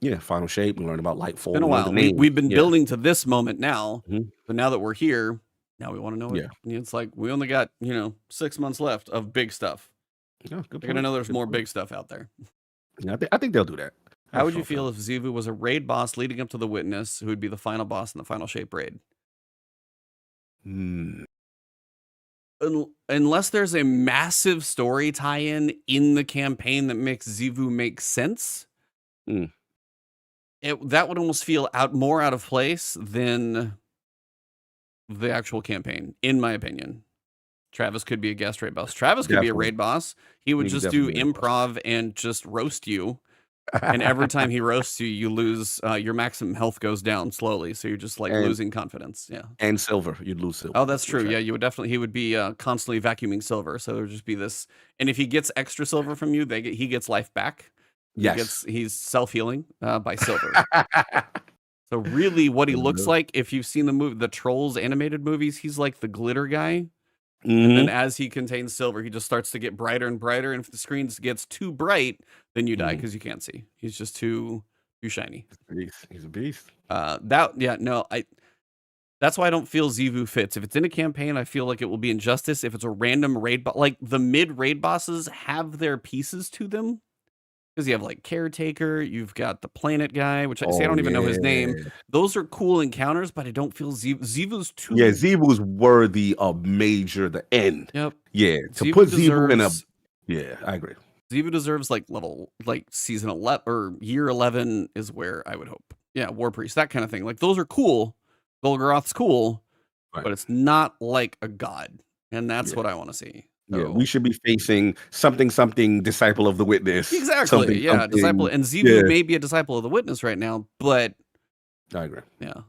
S1: Yeah, final shape. We learned about Nightfall.
S2: It's been a while. We've been building to this moment now, but now that we're here, now we want to know it. It's like we only got 6 months left of big stuff. They're gonna know there's more big stuff out there.
S1: Yeah, I think they'll do that.
S2: How would you feel if Xivu was a raid boss leading up to the Witness, who would be the final boss in the final shape raid? Unless there's a massive story tie-in in the campaign that makes Xivu make sense, that would almost feel more out of place than the actual campaign, in my opinion. Travis could be a guest raid boss. Travis could be a raid boss. He would just do improv and just roast you. And every time he roasts you, you lose, your maximum health goes down slowly. So you're just like losing confidence. Yeah.
S1: And silver. You'd lose silver.
S2: Oh, that's true. Yeah, you would definitely, he would be constantly vacuuming silver. So it would just be this. And if he gets extra silver from you, he gets life back.
S1: Yes.
S2: He's self-healing by silver. So really what he looks like, if you've seen the Trolls animated movies, he's like the glitter guy. And then as he contains silver, he just starts to get brighter and brighter. And if the screen gets too bright, then you die because you can't see. He's just too shiny.
S1: He's a beast.
S2: That's why I don't feel Xivu fits. If it's in a campaign, I feel like it will be Injustice. If it's a random raid boss, like the mid raid bosses have their pieces to them. Because you have like Caretaker, you've got the Planet guy, which I don't even know his name. Those are cool encounters, but I don't feel Xivu's too.
S1: Yeah, Xivu's worthy of the end.
S2: Yep.
S1: Yeah, to put Xivu in a. Yeah, I agree.
S2: Xivu deserves like season 11 or year 11 is where I would hope. Yeah, War Priest, that kind of thing. Like those are cool. Golgoroth's cool, but it's not like a god, and that's what I want to see. So,
S1: yeah, we should be facing something disciple of the Witness.
S2: Exactly. Disciple, and Xivu may be a disciple of the Witness right now, but
S1: I agree.
S2: Yeah.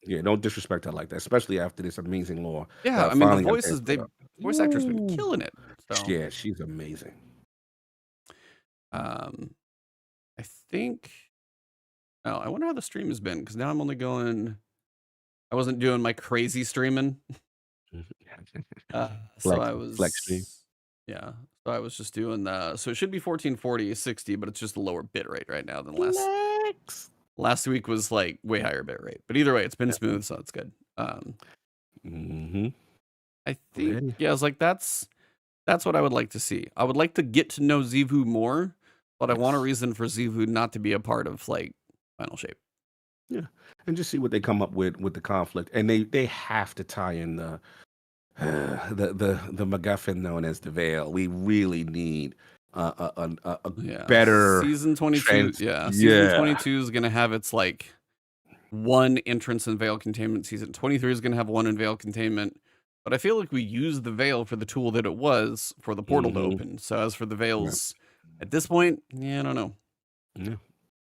S1: Yeah, don't disrespect her like that, especially after this amazing lore.
S2: Yeah, I mean the voices, voice actors been killing it. So.
S1: Yeah, she's amazing.
S2: I think. Oh, I wonder how the stream has been because now I'm only going. I wasn't doing my crazy streaming. So I was
S1: flex stream.
S2: Yeah. So I was just doing so it should be 1440 60, but it's just a lower bit rate right now than last week was like way higher bit rate. But either way, it's been smooth, so it's good. Um,
S1: Mm-hmm.
S2: I think, yeah, I was like, that's what I would like to see. I would like to get to know Xivu more, but I want a reason for Xivu not to be a part of like Final Shape.
S1: Yeah, and just see what they come up with the conflict, and they have to tie in the MacGuffin known as the Veil. We really need a better
S2: season 22. Season 22 is gonna have its like one entrance and Veil containment. Season 23 is gonna have one in Veil containment. But I feel like we used the Veil for the tool that it was for the portal to open. So as for the Veils, at this point, yeah, I don't know.
S1: Yeah.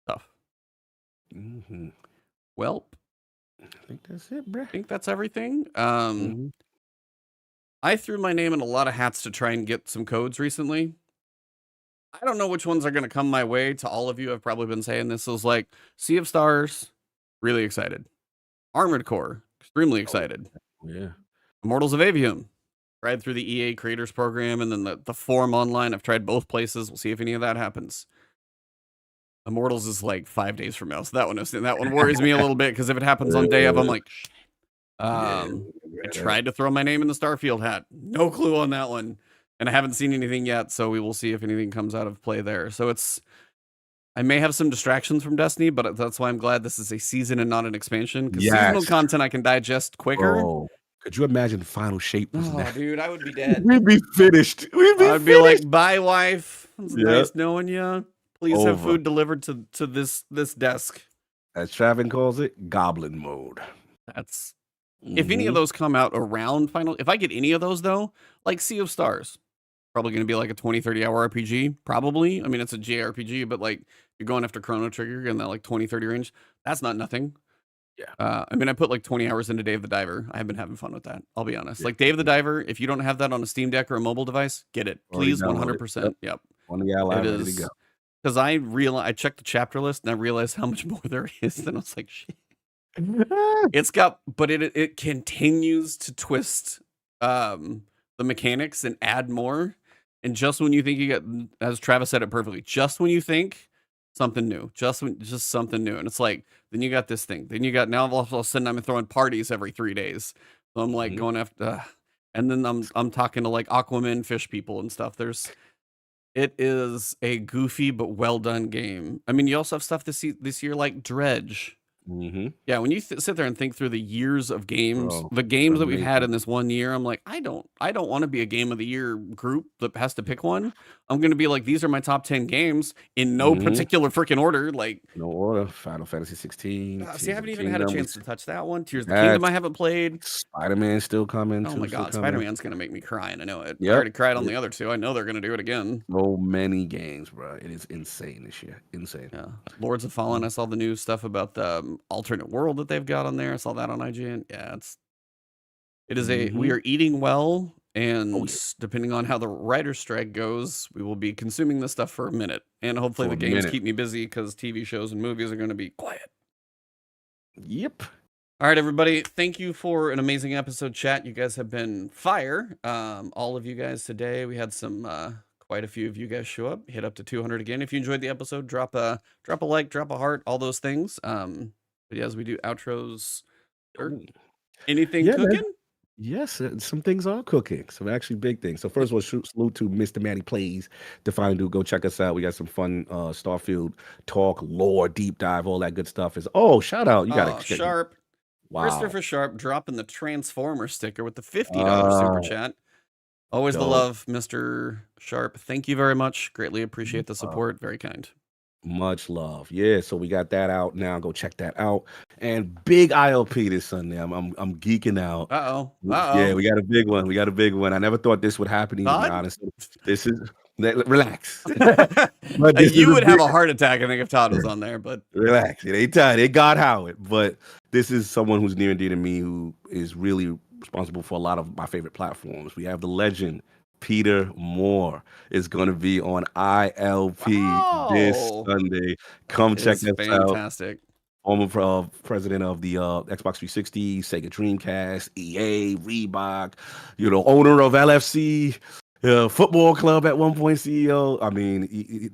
S2: Tough.
S1: Mm-hmm.
S2: Well,
S1: I think that's it, bro.
S2: I think that's everything. I threw my name in a lot of hats to try and get some codes recently. I don't know which ones are going to come my way. To all of you, I've probably been saying this. It was like Sea of Stars, really excited. Armored Core, extremely excited.
S1: Yeah.
S2: Immortals of Avium, tried through the EA Creators Program and then the Forum Online. I've tried both places. We'll see if any of that happens. Immortals is like 5 days from now, so that one worries me a little bit because if it happens on day of, I'm like, I tried to throw my name in the Starfield hat. No clue on that one. And I haven't seen anything yet, so we will see if anything comes out of play there. So I may have some distractions from Destiny, but that's why I'm glad this is a season and not an expansion. Because seasonal content I can digest quicker.
S1: Oh, could you imagine Final Shape was that?
S2: Dude, I would be dead.
S1: We'd be finished.
S2: I'd be like, bye, wife. It's nice knowing you. Please have food delivered to this desk.
S1: As Traven calls it, goblin mode.
S2: That's if any of those come out around Final. If I get any of those though, like Sea of Stars, probably going to be like a 20-30 hour RPG. Probably. I mean, it's a JRPG, but like you're going after Chrono Trigger in that like 20-30 range. That's not nothing.
S1: Yeah.
S2: I mean, I put like 20 hours into Dave the Diver. I have been having fun with that. I'll be honest. Like Dave the Diver, if you don't have that on a Steam Deck or a mobile device, get it. Please, 100%. Yep.
S1: On the ally, ready to go.
S2: Because I checked the chapter list and I realized how much more there is. Then I was like, shit. But it continues to twist the mechanics and add more. And just when you think you get, as Travis said it perfectly, just when you think something new, just something new, and it's like, then you got this thing, then you got now all of a sudden I'm throwing parties every 3 days, so I'm like going after, and then I'm talking to like Aquaman fish people and stuff. It is a goofy but well done game. I mean, you also have stuff this year like Dredge. Yeah, when you sit there and think through the years of games, the games that we've had in this 1 year, I'm like, I don't want to be a game of the year group that has to pick one. I'm going to be like, these are my top 10 games in no particular freaking order. Like
S1: no order. Final Fantasy 16.
S2: See, I haven't even had a chance to touch that one. Tears of the Kingdom, I haven't played.
S1: Spider-Man still coming.
S2: Oh my God, Spider-Man's going to make me cry, and I know it. I already cried on the other two. I know they're going to do it again.
S1: So many games, bro. It is insane this year. Insane.
S2: Yeah. Lords of Fallen. I saw the new stuff about the alternate world that they've got on there. I saw that on IGN. Yeah, it is we are eating well, and depending on how the writer's strike goes, we will be consuming this stuff for a minute, and hopefully the games keep me busy because TV shows and movies are going to be quiet.
S1: Yep.
S2: All right, everybody. Thank you for an amazing episode, chat. You guys have been fire. All of you guys today. We had some quite a few of you guys show up. Hit up to 200 again. If you enjoyed the episode, drop a like, drop a heart, all those things. But yeah, as we do outros, anything cooking? Man.
S1: Yes, some things are cooking. Some actually big things. So first of all, salute to Mr. Matty Plays, Define Dude. Go check us out. We got some fun Starfield talk, lore, deep dive, all that good stuff. Shout out. You got to
S2: Sharp. Wow. Christopher Sharp dropping the Transformer sticker with the $50 super chat. Always the love, Mr. Sharp. Thank you very much. Greatly appreciate the support. Very kind.
S1: Much love. Yeah, so we got that out now. Go check that out. And big ILP this Sunday. I'm geeking out. Yeah, we got a big one. I never thought this would happen, to be honest. This is relax.
S2: You would have a heart attack, I think, if Todd was on there, but
S1: relax. It ain't Todd. It God Howard. But this is someone who's near and dear to me, who is really responsible for a lot of my favorite platforms. We have the legend Peter Moore is going to be on ILP this Sunday. Come check us out.
S2: Fantastic.
S1: Former president of the Xbox 360, Sega Dreamcast, EA, Reebok, owner of LFC, football club at one point, CEO. I mean,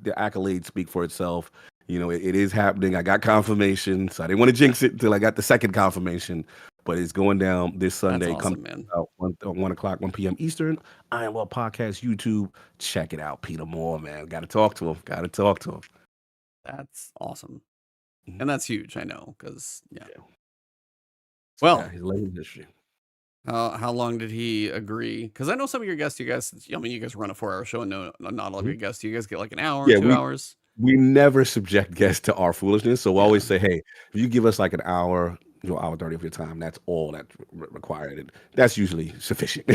S1: the accolades speak for itself. It is happening. I got confirmation, so I didn't want to jinx it until I got the second confirmation. but it's going down this Sunday.
S2: That's awesome, man.
S1: Out 1 o'clock, 1 p.m. Eastern. Iron Law Podcast YouTube. Check it out. Peter Moore, man. Got to talk to him.
S2: That's awesome. And that's huge, I know, because, yeah.
S1: So,
S2: well,
S1: he's late in history.
S2: How long did he agree? Because I know some of your guests, you guys run a 4-hour show, and not all of your guests. You guys get like an hour, 2 hours.
S1: We never subject guests to our foolishness. So we always say, hey, if you give us like an hour, hour 30 of your time, that's all that's required. And that's usually sufficient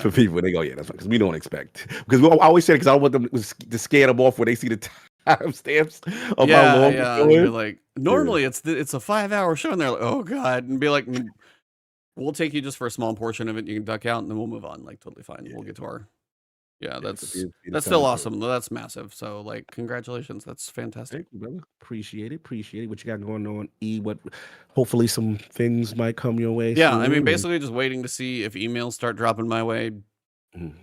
S1: for people. They go, yeah, that's fine. Because we don't expect. Because I always say it because I don't want them to scare them off when they see the timestamps of how long it's going.
S2: You're like, normally it's a 5-hour show, and they're like, oh, God. And be like, we'll take you just for a small portion of it. You can duck out, and then we'll move on. Like, totally fine. We'll get to our... Yeah, that's still awesome. That's massive. So, like, congratulations. That's fantastic.
S1: Thank you, brother. Appreciate it. What you got going on, E? Hopefully some things might come your way.
S2: Yeah, I mean, basically just waiting to see if emails start dropping my way. And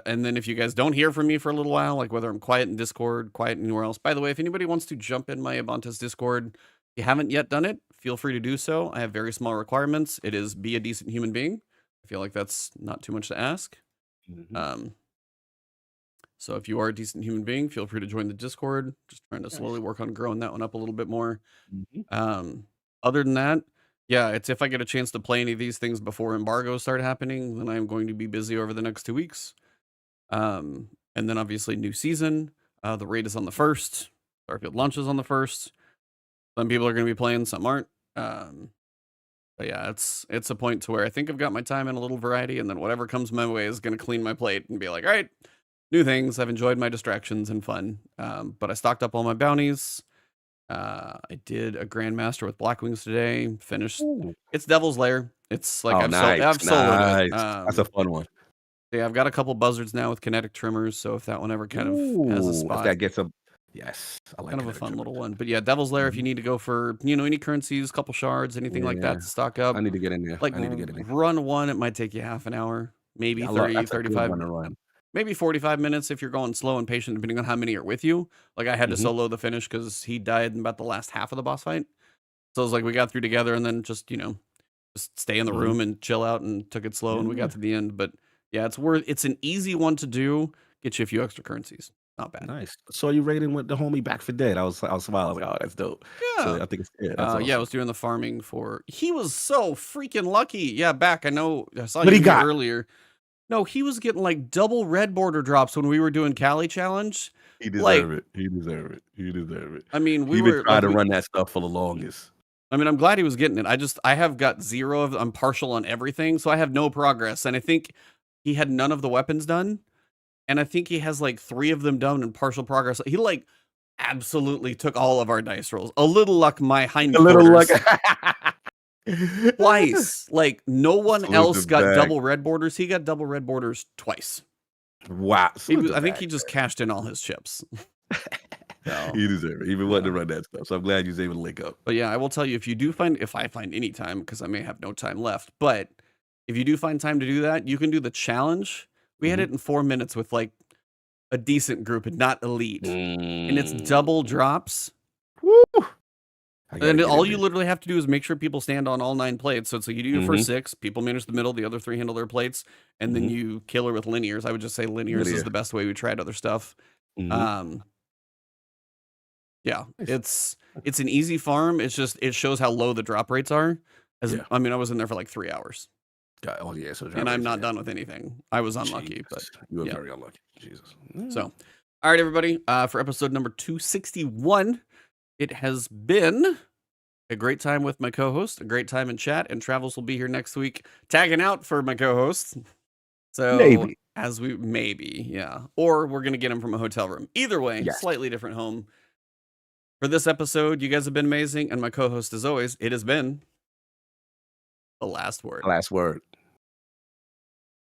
S2: then if you guys don't hear from me for a little while, like whether I'm quiet in Discord, quiet anywhere else. By the way, if anybody wants to jump in my Ebontis Discord, if you haven't yet done it, feel free to do so. I have very small requirements. It is be a decent human being. I feel like that's not too much to ask. So if you are a decent human being, feel free to join the Discord. Just trying to slowly work on growing that one up a little bit more. Other than that, yeah, it's if I get a chance to play any of these things before embargoes start happening, then I'm going to be busy over the next 2 weeks. And then obviously new season. The raid is on the 1st. Starfield launches on the 1st. Some people are going to be playing, some aren't. But yeah, it's a point to where I think I've got my time in a little variety, and then whatever comes my way is going to clean my plate and be like, all right, new things. I've enjoyed my distractions and fun. But I stocked up all my bounties. I did a Grandmaster with Blackwings today. Finished. It's Devil's Lair. It's like I've soloed it.
S1: That's a fun one.
S2: Yeah, I've got a couple buzzards now with kinetic trimmers. So if that one ever kind of has a spot,
S1: if that gets a yes, I like
S2: kind of a fun little one. But yeah, Devil's Lair. If you need to go for any currencies, couple shards, anything like that to stock up,
S1: I need to get in there.
S2: Like
S1: I need to get in there.
S2: Run one. It might take you half an hour, maybe 30, 35. Maybe 45 minutes if you're going slow and patient, depending on how many are with you. Like I had to solo the finish because he died in about the last half of the boss fight. So it was like we got through together and then just stay in the room and chill out and took it slow and we got to the end. But yeah, it's an easy one to do. Get you a few extra currencies. Not bad.
S1: Nice. So you raiding with the homie Back for Dead. I was smiling. I was like, oh, that's dope.
S2: Yeah.
S1: So I think it's awesome.
S2: Yeah, I was doing the farming for. He was so freaking lucky. Yeah, Back. I know. I saw
S1: you
S2: earlier. No, he was getting like double red border drops when we were doing Cali Challenge.
S1: He deserved it. He deserved it.
S2: I mean,
S1: we were trying to run that stuff for the longest.
S2: I mean, I'm glad he was getting it. I have got 0 of. I'm partial on everything, so I have no progress. And I think he had none of the weapons done, and I think he has like 3 of them done in partial progress. He like absolutely took all of our dice rolls. A little luck, my hind quarters. A little luck. Twice. Like no one else got double red borders. He got double red borders twice.
S1: Wow.
S2: I think he just cashed in all his chips. So,
S1: he deserved it. He wanted to run that stuff. So I'm glad you was able to link up.
S2: But yeah, I will tell you, if I find any time, because I may have no time left, but if you do find time to do that, you can do the challenge. We had it in 4 minutes with like a decent group and not elite. And it's double drops.
S1: Woo!
S2: And all you literally have to do is make sure people stand on all 9 plates. So it's like you do your first 6, people manage the middle, the other 3 handle their plates, and then you kill her with linears. I would just say linears is the best way. We tried other stuff. Yeah, it's an easy farm. It's just it shows how low the drop rates are. I mean, I was in there for like 3 hours.
S1: Oh yeah, so
S2: and I'm not done with anything. I was unlucky, but
S1: you were very unlucky. Jesus.
S2: So, all right, everybody, for episode number 261. It has been a great time with my co-host, a great time in chat, and Travels will be here next week tagging out for my co-host. So maybe, yeah. Or we're going to get him from a hotel room. Either way, slightly different home. For this episode, you guys have been amazing, and my co-host, as always, it has been the last word.
S1: Last word.